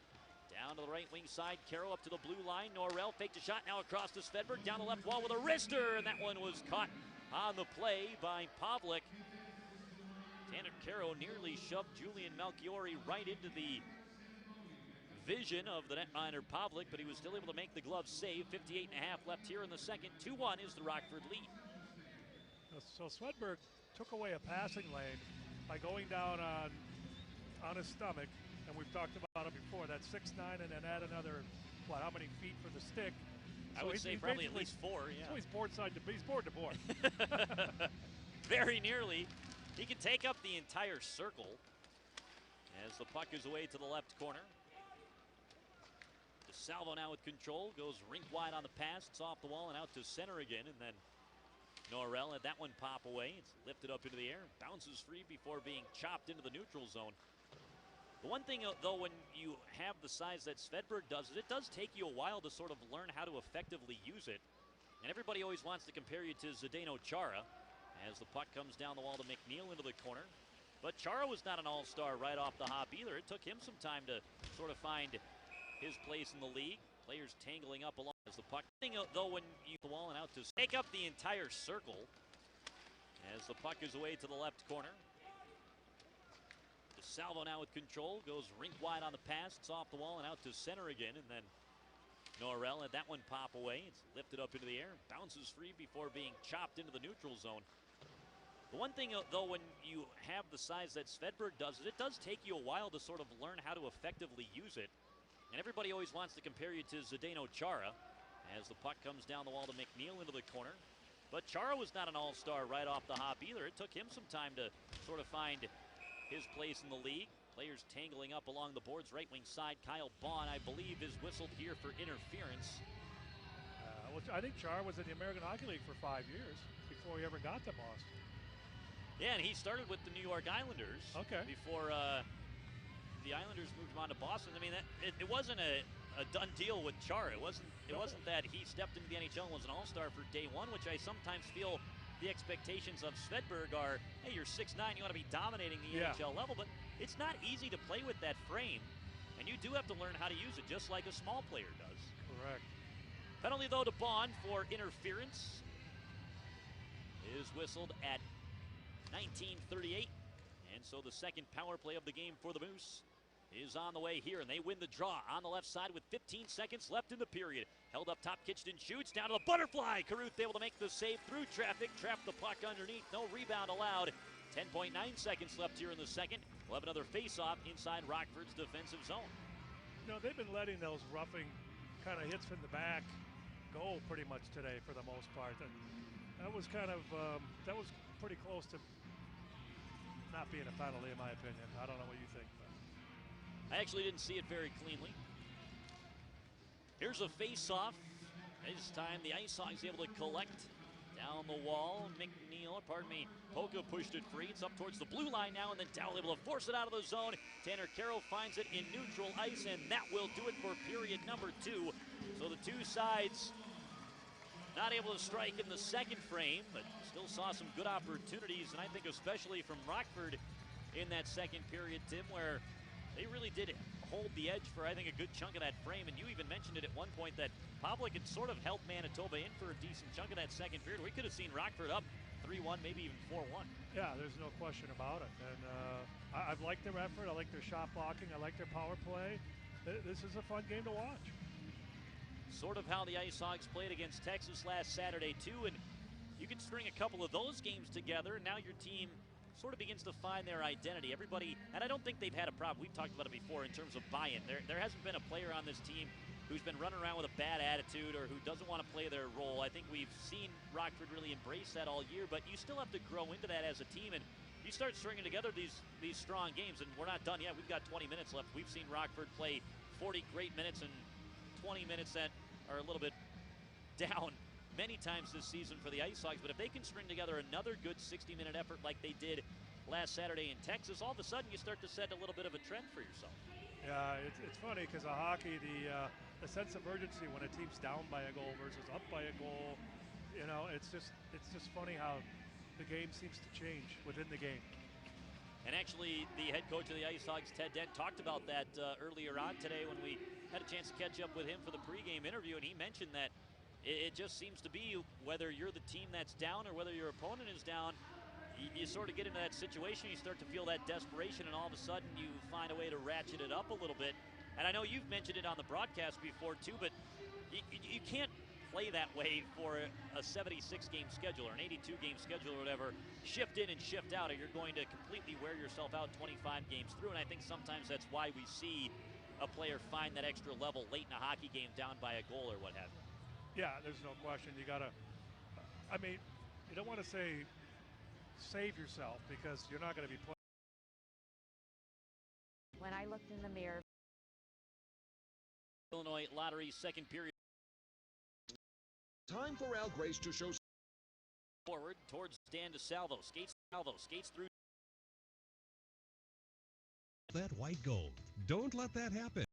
Down to the right wing side, Caro up to the blue line. Norrell faked a shot, now across to Svedberg, down the left wall with a wrister, and that one was caught on the play by Pavlik. Tanner Caro nearly shoved Julian Melchiori right into the vision of the netminder Pavlik, but he was still able to make the glove save. 58 and a half left here in the second. 2-1 is the Rockford lead. So Svedberg took away a passing lane by going down on his stomach, and we've talked about it before. That's 6'9", and then add another, how many feet for the stick? I would say probably at least 4, yeah. So he's board to board. Very nearly. He can take up the entire circle as the puck is away to the left corner. DeSalvo now with control, goes rink wide on the pass. It's off the wall and out to center again, and then Norrell had that one pop away. It's lifted up into the air, bounces free before being chopped into the neutral zone. The one thing, though, when you have the size that Svedberg does, is it does take you a while to sort of learn how to effectively use it. And everybody always wants to compare you to Zdeno Chara as the puck comes down the wall to McNeil into the corner. But Chara was not an all-star right off the hop either. It took him some time to sort of find his place in the league. Players tangling up along as the puck. Though, when you the wall and out to take up the entire circle as the puck is away to the left corner. DeSalvo now with control, goes rink wide on the pass. It's off the wall and out to center again, and then Norrell had that one pop away. It's lifted up into the air, bounces free before being chopped into the neutral zone. The one thing, though, when you have the size that Svedberg does, is it does take you a while to sort of learn how to effectively use it. And everybody always wants to compare you to Zdeno Chara as the puck comes down the wall to McNeil into the corner. But Chara was not an all-star right off the hop either. It took him some time to sort of find his place in the league. Players tangling up along the boards. Right wing side, Kyle Bond, I believe, is whistled here for interference. I think Char was in the American Hockey League for 5 years before he ever got to Boston. Yeah, and he started with the New York Islanders. Okay. Before the Islanders moved him on to Boston. I mean, it wasn't a done deal with Char. It wasn't that he stepped into the NHL and was an all-star for day one, which I sometimes feel the expectations of Svedberg are, hey, you're 6'9", you want to be dominating the NHL level, but it's not easy to play with that frame, and you do have to learn how to use it, just like a small player does. Correct. Penalty, though, to Bond for interference is whistled at 19:38, and so the second power play of the game for the Moose is on the way here, and they win the draw on the left side with 15 seconds left in the period. Held up top, Kitchton shoots down to the butterfly. Caruth able to make the save through traffic, trapped the puck underneath, no rebound allowed. 10.9 seconds left here in the second. We'll have another face-off inside Rockford's defensive zone. You know, they've been letting those roughing kind of hits from the back go pretty much today for the most part. And that was kind of, that was pretty close to not being a penalty in my opinion. I don't know what you think. I actually didn't see it very cleanly. Here's a face-off. This time the Ice Hogs able to collect down the wall. Polka pushed it free. It's up towards the blue line now, and then Dowell able to force it out of the zone. Tanner Caro finds it in neutral ice, and that will do it for period number 2. So the two sides not able to strike in the second frame, but still saw some good opportunities, and I think especially from Rockford in that second period, Tim, where they really did hold the edge for, I think, a good chunk of that frame. And you even mentioned it at one point that Pavlik had sort of held Manitoba in for a decent chunk of that second period. We could have seen Rockford up 3-1, maybe even 4-1. Yeah, there's no question about it. And I've liked their effort. I like their shot blocking. I like their power play. This is a fun game to watch. Sort of how the Ice Hogs played against Texas last Saturday, too. And you can string a couple of those games together, and now your team sort of begins to find their identity. Everybody, and I don't think they've had a problem. We've talked about it before in terms of buy-in. There hasn't been a player on this team who's been running around with a bad attitude or who doesn't want to play their role. I think we've seen Rockford really embrace that all year, but you still have to grow into that as a team, and you start stringing together these strong games, and we're not done yet. We've got 20 minutes left. We've seen Rockford play 40 great minutes and 20 minutes that are a little bit down many times this season for the Ice Hogs, but if they can string together another good 60-minute effort like they did last Saturday in Texas, all of a sudden you start to set a little bit of a trend for yourself. Yeah, it's funny because in hockey, the sense of urgency when a team's down by a goal versus up by a goal, you know, it's just funny how the game seems to change within the game. And actually, the head coach of the Ice Hogs, Ted Dent, talked about that earlier on today when we had a chance to catch up with him for the pregame interview, and he mentioned that it just seems to be whether you're the team that's down or whether your opponent is down, you sort of get into that situation, you start to feel that desperation, and all of a sudden you find a way to ratchet it up a little bit. And I know you've mentioned it on the broadcast before too, but you can't play that way for a 76-game schedule or an 82-game schedule or whatever. Shift in and shift out, or you're going to completely wear yourself out 25 games through. And I think sometimes that's why we see a player find that extra level late in a hockey game down by a goal or what have you. Yeah, there's no question. You got to, I mean, you don't want to say save yourself because you're not going to be playing. When I looked in the mirror. Illinois Lottery second period. Time for Al Grace to show forward towards Dan DeSalvo. Skates through. That white gold. Don't let that happen.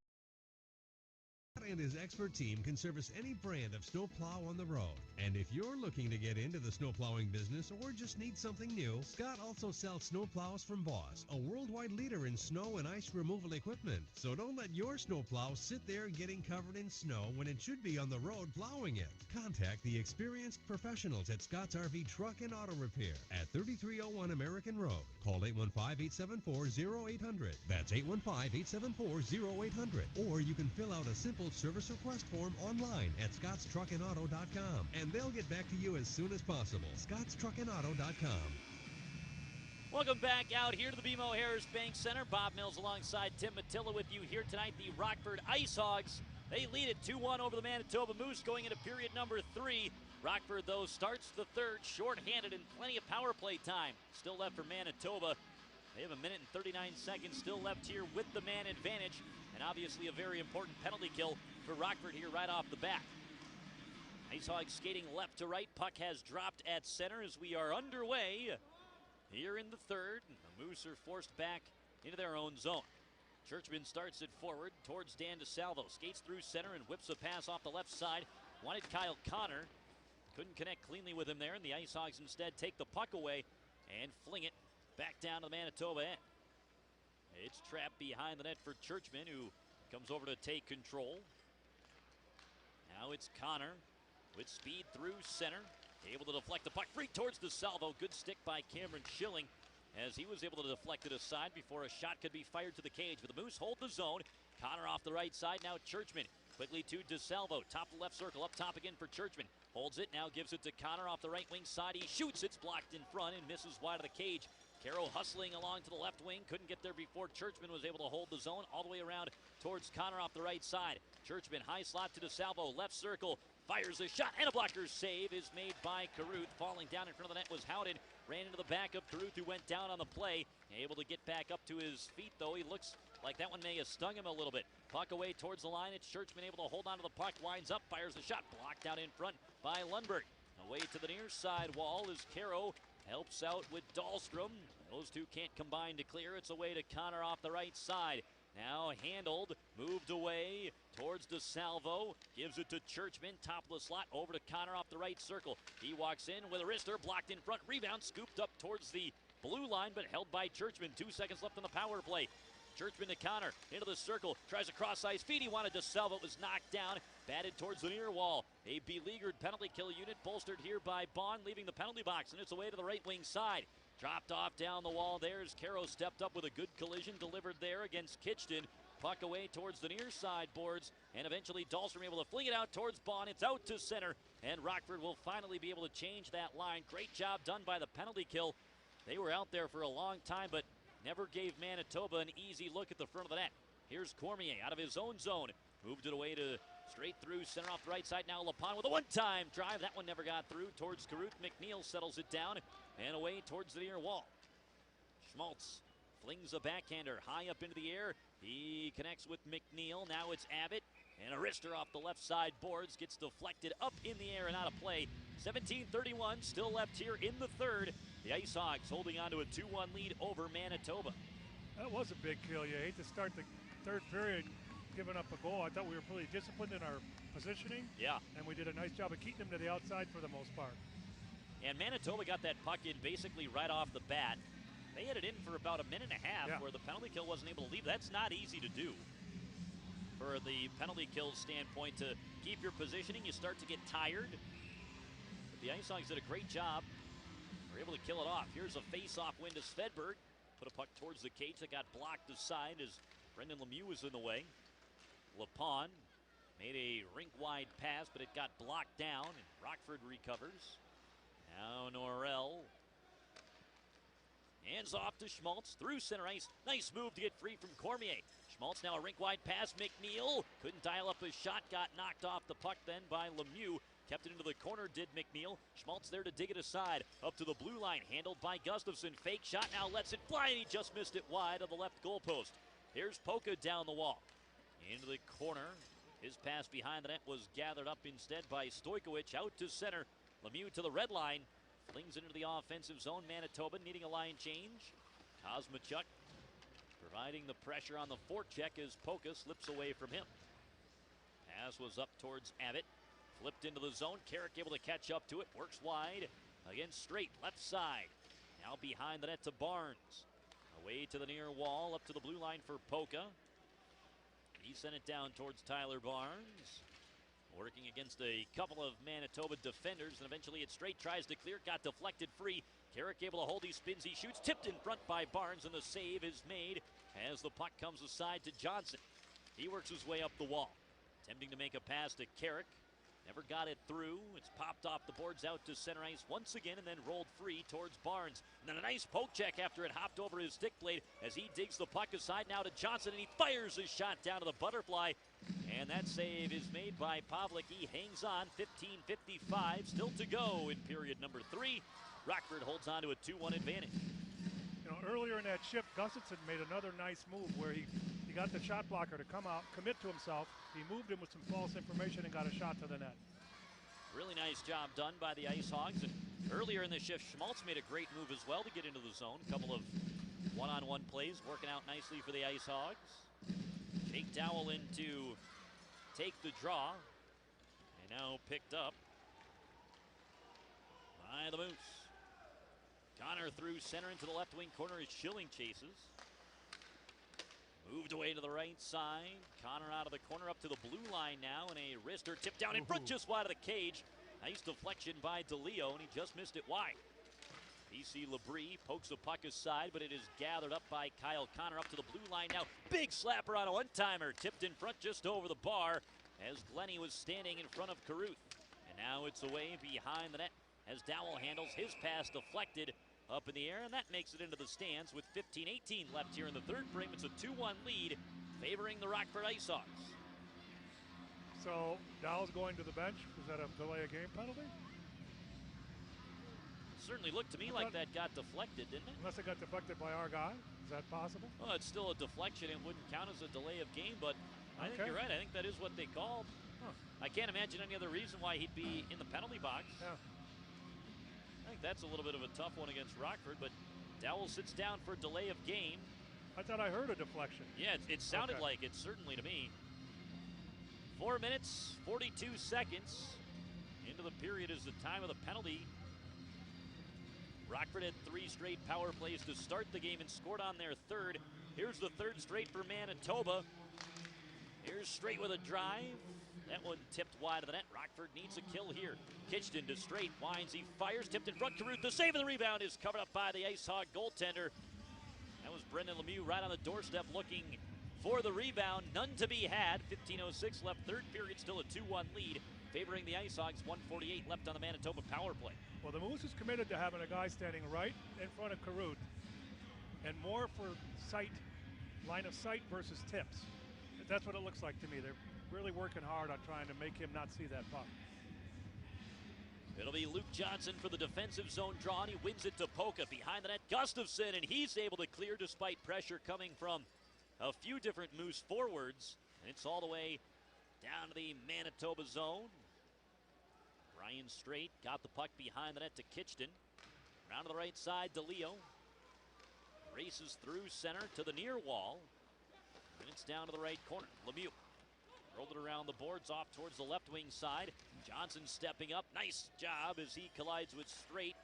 And his expert team can service any brand of snowplow on the road. And if you're looking to get into the snowplowing business or just need something new, Scott also sells snowplows from Boss, a worldwide leader in snow and ice removal equipment. So don't let your snowplow sit there getting covered in snow when it should be on the road plowing it. Contact the experienced professionals at Scott's RV Truck and Auto Repair at 3301 American Road. Call 815-874-0800. That's 815-874-0800. Or you can fill out a simple service request form online at scottstruckandauto.com, and they'll get back to you as soon as possible. scottstruckandauto.com. Welcome back out here to the BMO Harris Bank Center. Bob Mills alongside Tim Mattilla with you here tonight. The Rockford Ice Hogs, they lead it 2-1 over the Manitoba Moose going into period number 3. Rockford, though, starts the third shorthanded and plenty of power play time still left for Manitoba. They have a minute and 39 seconds still left here with the man advantage, and obviously a very important penalty kill for Rockford here right off the bat. Ice Hogs skating left to right. Puck has dropped at center as we are underway here in the third. The Moose are forced back into their own zone. Churchman starts it forward towards Dan DeSalvo. Skates through center and whips a pass off the left side. Wanted Kyle Connor. Couldn't connect cleanly with him there, and the Ice Hogs instead take the puck away and fling it back down to the Manitoba end. It's trapped behind the net for Churchman, who comes over to take control. Now it's Connor with speed through center. Able to deflect the puck free towards DeSalvo. Good stick by Cameron Schilling as he was able to deflect it aside before a shot could be fired to the cage. But the Moose hold the zone. Connor off the right side. Now Churchman quickly to DeSalvo. Top left circle. Up top again for Churchman. Holds it. Now gives it to Connor off the right wing side. He shoots. It's blocked in front and misses wide of the cage. Carroll hustling along to the left wing. Couldn't get there before Churchman was able to hold the zone all the way around towards Connor off the right side. Churchman high slot to DeSalvo. Left circle. Fires a shot, and a blocker save is made by Caruth. Falling down in front of the net was Howden. Ran into the back of Caruth, who went down on the play. Able to get back up to his feet, though. He looks like that one may have stung him a little bit. Puck away towards the line. It's Churchman able to hold on to the puck. Winds up, fires the shot. Blocked out in front by Lundberg. Away to the near side wall as Caro helps out with Dahlstrom. Those two can't combine to clear. It's away to Connor off the right side. Now handled, moved away towards DeSalvo, gives it to Churchman, top of the slot, over to Connor off the right circle. He walks in with a wrister, blocked in front, rebound, scooped up towards the blue line, but held by Churchman. 2 seconds left on the power play. Churchman to Connor, into the circle, tries a cross-ice feed. He wanted DeSalvo, was knocked down, batted towards the near wall. A beleaguered penalty kill unit bolstered here by Bond, leaving the penalty box, and it's away to the right wing side. Dropped off down the wall. There's Caro stepped up with a good collision delivered there against Kitchton. Puck away towards the near side boards, and eventually Dahlstrom able to fling it out towards Bond. It's out to center, and Rockford will finally be able to change that line. Great job done by the penalty kill. They were out there for a long time, but never gave Manitoba an easy look at the front of the net. Here's Cormier out of his own zone. Moved it away to straight through center off the right side. Now Lapon with a one-time drive. That one never got through towards Caruth. McNeil settles it down and away towards the near wall. Schmaltz flings a backhander high up into the air. He connects with McNeil. Now it's Abbott. And a wrister off the left side boards gets deflected up in the air and out of play. 17:31 still left here in the third. The Ice Hogs holding on to a 2-1 lead over Manitoba. That was a big kill. You hate to start the third period giving up a goal. I thought we were pretty disciplined in our positioning. Yeah. And we did a nice job of keeping them to the outside for the most part. And Manitoba got that puck in basically right off the bat. They had it in for about a minute and a half where the penalty kill wasn't able to leave. That's not easy to do for the penalty kill standpoint to keep your positioning. You start to get tired. But the Ice Hogs did a great job. They're able to kill it off. Here's a face-off win to Svedberg. Put a puck towards the cage that got blocked aside as Brendan Lemieux was in the way. Lapon made a rink-wide pass, but it got blocked down, and Rockford recovers. Now Norrell. Hands off to Schmaltz through center ice. Nice move to get free from Cormier. Schmaltz now a rink-wide pass. McNeil couldn't dial up his shot. Got knocked off the puck then by Lemieux. Kept it into the corner, did McNeil. Schmaltz there to dig it aside. Up to the blue line, handled by Gustafsson. Fake shot, now lets it fly, and he just missed it wide of the left goalpost. Here's Polka down the wall. Into the corner. His pass behind the net was gathered up instead by Stojkovic. Out to center. Lemieux to the red line. Flings into the offensive zone. Manitoba needing a line change. Kosmachuk providing the pressure on the forecheck as Polka slips away from him. Pass was up towards Abbott. Flipped into the zone. Carrick able to catch up to it. Works wide against Straight. Left side. Now behind the net to Barnes. Away to the near wall. Up to the blue line for Polka. He sent it down towards Tyler Barnes. Working against a couple of Manitoba defenders. And eventually it's Straight. Tries to clear. Got deflected free. Carrick able to hold. He spins. He shoots. Tipped in front by Barnes. And the save is made as the puck comes aside to Johnson. He works his way up the wall. Attempting to make a pass to Carrick. Never got it through. It's popped off the boards out to center ice once again and then rolled free towards Barnes. And then a nice poke check after it hopped over his stick blade as he digs the puck aside now to Johnson, and he fires his shot down to the butterfly. And that save is made by Pavlik. He hangs on. 15:55 still to go in period number 3. Rockford holds on to a 2-1 advantage. You know, earlier in that shift, Gustafsson made another nice move where he got the shot blocker to come out, commit to himself. He moved him with some false information and got a shot to the net. Really nice job done by the Ice Hogs. And earlier in the shift, Schmaltz made a great move as well to get into the zone. A couple of one-on-one plays working out nicely for the Ice Hogs. Jake Dowell in to take the draw. And now picked up by the Moose. Connor through center into the left wing corner as Schilling chases. Moved away to the right side. Connor out of the corner up to the blue line now, and a wrister tipped down in front just wide of the cage. Nice deflection by DeLeo, and he just missed it wide. PC Labrie pokes the puck aside, but it is gathered up by Kyle Connor up to the blue line now. Big slapper on a one-timer, tipped in front just over the bar as Glennie was standing in front of Caruth. And now it's away behind the net as Dowell handles his pass deflected up in the air, and that makes it into the stands with 15:18 left here in the third frame. It's a 2-1 lead favoring the Rockford Ice Hogs. So Dowell's going to the bench. Is that a delay of game penalty? Certainly looked to me like that got deflected, didn't it? Unless it got deflected by our guy. Is that possible? Well, it's still a deflection. It wouldn't count as a delay of game, but I think you're right. I think that is what they called. Huh. I can't imagine any other reason why he'd be in the penalty box. Yeah. I think that's a little bit of a tough one against Rockford, but Dowell sits down for delay of game. I thought I heard a deflection. Yeah, it sounded like it, certainly to me. 4 minutes, 42 seconds into the period is the time of the penalty. Rockford had 3 straight power plays to start the game and scored on their third. Here's the third straight for Manitoba. Here's Straight with a drive. That one tipped wide of the net. Rockford needs a kill here. Kitchton to Straight, winds, he fires, tipped in front. Caruth, the save and the rebound is covered up by the Ice Hog goaltender. That was Brendan Lemieux right on the doorstep looking for the rebound. None to be had. 15:06 left, third period, still a 2-1 lead, favoring the Ice Hogs. 1:48 left on the Manitoba power play. Well, the Moose is committed to having a guy standing right in front of Caruth and more for sight, line of sight versus tips. That's what it looks like to me. They're really working hard on trying to make him not see that puck. It'll be Luke Johnson for the defensive zone draw, and he wins it to Polka. Behind the net, Gustafsson, and he's able to clear despite pressure coming from a few different Moose forwards. And it's all the way down to the Manitoba zone. Ryan Straight got the puck behind the net to Kitchton. Around to the right side, DeLeo. Races through center to the near wall. And it's down to the right corner. Lemieux rolled it around the boards off towards the left wing side. Johnson stepping up. Nice job as he collides with Straight.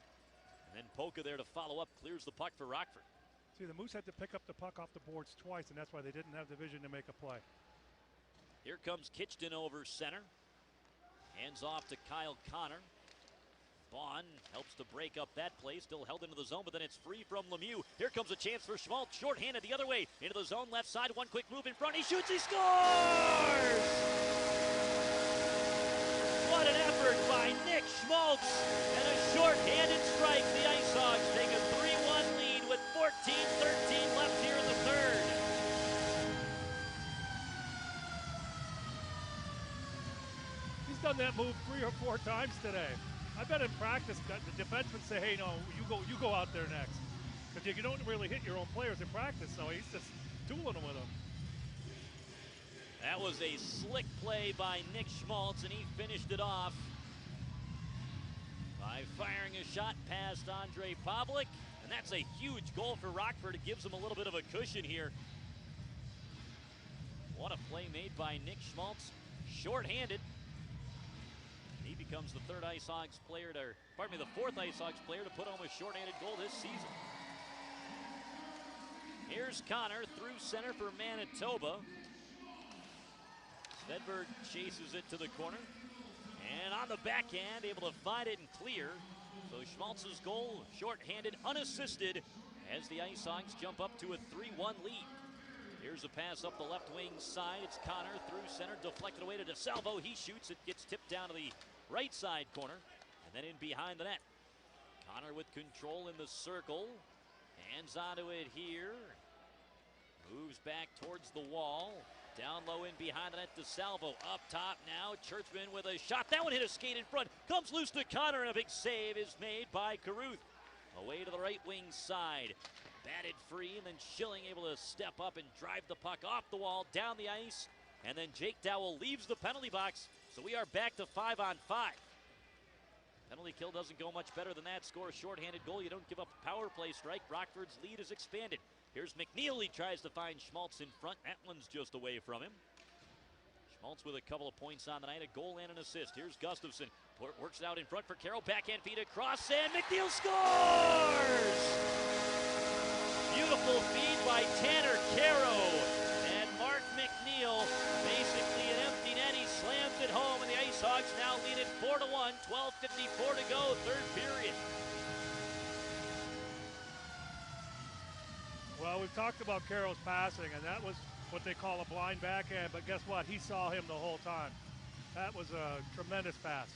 And then Polka there to follow up. Clears the puck for Rockford. See, the Moose had to pick up the puck off the boards twice, and that's why they didn't have the vision to make a play. Here comes Kitchton over center. Hands off to Kyle Connor. Vaughn helps to break up that play. Still held into the zone, but then it's free from Lemieux. Here comes a chance for Schmaltz. Short-handed the other way. Into the zone, left side. One quick move in front. He shoots. He scores! What an effort by Nick Schmaltz. And a short-handed strike. The Ice Hogs take a 3-1 lead with 14-13 left here in the third. He's done that move 3 or 4 times today. I bet in practice the defensemen say, hey, no, you go out there next. Because you don't really hit your own players in practice, so he's just tooling them with them. That was a slick play by Nick Schmaltz, and he finished it off by firing a shot past Andre Pavlik. And that's a huge goal for Rockford. It gives them a little bit of a cushion here. What a play made by Nick Schmaltz. Short-handed. He becomes the third Ice Hogs player to, the fourth Ice Hogs player to put home a short-handed goal this season. Here's Connor through center for Manitoba. Svedberg chases it to the corner. And on the backhand, able to find it and clear. So Schmaltz's goal, short-handed, unassisted, as the Ice Hogs jump up to a 3-1 lead. Here's a pass up the left wing side. It's Connor through center, deflected away to DeSalvo. He shoots. It gets tipped down to the right side corner, and then in behind the net. Connor with control in the circle. Hands onto it here. Moves back towards the wall. Down low in behind the net to Salvo. Up top now, Churchman with a shot. That one hit a skate in front. Comes loose to Connor, and a big save is made by Caruth. Away to the right wing side. Batted free, and then Schilling able to step up and drive the puck off the wall, down the ice. And then Jake Dowell leaves the penalty box, so we are back to 5-on-5. Penalty kill doesn't go much better than that. Score a shorthanded goal. You don't give up a power play strike. Rockford's lead is expanded. Here's McNeil. He tries to find Schmaltz in front. That one's just away from him. Schmaltz with a couple of points on the night, a goal and an assist. Here's Gustafson. Works it out in front for Carroll. Backhand feed across, and McNeil scores! Beautiful feed by Tanner Caro. And Mark McNeil, basically an empty net. He slams it home, and the Ice Hogs now lead it 4-1. 12:54 to go, third period. Well, we've talked about Carroll's passing, and that was what they call a blind backhand, but guess what? He saw him the whole time. That was a tremendous pass.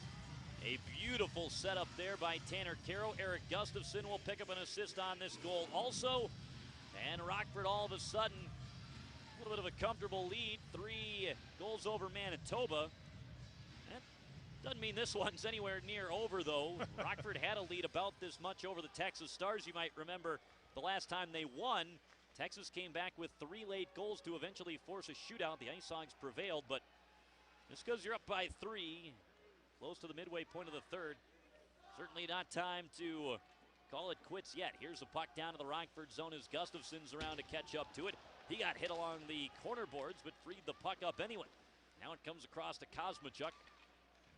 A beautiful setup there by Tanner Caro. Eric Gustafson will pick up an assist on this goal also. And Rockford all of a sudden, a little bit of a comfortable lead. 3 goals over Manitoba. That doesn't mean this one's anywhere near over, though. Rockford had a lead about this much over the Texas Stars. You might remember the last time they won, Texas came back with 3 late goals to eventually force a shootout. The Ice Hogs prevailed, but just because you're up by 3, close to the midway point of the third, certainly not time to call it quits yet. Here's a puck down to the Rockford zone as Gustafson's around to catch up to it. He got hit along the corner boards, but freed the puck up anyway. Now it comes across to Kosmachuk.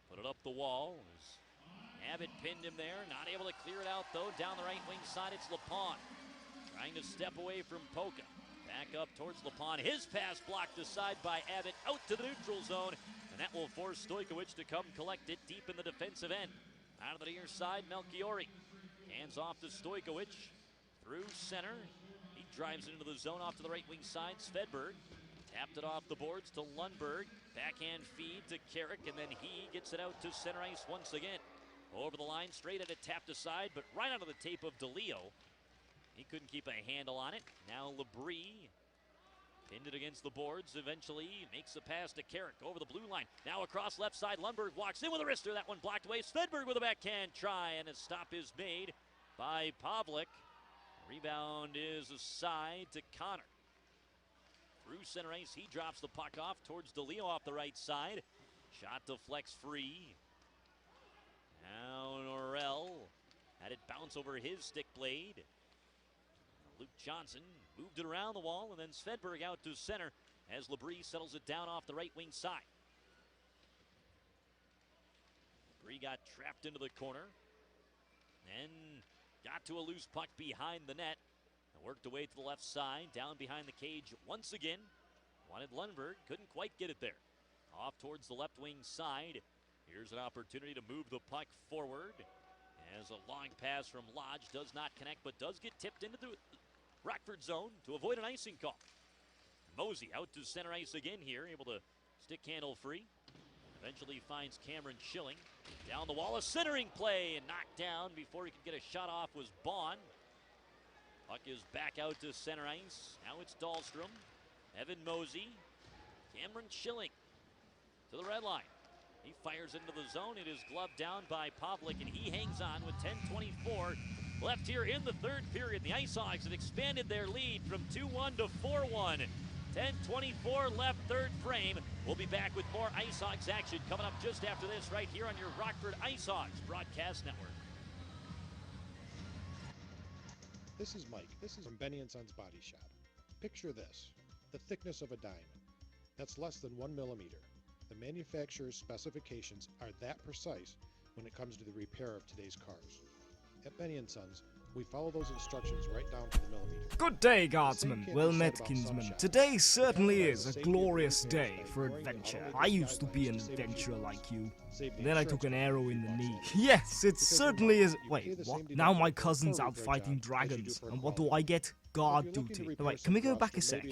Put it up the wall as Abbott pinned him there. Not able to clear it out, though. Down the right wing side, it's LaPon. Trying to step away from Polka. Back up towards LaPon. His pass blocked aside by Abbott out to the neutral zone. And that will force Stojkovic to come collect it deep in the defensive end. Out of the near side, Melchiori. Hands off to Stojkovic. Through center. He drives it into the zone off to the right wing side. Svedberg tapped it off the boards to Lundberg. Backhand feed to Carrick, and then he gets it out to center ice once again. Over the line, straight at it, tapped aside, but right onto the tape of DeLeo. He couldn't keep a handle on it. Now Labrie pinned it against the boards. Eventually makes a pass to Carrick over the blue line. Now across left side, Lundberg walks in with a wrister. That one blocked away. Svedberg with a backhand try, and a stop is made by Pavlik. Rebound is aside to Connor. Through center ice, he drops the puck off towards DeLeo off the right side. Shot deflects free. Now Norrell had it bounce over his stick blade. Luke Johnson moved it around the wall, and then Svedberg out to center as Labrie settles it down off the right wing side. Labrie got trapped into the corner, then got to a loose puck behind the net, and worked away to the left side, down behind the cage once again. Wanted Lundberg, couldn't quite get it there. Off towards the left wing side. Here's an opportunity to move the puck forward. As a long pass from Lodge does not connect, but does get tipped into the Rockford zone to avoid an icing call. Mosey out to center ice again here, able to stick handle free. Eventually finds Cameron Schilling. Down the wall, a centering play, and knocked down before he could get a shot off was Bond. Puck is back out to center ice. Now it's Dahlstrom. Evan Mosey. Cameron Schilling to the red line. He fires into the zone. It is gloved down by Pavlik, and he hangs on with 10:24 left here in the third period. The Ice Hawks have expanded their lead from 2-1 to 4-1. 10:24 left, third frame. We'll be back with more Ice Hawks action coming up just after this right here on your Rockford Ice Hawks broadcast network. This is Mike. This is from Benny & Sons Body Shop. Picture this, the thickness of a diamond. That's less than 1 millimeter. The manufacturer's specifications are that precise when it comes to the repair of today's cars. At Benny & Sons, we follow those instructions right down to the millimeter. Good day, guardsmen. Well met, kinsman. Today certainly is a glorious day for adventure. I used to be an adventurer like you. Then I took an arrow in the knee. Yes, it certainly is. Wait, what? Now my cousin's out fighting dragons. And what do I get? Guard duty. No, wait, can we go back a sec?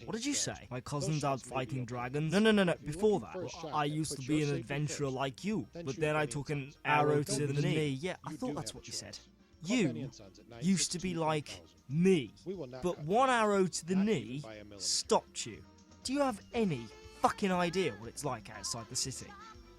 What did you say? My cousin's out fighting dragons? No. Before that, I used to be an adventurer like you. But then I took an arrow to the knee. Yeah, I thought that's what you said. You used to be like me, but one arrow to the knee stopped you. Do you have any fucking idea what it's like outside the city?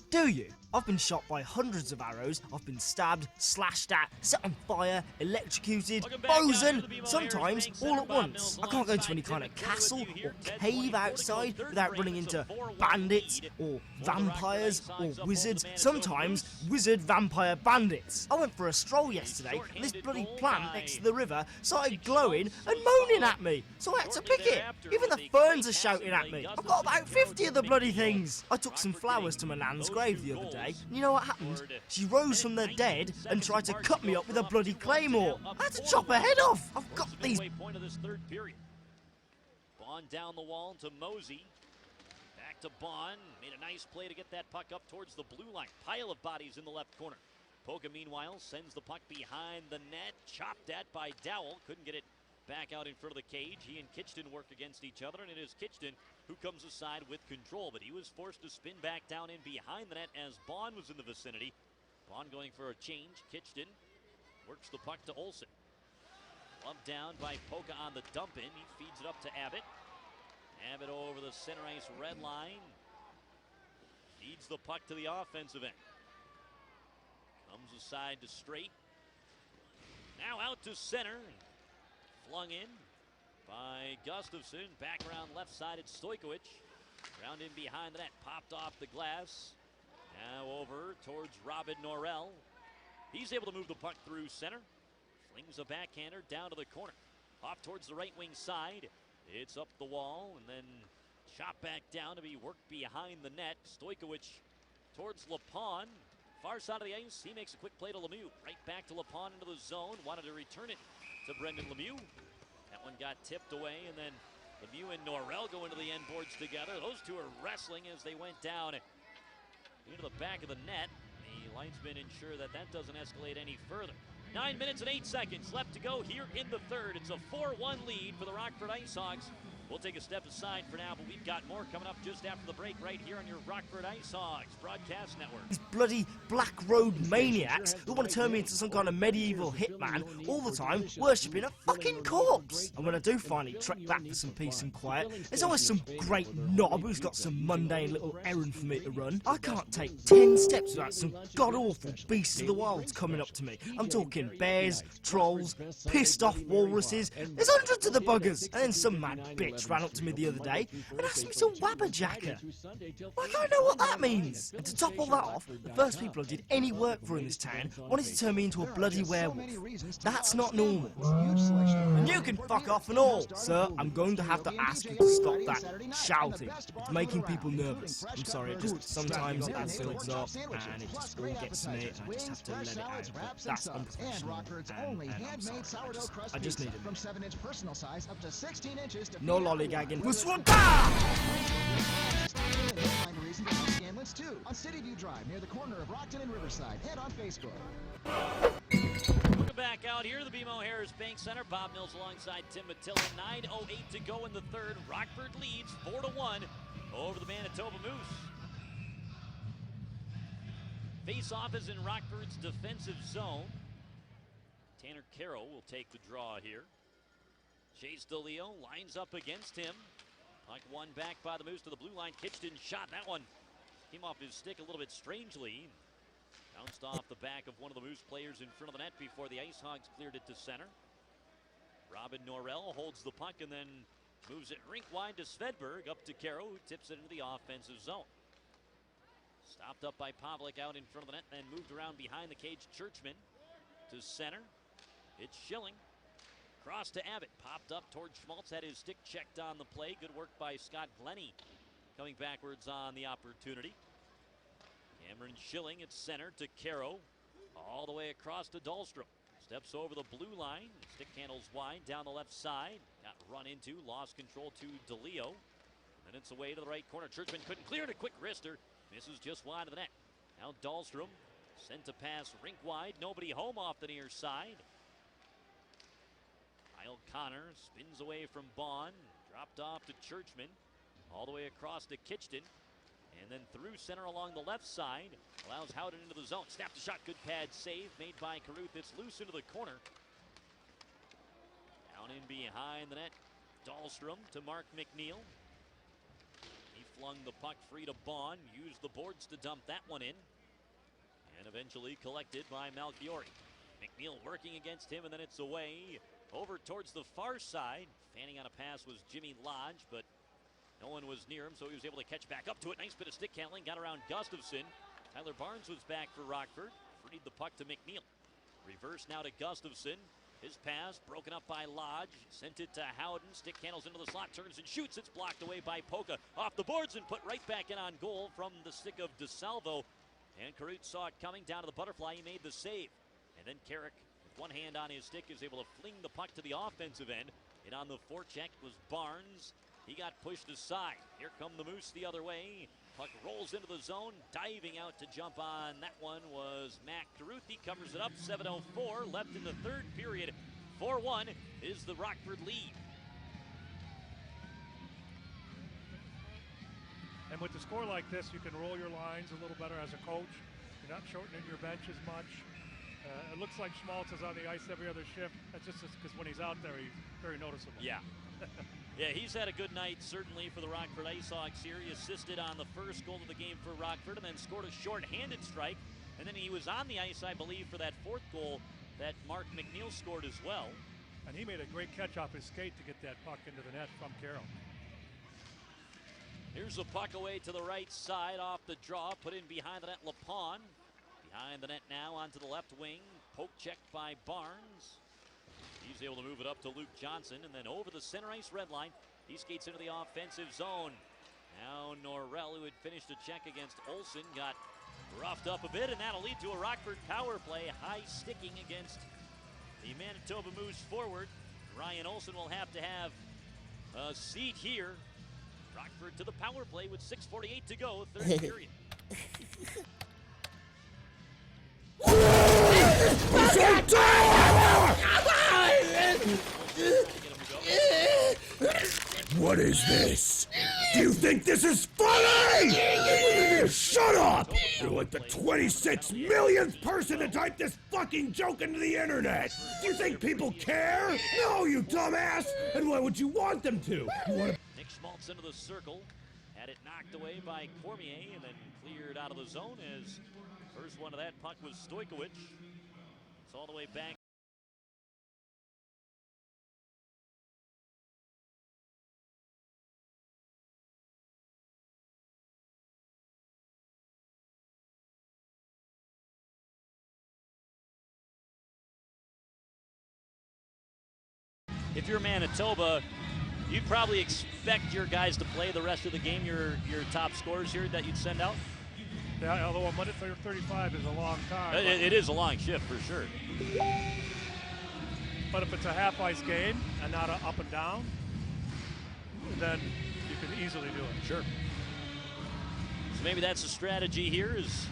Do you? I've been shot by hundreds of arrows. I've been stabbed, slashed at, set on fire, electrocuted, frozen, sometimes all at once. I can't go into any kind of castle or cave outside without running into bandits or vampires or wizards. Sometimes wizard, vampire, bandits. I went for a stroll yesterday and this bloody plant next to the river started glowing and moaning at me. So I had to pick it. Even the ferns are shouting at me. I've got about 50 of the bloody things. I took some flowers to my nan's grave the other day. You know what happened? She rose from the dead and tried to cut me up with a bloody claymore. I had to chop her head off. I've got these. Point of this third period. Bond down the wall to Mosey. Back to Bond. Made a nice play to get that puck up towards the blue line. Pile of bodies in the left corner. Polka, meanwhile, sends the puck behind the net. Chopped at by Dowell. Couldn't get it back out in front of the cage. He and Kitchton work against each other, and it is Kitchton who comes aside with control, but he was forced to spin back down in behind the net as Bond was in the vicinity. Bond going for a change. Kitchton works the puck to Olsen. Bumped down by Polka on the dump in. He feeds it up to Abbott. Abbott over the center ice red line. Feeds the puck to the offensive end. Comes aside to Straight. Now out to center. Flung in by Gustafson. Back around left side at Stojkovic. Round in behind the net. Popped off the glass. Now over towards Robin Norrell. He's able to move the puck through center. Flings a backhander down to the corner. Off towards the right wing side. It's up the wall and then shot back down to be worked behind the net. Stojkovic towards Lepon. Far side of the ice. He makes a quick play to Lemieux. Right back to Lepon into the zone. Wanted to return it to Brendan Lemieux. That one got tipped away, and then Lemieux and Norrell go into the end boards together. Those two are wrestling as they went down into the back of the net. The linesmen ensure that that doesn't escalate any further. 9 minutes and 8 seconds left to go here in the third. It's a 4-1 lead for the Rockford Ice Hawks. We'll take a step aside for now, but we've got more coming up just after the break right here on your Rockford Ice Hawks broadcast network. These bloody Black Road maniacs who want to turn me into some kind of medieval hitman all the time, worshipping a fucking corpse. And when I do finally trek back for some peace and quiet, there's always some great knob who's got some mundane little errand for me to run. I can't take 10 steps without some god-awful beasts of the wild coming up to me. I'm talking bears, trolls, pissed-off walruses. There's hundreds of the buggers. And then some mad bitch ran up to me the other day and asked me to wabberjacker. Like I know what that means. And to top all that off, the first people I did any work for in this town wanted to turn me into a bloody werewolf. That's not normal. And you can fuck off and all. Sir, I'm going to have to ask you to stop that shouting. It's making people nervous. I'm sorry, just sometimes it builds up and it just all gets to me and I just have to let it out. But that's unprofessional and I'm sorry. I just need it. From 7-inch personal size up to 16 inches to no lollygagging. reason to love Scanlon's too. On City View Drive, near the corner of Rockton and Riverside, and on Facebook. Looking back out here, the BMO Harris Bank Center. Bob Mills alongside Tim Mattilla. 9:08 to go in the third. Rockford leads 4-1 over the Manitoba Moose. Face-off is in Rockford's defensive zone. Tanner Carroll will take the draw here. Chase DeLeo lines up against him. Puck won back by the Moose to the blue line. Kitchton shot. That one came off his stick a little bit strangely. Bounced off the back of one of the Moose players in front of the net before the Ice Hogs cleared it to center. Robin Norrell holds the puck and then moves it rink wide to Svedberg. Up to Carroll, who tips it into the offensive zone. Stopped up by Pavlik out in front of the net, then moved around behind the cage. Churchman to center. It's Schilling. Cross to Abbott. Popped up towards Schmaltz. Had his stick checked on the play. Good work by Scott Glennie coming backwards on the opportunity. Cameron Schilling at center to Caro. All the way across to Dahlstrom. Steps over the blue line. Stick handles wide down the left side. Got run into. Lost control to DeLeo. Then it's away to the right corner. Churchman couldn't clear it. A quick wrister. Misses just wide of the net. Now Dahlstrom sent to pass rink wide. Nobody home off the near side. Kyle Connor spins away from Bond. Dropped off to Churchman. All the way across to Kitchton. And then through center along the left side. Allows Howden into the zone. Snapped a shot. Good pad save made by Caruth. It's loose into the corner. Down in behind the net. Dahlstrom to Mark McNeil. He flung the puck free to Bond. Used the boards to dump that one in. And eventually collected by Malchiori. McNeil working against him, and then it's away over towards the far side. Fanning on a pass was Jimmy Lodge, but no one was near him, so he was able to catch back up to it. Nice bit of stick handling. Got around Gustafson. Tyler Barnes was back for Rockford. Freed the puck to McNeil. Reverse now to Gustafson. His pass broken up by Lodge. Sent it to Howden. Stick handles into the slot. Turns and shoots. It's blocked away by Polka. Off the boards and put right back in on goal from the stick of DeSalvo. And Carruth saw it coming down to the butterfly. He made the save. And then Carrick, with one hand on his stick, is able to fling the puck to the offensive end. And on the forecheck was Barnes. He got pushed aside. Here come the Moose the other way. Puck rolls into the zone. Diving out to jump on that one was Mac Carruth. He covers it up. 7:04 left in the third period. 4-1 is the Rockford lead. And with the score like this, you can roll your lines a little better as a coach. You're not shortening your bench as much. It looks like Schmaltz is on the ice every other shift. That's just because when he's out there, he's very noticeable. Yeah. Yeah, he's had a good night, certainly, for the Rockford Ice Hogs here. He assisted on the first goal of the game for Rockford and then scored a short-handed strike. And then he was on the ice, I believe, for that fourth goal that Mark McNeil scored as well. And he made a great catch off his skate to get that puck into the net from Carroll. Here's the puck away to the right side off the draw. Put in behind the net, LaPon. Behind the net now onto the left wing. Poke check by Barnes. He's able to move it up to Luke Johnson, and then over the center ice red line. He skates into the offensive zone. Now Norrell, who had finished a check against Olsen, got roughed up a bit, and that'll lead to a Rockford power play. High sticking against the Manitoba Moose forward. Ryan Olsen will have to have a seat here. Rockford to the power play with 6:48 to go, third period. What is this? Do you think this is funny? Shut up! You're like the 26 millionth person to type this fucking joke into the internet. Do you think people care? No, you dumbass! And why would you want them to? You want to... Nick Schmaltz into the circle. Had it knocked away by Cormier and then cleared out of the zone as first one of that puck was Stojkovic. It's all the way back. If you're Manitoba, you'd probably expect your guys to play the rest of the game, your top scorers here that you'd send out? Yeah, although a minute 35 is a long time. It is a long shift for sure. But if it's a half-ice game and not a up and down, then you can easily do it. Sure. So maybe that's the strategy here, is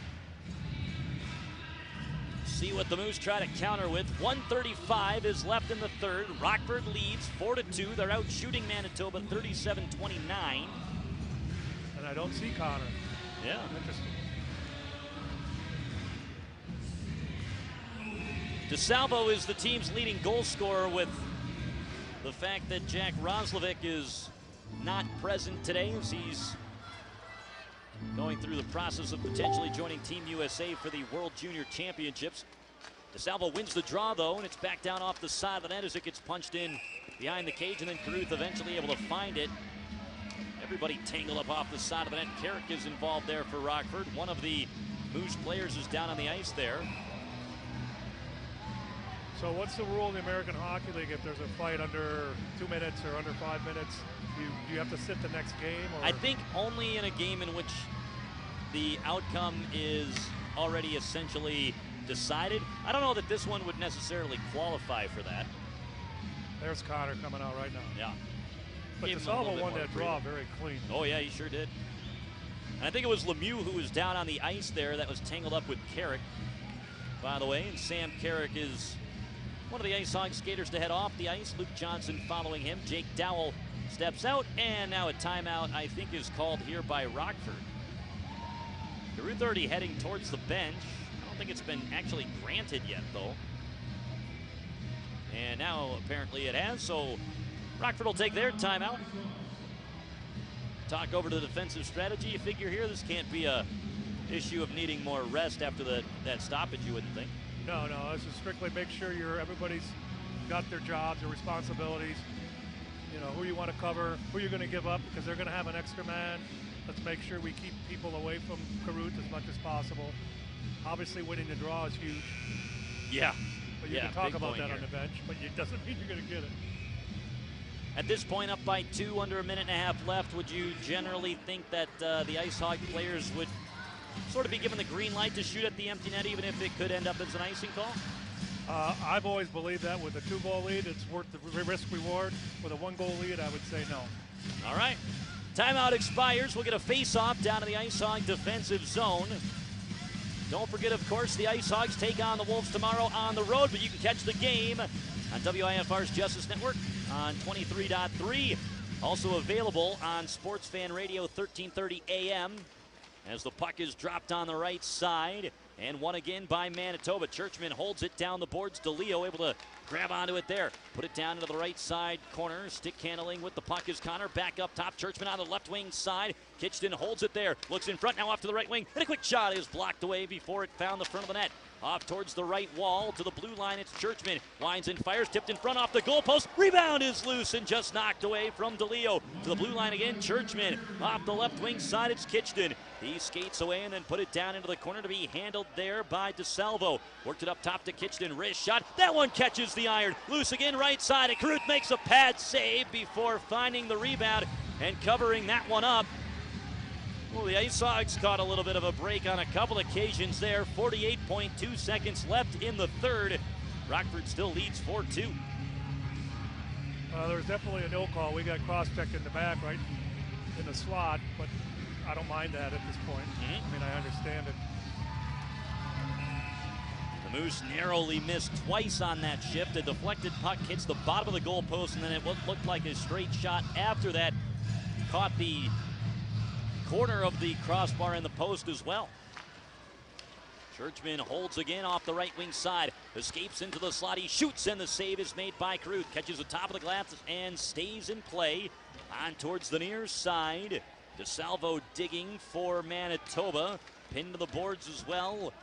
see what the Moose try to counter with. 1:35 is left in the third. Rockford leads 4-2. They're out shooting Manitoba 37-29. And I don't see Connor. Yeah. Interesting. DeSalvo is the team's leading goal scorer, with the fact that Jack Roslovic is not present today as he's going through the process of potentially joining Team USA for the World Junior Championships. DeSalvo wins the draw, though, and it's back down off the side of the net as it gets punched in behind the cage, and then Caruth eventually able to find it. Everybody tangled up off the side of the net. Carrick is involved there for Rockford. One of the Moose players is down on the ice there. So what's the rule in the American Hockey League if there's a fight under 2 minutes or under 5 minutes? Do you have to sit the next game? Or? I think only in a game in which the outcome is already essentially decided. I don't know that this one would necessarily qualify for that. There's Connor coming out right now. Yeah. But DeSalvo won that draw very clean. Oh, yeah, he sure did. And I think it was Lemieux who was down on the ice there that was tangled up with Carrick, by the way. And Sam Carrick is one of the Ice Hog skaters to head off the ice. Luke Johnson following him. Jake Dowell steps out, and now a timeout, I think, is called here by Rockford. Caruth already heading towards the bench. I don't think it's been actually granted yet, though. And now apparently it has, so Rockford will take their timeout. Talk over to the defensive strategy. You figure here this can't be a issue of needing more rest after that stoppage, you wouldn't think. No, this is strictly make sure everybody's got their jobs, their responsibilities. You know, who you want to cover, who you're going to give up, because they're going to have an extra man. Let's make sure we keep people away from Caruth as much as possible. Obviously, winning the draw is huge. Yeah. But you can talk about that on the bench, but it doesn't mean you're going to get it. At this point, up by 2, under a minute and a half left, would you generally think that the Ice Hog players would sort of be given the green light to shoot at the empty net, even if it could end up as an icing call? I've always believed that with a 2-goal lead, it's worth the risk-reward. With a 1-goal lead, I would say no. All right. Timeout expires. We'll get a face-off down to the Ice Hog defensive zone. Don't forget, of course, the Ice Hogs take on the Wolves tomorrow on the road, but you can catch the game on WIFR's Justice Network on 23.3. Also available on Sports Fan Radio 1330 AM as the puck is dropped on the right side and won again by Manitoba. Churchman holds it down the boards. DeLeo able to grab onto it there. Put it down into the right side corner. Stick handling with the puck is Connor. Back up top. Churchman on the left wing side. Kitchton holds it there. Looks in front now off to the right wing. And a quick shot is blocked away before it found the front of the net. Off towards the right wall to the blue line. It's Churchman. Winds and fires. Tipped in front off the goalpost. Rebound is loose and just knocked away from DeLeo. To the blue line again. Churchman. Off the left wing side. It's Kitchton. He skates away and then put it down into the corner to be handled there by DeSalvo. Worked it up top to Kitchton. Wrist shot. That one catches the iron. Loose again right side. And Caruth makes a pad save before finding the rebound and covering that one up. Well, the Ice Hogs caught a little bit of a break on a couple occasions there. 48.2 seconds left in the third. Rockford still leads 4-2. There's definitely a no call. We got cross-checked in the back, right in the slot, but I don't mind that at this point. I mean, I understand it. The Moose narrowly missed twice on that shift. A deflected puck hits the bottom of the goalpost, and then it looked like a straight shot after that caught the corner of the crossbar in the post as well. Churchman holds again off the right wing side. Escapes into the slot. He shoots, and the save is made by Caruth. Catches the top of the glass and stays in play. On towards the near side. DeSalvo digging for Manitoba. Pinned to the boards as well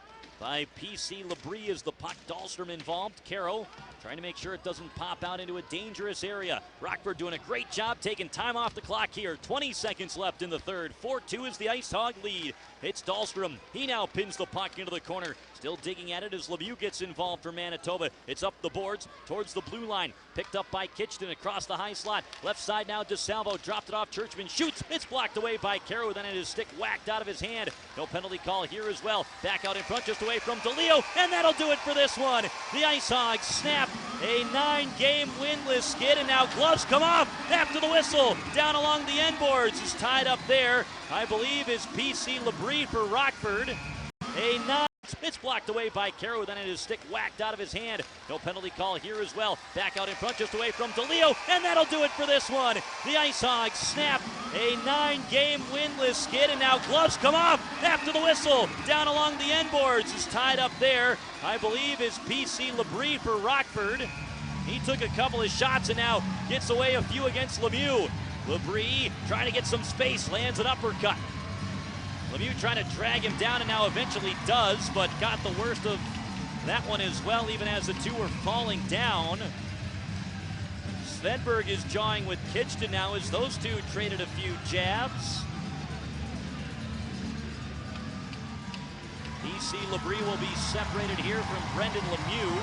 by P.C. Labrie as the puck. Dahlstrom involved. Caro trying to make sure it doesn't pop out into a dangerous area. Rockford doing a great job taking time off the clock here. 20 seconds left in the third. 4-2 is the Ice Hog lead. It's Dahlstrom. He now pins the puck into the corner. Still digging at it as Lemieux gets involved for Manitoba. It's up the boards towards the blue line. Picked up by Kitchton across the high slot. Left side now DeSalvo. Dropped it off. Churchman shoots. It's blocked away by Caro. Then it is stick whacked out of his hand. No penalty call here as well. Back out in front just away from DeLeo. And that'll do it for this one. The Ice Hogs snap A 9-game winless skid, and now gloves come off after the whistle. Down along the end boards is tied up there, I believe, is PC Labrie for Rockford. A 9. It's blocked away by Caro, then it is stick whacked out of his hand. No penalty call here as well. Back out in front, just away from DeLeo, and that'll do it for this one. The Ice Hogs snap a 9-game winless skid, and now gloves come off after the whistle. Down along the end boards is tied up there, I believe, is PC Labrie for Rockford. He took a couple of shots and now gets away a few against Lemieux. Labrie trying to get some space, lands an uppercut. Lemieux trying to drag him down, and now eventually does, but got the worst of that one as well, even as the two were falling down. Svedberg is jawing with Kitchton now as those two traded a few jabs. PC Labrie will be separated here from Brendan Lemieux.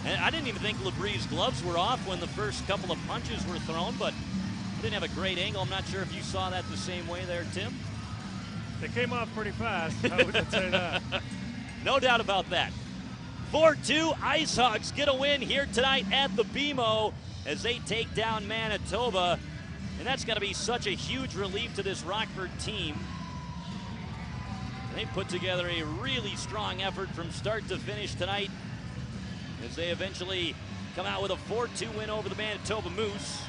And I didn't even think Labrie's gloves were off when the first couple of punches were thrown, but didn't have a great angle. I'm not sure if you saw that the same way there, Tim. They came off pretty fast. I wouldn't say that. No doubt about that. 4-2, Ice Hogs get a win here tonight at the BMO as they take down Manitoba. And that's got to be such a huge relief to this Rockford team. They put together a really strong effort from start to finish tonight as they eventually come out with a 4-2 win over the Manitoba Moose.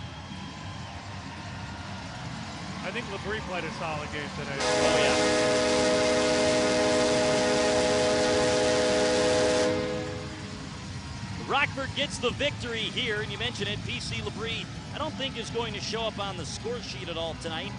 I think Labrie played a solid game today. Oh, yeah. Rockford gets the victory here, and you mentioned it, PC Labrie, I don't think is going to show up on the score sheet at all tonight.